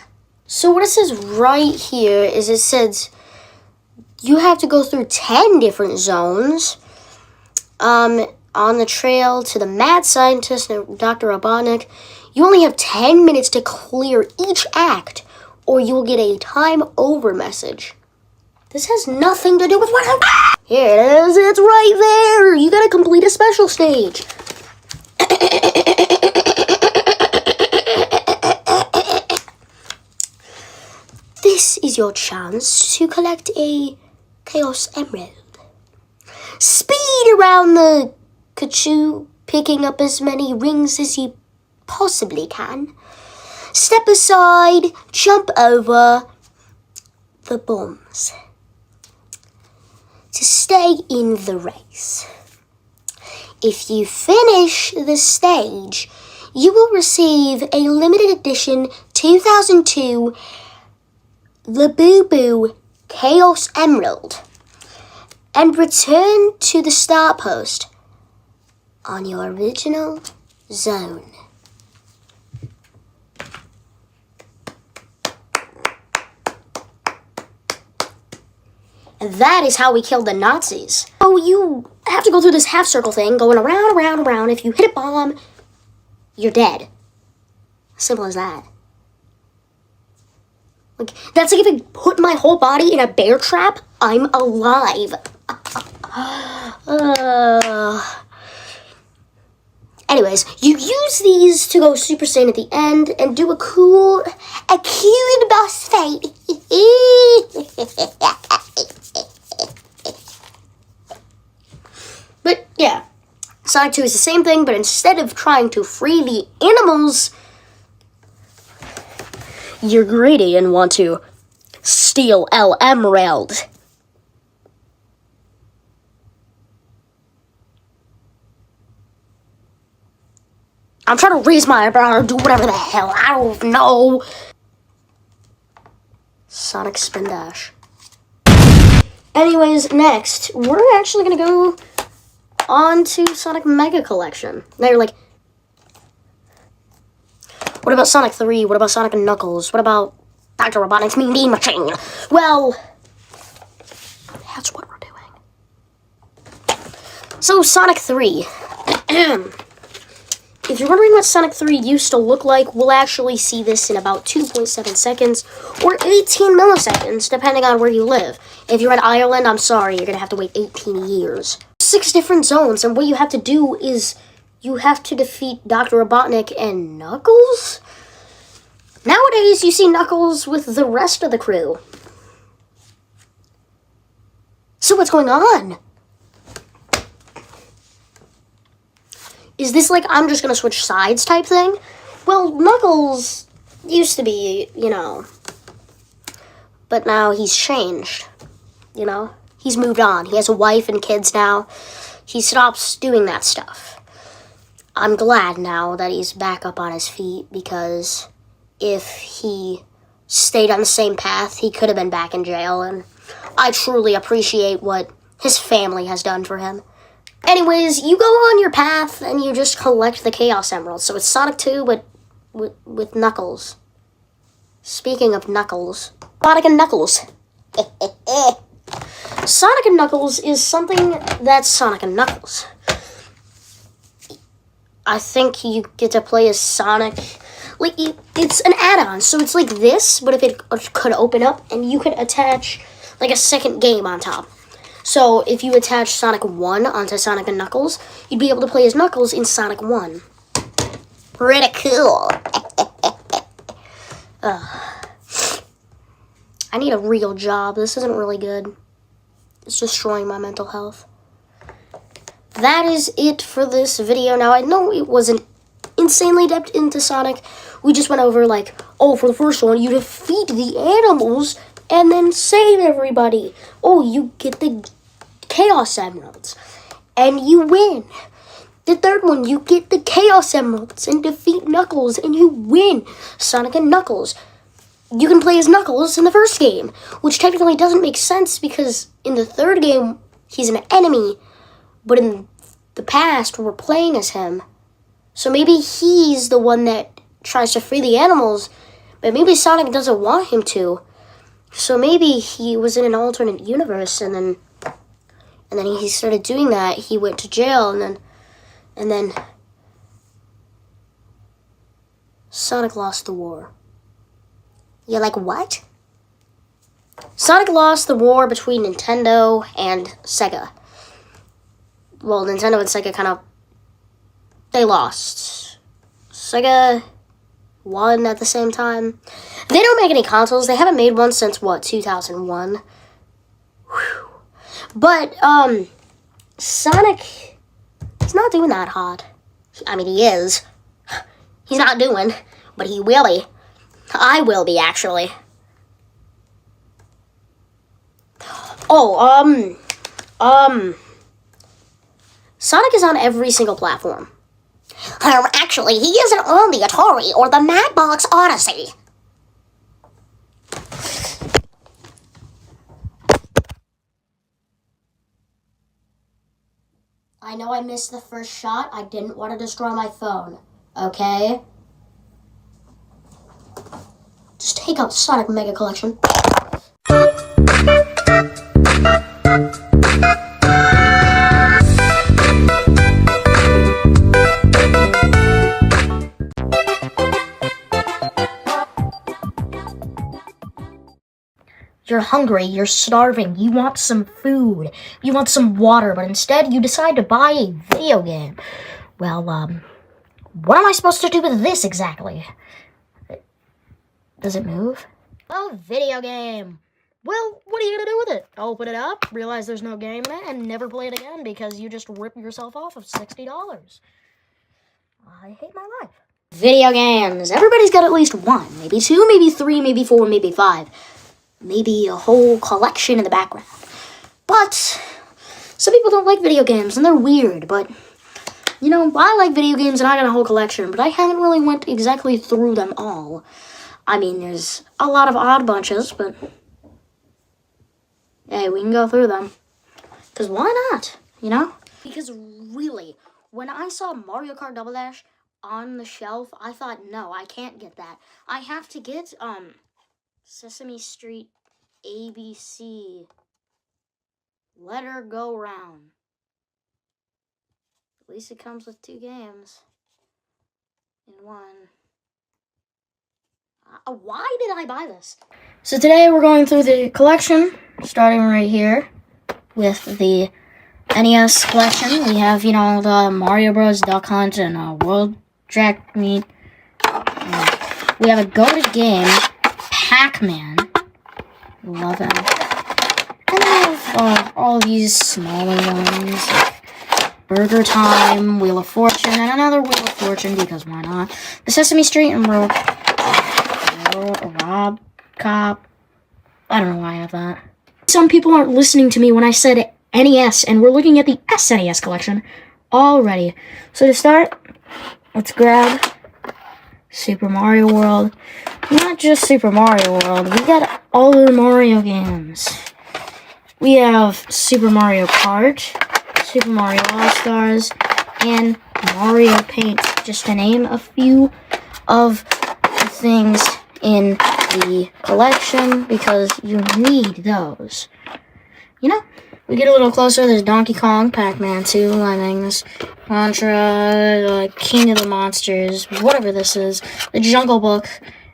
So what it says right here is it says you have to go through 10 different zones on the trail to the mad scientist and Dr. Robotnik. You only have 10 minutes to clear each act, or you will get a time over message. This has nothing to do with what I'm... Here it is, it's right there! You gotta complete a special stage. This is your chance to collect a Chaos Emerald. Speed around the Kachu, picking up as many rings as you possibly can. Step aside, jump over the bombs to stay in the race. If you finish the stage, you will receive a limited edition 2002 Labubu Chaos Emerald and return to the start post on your original zone. And that is how we killed the Nazis. So you have to go through this half circle thing, going around, around, around. If you hit a bomb, you're dead. Simple as that. Like, that's like if I put my whole body in a bear trap, I'm alive. Anyways, you use these to go Super Saiyan at the end and do a cute boss fight. But yeah, Sonic 2 is the same thing, but instead of trying to free the animals, you're greedy and want to steal El Emerald. I'm trying to raise my eyebrow or do whatever the hell. I don't know. Sonic Spin Dash. Anyways, next, we're actually going to go on to Sonic Mega Collection. Now you're like, what about Sonic 3? What about Sonic and Knuckles? What about Dr. Robotnik's Mean Bean Machine? Well, that's what we're doing. So, Sonic 3. If you're wondering what Sonic 3 used to look like, we'll actually see this in about 2.7 seconds or 18 milliseconds, depending on where you live. If you're in Ireland, I'm sorry, you're going to have to wait 18 years. 6 different zones, and what you have to do is you have to defeat Dr. Robotnik and Knuckles? Nowadays, you see Knuckles with the rest of the crew. So what's going on? Is this like, I'm just going to switch sides type thing? Well, Knuckles used to be, but now he's changed, He's moved on. He has a wife and kids now. He stops doing that stuff. I'm glad now that he's back up on his feet, because if he stayed on the same path, he could have been back in jail, and I truly appreciate what his family has done for him. Anyways, you go on your path and you just collect the Chaos Emeralds. So it's Sonic 2, but with Knuckles. Speaking of Knuckles, Sonic and Knuckles. Sonic and Knuckles is something that's Sonic and Knuckles. I think you get to play as Sonic. Like, it's an add-on, so it's like this, but if it could open up and you could attach like a second game on top. So if you attach Sonic 1 onto Sonic and Knuckles, you'd be able to play as Knuckles in Sonic 1. Pretty cool. I need a real job. This isn't really good. It's destroying my mental health. That is it for this video. Now, I know it wasn't insanely depth into Sonic. We just went over, like, oh, for the first one, you defeat the animals and then save everybody. Oh, you get the Chaos Emeralds and you win. The third one, you get the Chaos Emeralds and defeat Knuckles and you win. Sonic and Knuckles. You can play as Knuckles in the first game, which technically doesn't make sense because in the third game, he's an enemy, but in the past, we're playing as him. So maybe he's the one that tries to free the animals, but maybe Sonic doesn't want him to. So maybe he was in an alternate universe, and then he started doing that. He went to jail, and then Sonic lost the war. You're like, what? Sonic lost the war between Nintendo and Sega. Well, Nintendo and Sega they lost. Sega won at the same time. They don't make any consoles. They haven't made one since, 2001? Whew. But, Sonic, he's not doing that hot. I mean, he is. He's not doing, but he will be. I will be, actually. Oh, Sonic is on every single platform. Actually, he isn't on the Atari or the Mario Odyssey. I know I missed the first shot. I didn't want to destroy my phone. Okay? Just take out Sonic Mega Collection. You're hungry, you're starving, you want some food, you want some water, but instead you decide to buy a video game. Well, what am I supposed to do with this exactly? Does it move? A video game. Well, what are you gonna do with it? Open it up, realize there's no game in it, and never play it again because you just ripped yourself off of $60. I hate my life. Video games. Everybody's got at least one, maybe two, maybe three, maybe four, maybe five. Maybe a whole collection in the background. But some people don't like video games, and they're weird, but you know, I like video games and I got a whole collection, but I haven't really went exactly through them all. I mean, there's a lot of odd bunches, but hey, we can go through them. Because why not, you know? Because really, when I saw Mario Kart Double Dash on the shelf, I thought, no, I can't get that. I have to get, Sesame Street ABC. Let Her Go Round. At least it comes with 2 games in one. Why did I buy this? So today we're going through the collection, starting right here with the NES collection. We have, you know, the Mario Bros. Duck Hunt and World Track Meet. We have a goated game, Pac-Man. Love him. And then we have all these smaller ones, like Burger Time, Wheel of Fortune, and another Wheel of Fortune, because why not? The Sesame Street and Rob Cop. I don't know why I have that. Some people aren't listening to me when I said NES, and we're looking at the SNES collection already. So to start, let's grab Super Mario World. Not just Super Mario World, we got all the Mario games. We have Super Mario Kart, Super Mario All-Stars, and Mario Paint, just to name a few of the things in the collection, because you need those. You know, we get a little closer, there's Donkey Kong, Pac-Man 2, Lemmings, Contra, King of the Monsters, whatever this is, The Jungle Book,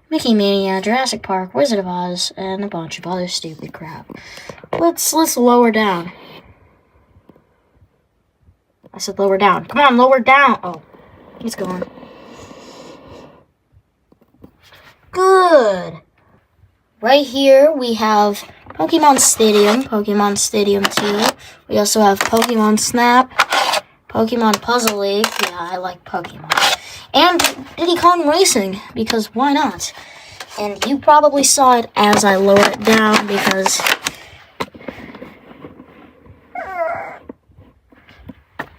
Mickey Mania, Jurassic Park, Wizard of Oz, and a bunch of other stupid crap. Let's lower down. I said lower down. Come on, lower down. Oh, he's gone. Good. Right here we have Pokemon Stadium 2. We also have Pokemon Snap, Pokemon Puzzle League. Yeah, I like Pokemon. And Diddy Kong Racing, because why not? And you probably saw it as I lowered it down because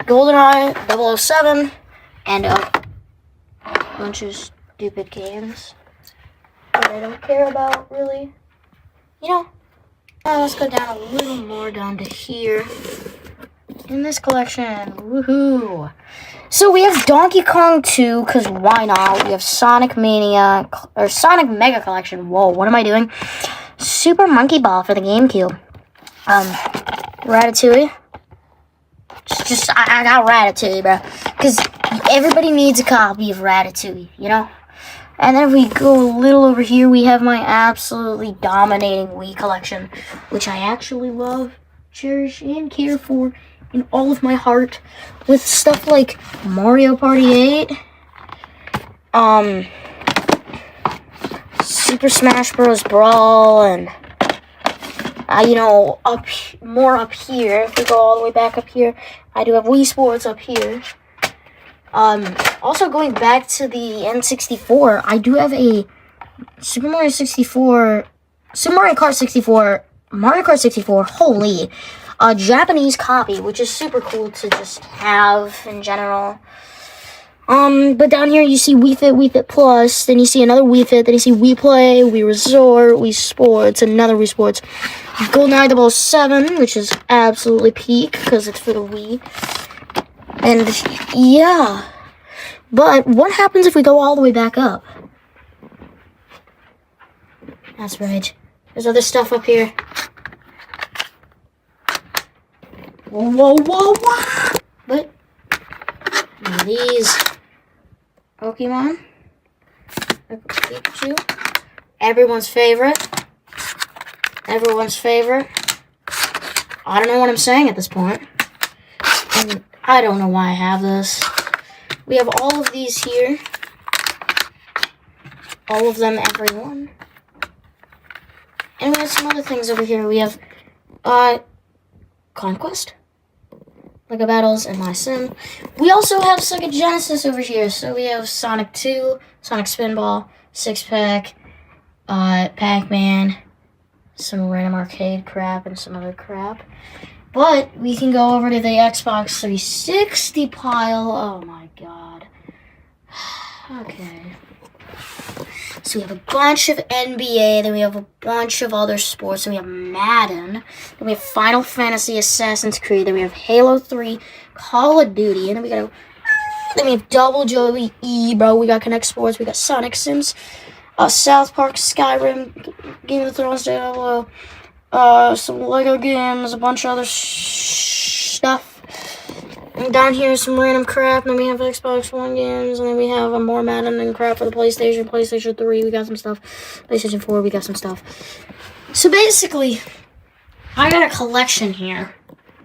GoldenEye 007 and a bunch of stupid games that I don't care about, really. You know, let's go down a little more down to here. In this collection, woohoo! So we have Donkey Kong 2, because why not? We have Sonic Mania, or Sonic Mega Collection. Whoa, what am I doing? Super Monkey Ball for the GameCube. Ratatouille. I got Ratatouille, bro. Because everybody needs a copy of Ratatouille, you know? And then if we go a little over here, we have my absolutely dominating Wii collection, which I actually love, cherish, and care for in all of my heart, with stuff like Mario Party 8, Super Smash Bros. Brawl, and you know, more up here. If we go all the way back up here, I do have Wii Sports up here. Also going back to the N64, I do have a Super Mario Kart 64, holy, a Japanese copy, which is super cool to just have in general. But down here you see Wii Fit Plus, then you see another Wii Fit, then you see Wii Play, Wii Resort, Wii Sports, another Wii Sports, GoldenEye 007, which is absolutely peak, because it's for the Wii. And, yeah. But what happens if we go all the way back up? That's right. There's other stuff up here. Whoa. But these Pokemon. Pikachu. Everyone's favorite. I don't know what I'm saying at this point. And I don't know why I have this. We have all of these here. All of them, everyone. And we have some other things over here. We have Conquest, Lego Battles, and My Sim. We also have Sega Genesis over here. So we have Sonic 2, Sonic Spinball, Six Pack, Pac-Man, some random arcade crap, and some other crap. But we can go over to the Xbox 360 pile. Oh my god. Okay. So we have a bunch of NBA, then we have a bunch of other sports, then we have Madden, then we have Final Fantasy, Assassin's Creed, then we have Halo 3, Call of Duty, and then we have Double Joey E, bro. We got Connect Sports, we got Sonic Sims, South Park, Skyrim, Game of Thrones, Diablo, some Lego games, a bunch of other stuff. And down here is some random crap, and then we have Xbox One games, and then we have more Madden and crap for the PlayStation 3, we got some stuff, PlayStation 4, we got some stuff. So basically, I got a collection here,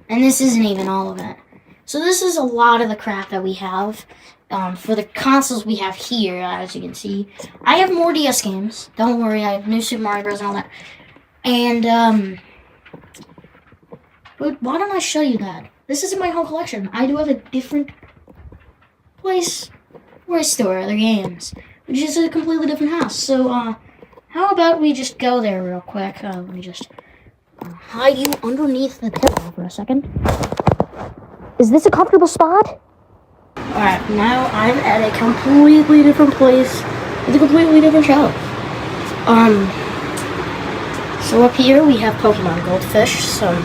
and this isn't even all of it. So this is a lot of the crap that we have. For the consoles we have here, as you can see. I have more DS games, don't worry, I have New Super Mario Bros. And all that. And, but why don't I show you that? This isn't my whole collection. I do have a different place where I store other games, which is a completely different house. So, how about we just go there real quick? Let me just hide you underneath the pillow for a second. Is this a comfortable spot? Alright, now I'm at a completely different place with a completely different shelf. So up here we have Pokemon Goldfish, some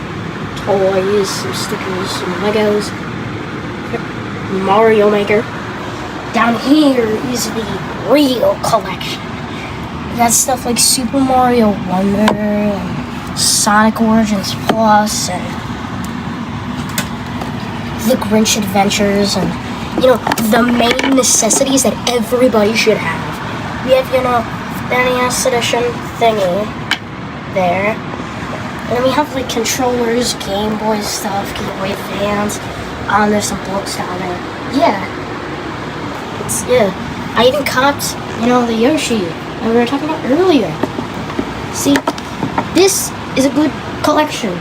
toys, some stickers, some Legos, Mario Maker. Down here is the real collection. That's stuff like Super Mario Wonder and Sonic Origins Plus and the Grinch Adventures and, you know, the main necessities that everybody should have. We have, you know, the NES edition thingy there. And then we have like controllers, Game Boy stuff, Game Boy Advance, There's some books down there. Yeah. I even copped, the Yoshi that we were talking about earlier. See, this is a good collection.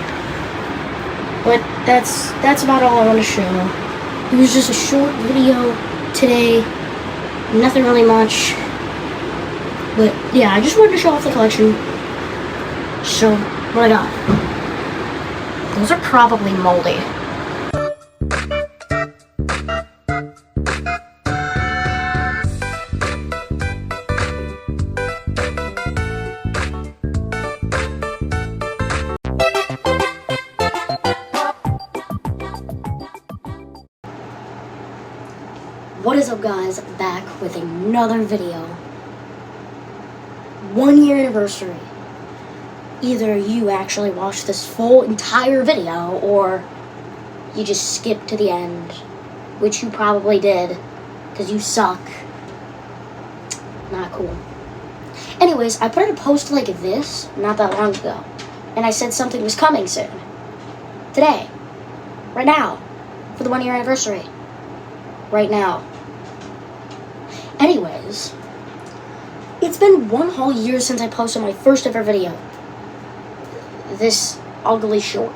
But that's about all I want to show. It was just a short video today. Nothing really much. But yeah, I just wanted to show off the collection. So, what I got. Those are probably moldy. What is up, guys? Back with another video. 1 year anniversary. Either you actually watched this full entire video or you just skipped to the end, which you probably did because you suck. Not cool. Anyways, I put out a post like this not that long ago, and I said something was coming soon. Today. Right now. For the 1 year anniversary. Right now. Anyways, it's been 1 whole year since I posted my first ever video. This ugly short.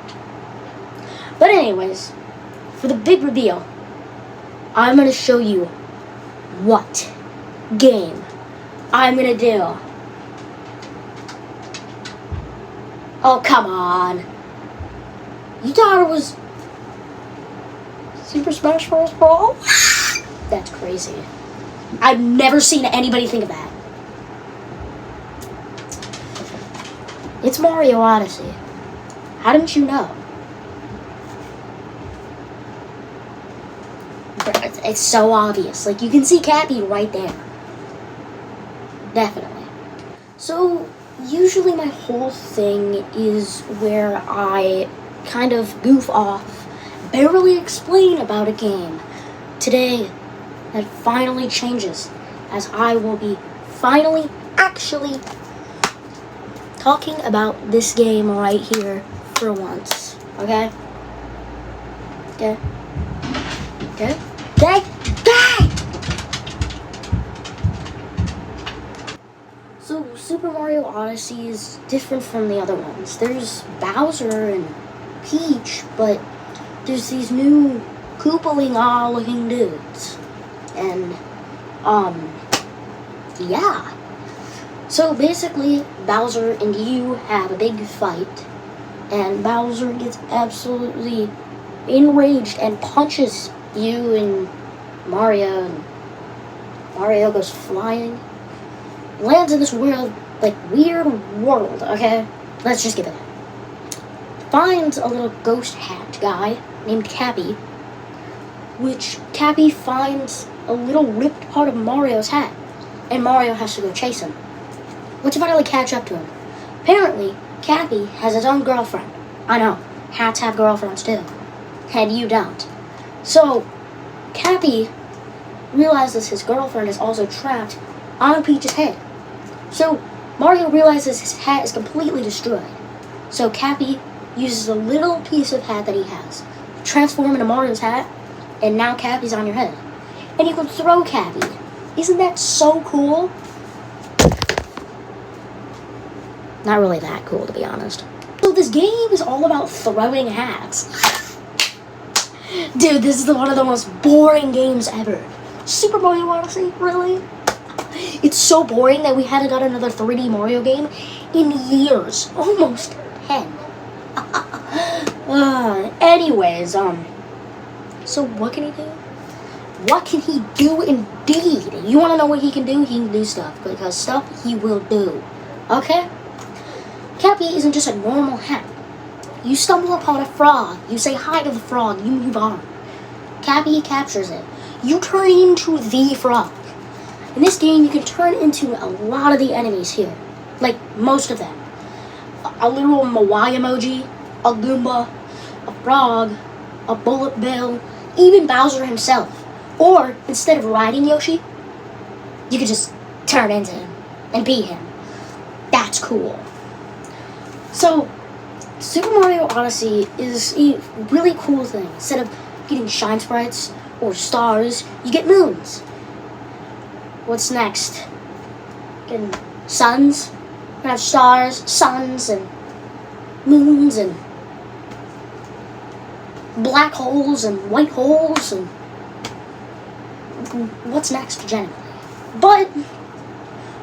But anyways, for the big reveal, I'm going to show you what game I'm going to do. Oh, come on. You thought it was Super Smash Bros. Brawl? That's crazy. I've never seen anybody think of that. It's Mario Odyssey. How didn't you know? It's so obvious. Like, you can see Cappy right there. Definitely. So, usually my whole thing is where I kind of goof off, barely explain about a game. Today, that finally changes, as I will be finally actually talking about this game right here for once. Okay? Okay? Okay? Okay? Okay! So, Super Mario Odyssey is different from the other ones. There's Bowser and Peach, but there's these new Koopaling looking dudes. And, yeah. So basically, Bowser and you have a big fight, and Bowser gets absolutely enraged and punches you and Mario, and Mario goes flying, lands in this weird world, okay? Let's just give it that. Finds a little ghost hat guy named Cappy, which Cappy finds a little ripped part of Mario's hat, and Mario has to go chase him. Let's finally catch up to him. Apparently, Cappy has his own girlfriend. I know, hats have girlfriends too, and you don't. So, Cappy realizes his girlfriend is also trapped on Peach's head. So, Mario realizes his hat is completely destroyed. So, Cappy uses a little piece of hat that he has to transform into Mario's hat, and now Cappy's on your head. And you can throw Cappy. Isn't that so cool? Not really that cool, to be honest. So this game is all about throwing hats. Dude, this is one of the most boring games ever. Super Mario Odyssey, really? It's so boring that we haven't got another 3D Mario game in years. Almost 10. Anyways, so what can he do? What can he do indeed? You want to know what he can do? He can do stuff, because stuff he will do. Okay? Cappy isn't just a normal hat. You stumble upon a frog, you say hi to the frog, you move on. Cappy captures it. You turn into the frog. In this game, you can turn into a lot of the enemies here. Like, most of them. A literal Mawai emoji, a Goomba, a frog, a bullet bill, even Bowser himself. Or, instead of riding Yoshi, you could just turn into him and be him. That's cool. So, Super Mario Odyssey is a really cool thing. Instead of getting shine sprites or stars, you get moons. What's next? Getting suns. We're gonna have stars, suns, and moons, and black holes, and white holes, and what's next, generally. But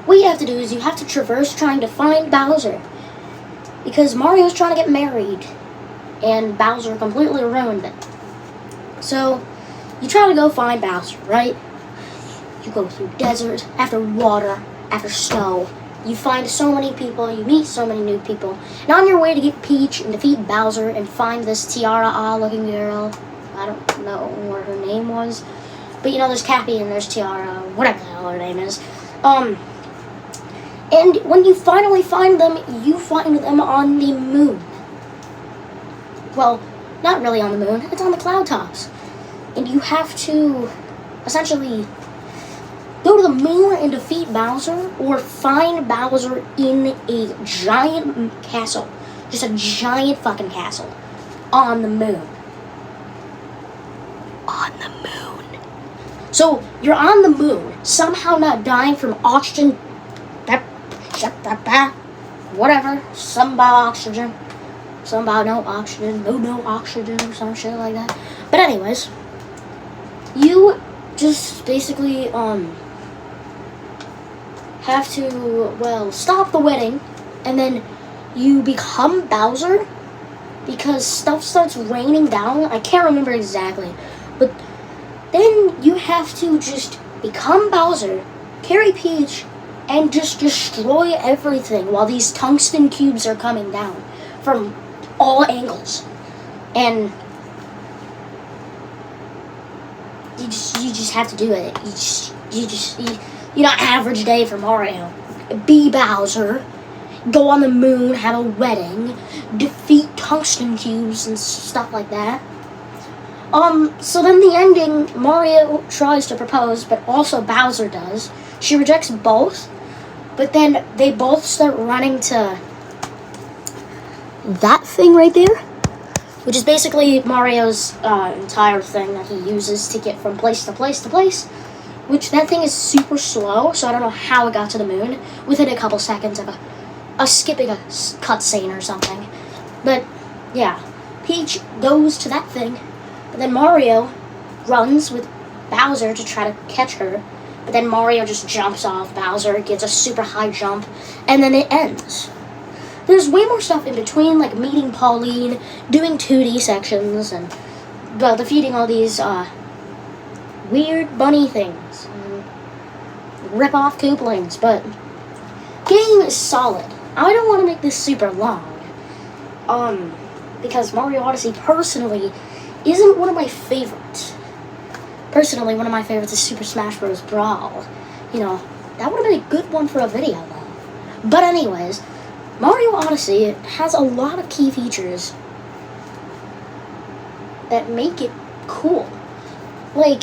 what you have to do is you have to traverse trying to find Bowser, because Mario's trying to get married, and Bowser completely ruined it. So, you try to go find Bowser, right? You go through desert, after water, after snow. You find so many people, you meet so many new people. And on your way to get Peach and defeat Bowser and find this Tiara looking girl. I don't know what her name was. But you know, there's Cappy and there's Tiara, whatever the hell her name is. And when you finally find them, you find them on the moon. Well, not really on the moon, it's on the cloud tops. And you have to essentially go to the moon and defeat Bowser, or find Bowser in a giant castle. Just a giant fucking castle. On the moon. On the moon. So, you're on the moon, somehow not dying from oxygen. Whatever. Some about oxygen. Some about no oxygen. No oxygen or some shit like that. But anyways, you just basically, have to, well, stop the wedding, and then you become Bowser, because stuff starts raining down. I can't remember exactly, but then you have to just become Bowser, carry Peach, and just destroy everything while these tungsten cubes are coming down from all angles. And you just have to do it. You know, average day for Mario. Be Bowser, go on the moon, have a wedding, defeat tungsten cubes and stuff like that. So then the ending, Mario tries to propose, but also Bowser does. She rejects both, but then they both start running to that thing right there, which is basically Mario's entire thing that he uses to get from place to place to place. Which, that thing is super slow, so I don't know how it got to the moon within a couple seconds of skipping a cutscene or something. But, yeah, Peach goes to that thing, but then Mario runs with Bowser to try to catch her, but then Mario just jumps off Bowser, gets a super high jump, and then it ends. There's way more stuff in between, like meeting Pauline, doing 2D sections, and, well, defeating all these, weird bunny things, rip off Koopalings, but game is solid. I don't want to make this super long, because Mario Odyssey personally isn't one of my favorites. Personally, one of my favorites is Super Smash Bros. Brawl. You know, that would have been a good one for a video though. But anyways, Mario Odyssey has a lot of key features that make it cool. Like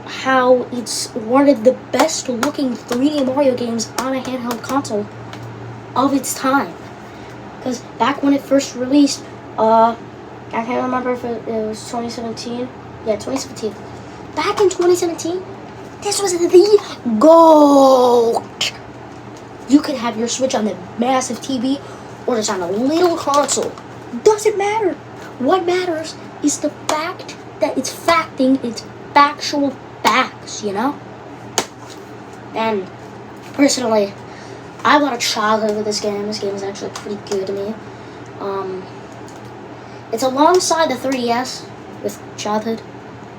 how it's one of the best looking 3D Mario games on a handheld console of its time. Because back when it first released, I can't remember if it was 2017. Yeah, 2017. Back in 2017, this was the GOAT. You could have your Switch on the massive TV or just on a little console. Doesn't matter. What matters is the fact that it's facting its factual facts, you know? And personally, I have a lot of childhood with this game. This game is actually pretty good to me. It's alongside the 3DS with childhood.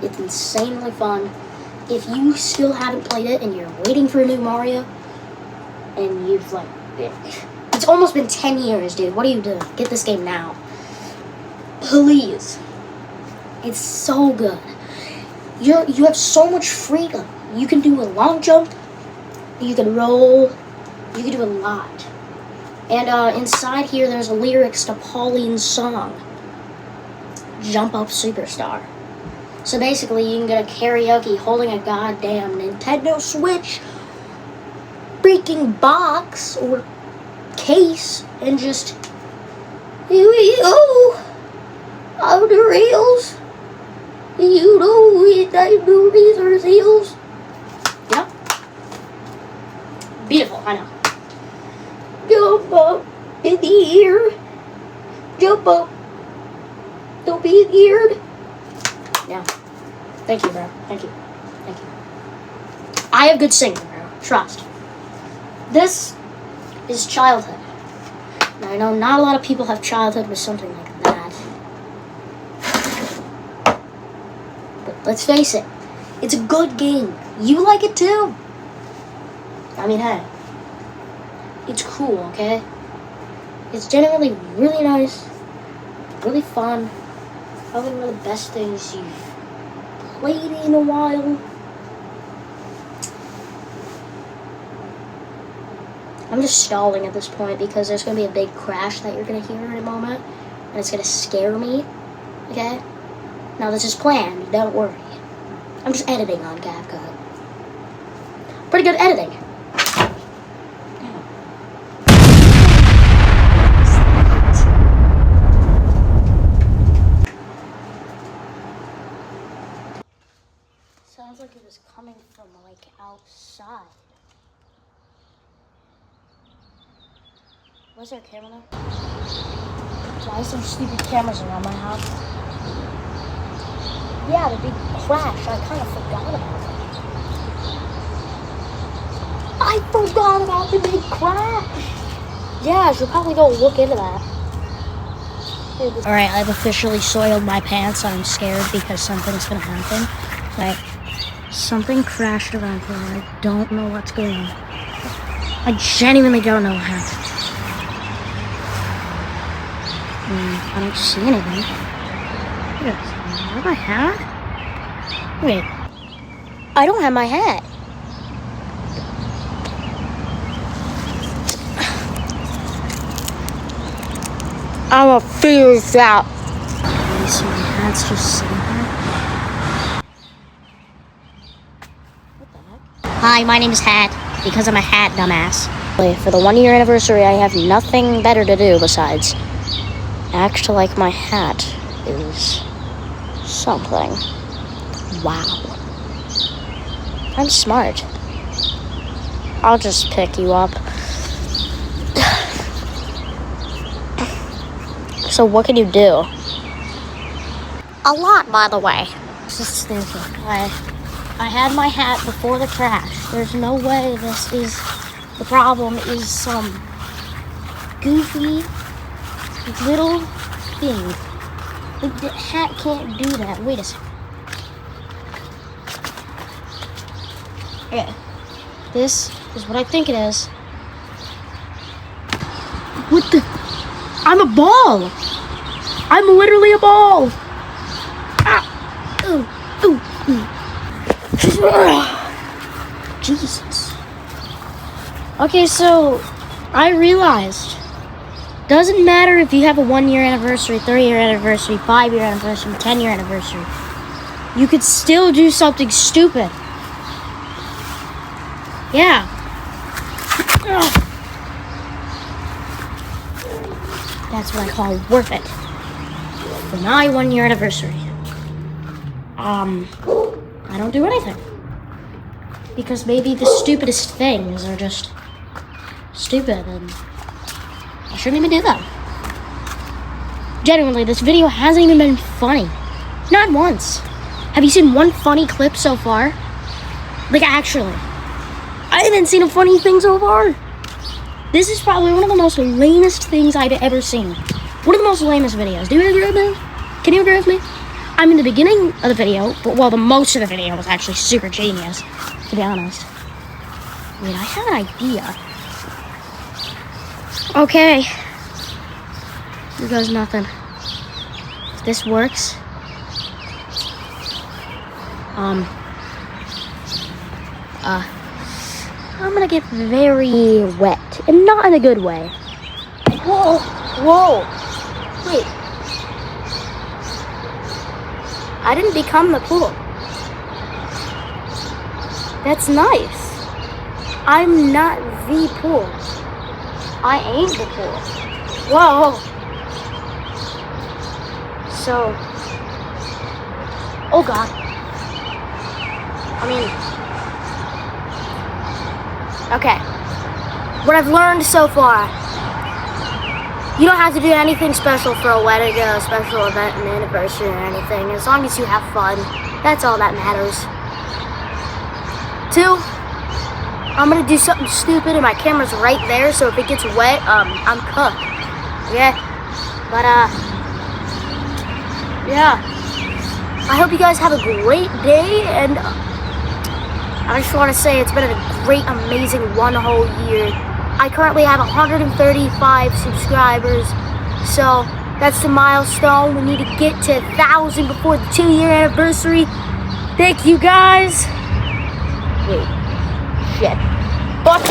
It's insanely fun. If you still haven't played it and you're waiting for a new Mario, and you've like, it's almost been 10 years, dude. What are you doing? Get this game now. Please. It's so good. You have so much freedom. You can do a long jump. You can roll. You can do a lot. And inside here, there's lyrics to Pauline's song, Jump Up Superstar. So basically, you can get a karaoke holding a goddamn Nintendo Switch freaking box or case and just, here we go, on the rails, You know it, I do these are seals. You know? Beautiful, I know. Jump up in the air. Jump up. Don't be scared. Yeah. Thank you, bro. Thank you. Thank you. I have good singing, bro. Trust. This is childhood. Now, I know not a lot of people have childhood with something like that. But let's face it. It's a good game. You like it too. I mean, hey. It's cool, okay? It's genuinely really nice. Really fun. Probably one of the best things you've played in a while. I'm just stalling at this point because there's going to be a big crash that you're going to hear in a moment. And it's going to scare me. Okay? Now this is planned. Don't worry. I'm just editing on CapCut. Pretty good editing. Sounds like it was coming from, like, outside. Was there a camera there? Why is there stupid cameras around my house? Yeah, the big crash. I kind of forgot about it. I forgot about the big crash. Yeah, I should probably go look into that. Alright, I've officially soiled my pants. I'm scared because something's gonna happen. Like, something crashed around here. I don't know what's going on. I genuinely don't know what happened. I don't see anything. Yes, I have my hat? Wait. I don't have my hat. I'm gonna figure this out. Okay, so my hat's just sitting there. What the heck? Hi, my name is Hat. Because I'm a hat, dumbass. For the 1 year anniversary, I have nothing better to do besides act like my hat is something. Wow. I'm smart. I'll just pick you up. So what can you do? A lot, by the way. Just thinking. I had my hat before the crash. There's no way this is the problem is some goofy little thing. The hat can't do that. Wait a second. Okay. This is what I think it is. What the? I'm a ball! I'm literally a ball! Ah! Ooh, ooh, ooh. Jesus. Okay, so I realized doesn't matter if you have a 1 year anniversary, 3 year anniversary, 5 year anniversary, 10 year anniversary. You could still do something stupid. Yeah. That's what I call worth it. For my 1 year anniversary. I don't do anything. Because maybe the stupidest things are just stupid and I shouldn't even do them. Genuinely, this video hasn't even been funny. Not once. Have you seen one funny clip so far? Like, actually. I haven't seen a funny thing so far. This is probably one of the most lamest things I've ever seen. One of the most lamest videos. Do you agree with me? Can you agree with me? I mean, the beginning of the video, well, the most of the video was actually super genius, to be honest. Wait, I have an idea. Okay. Here goes nothing. If this works, I'm gonna get very wet, and not in a good way. Whoa, whoa, wait. I didn't become the pool. That's nice. I'm not the pool. I ain't the pool. Whoa. So, Oh God. I mean, okay. What I've learned so far, you don't have to do anything special for a wedding, a special event, an anniversary, or anything. As long as you have fun, that's all that matters. 2, I'm gonna do something stupid and my camera's right there, so if it gets wet, I'm cooked. Okay? But, yeah. I hope you guys have a great day, and I just want to say it's been a great, amazing 1 whole year. I currently have 135 subscribers, so that's the milestone. We need to get to 1,000 before the 2-year anniversary. Thank you guys. Wait. Shit. Fuck.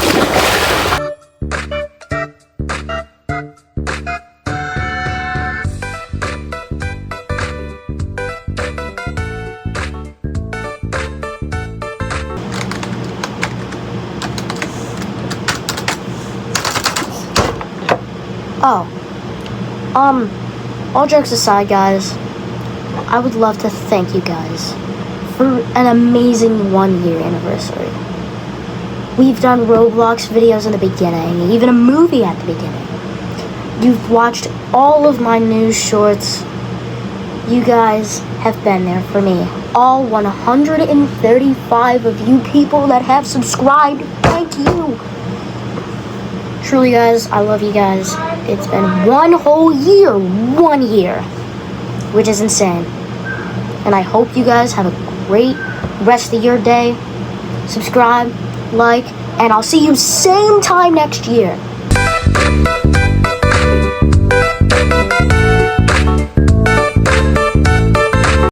Oh, all jokes aside, guys, I would love to thank you guys for an amazing 1-year anniversary. We've done Roblox videos in the beginning, even a movie at the beginning. You've watched all of my news shorts. You guys have been there for me. All 135 of you people that have subscribed, thank you. Truly, guys, I love you guys. It's been 1 whole year, 1 year, which is insane. And I hope you guys have a great rest of your day. Subscribe, like, and I'll see you same time next year.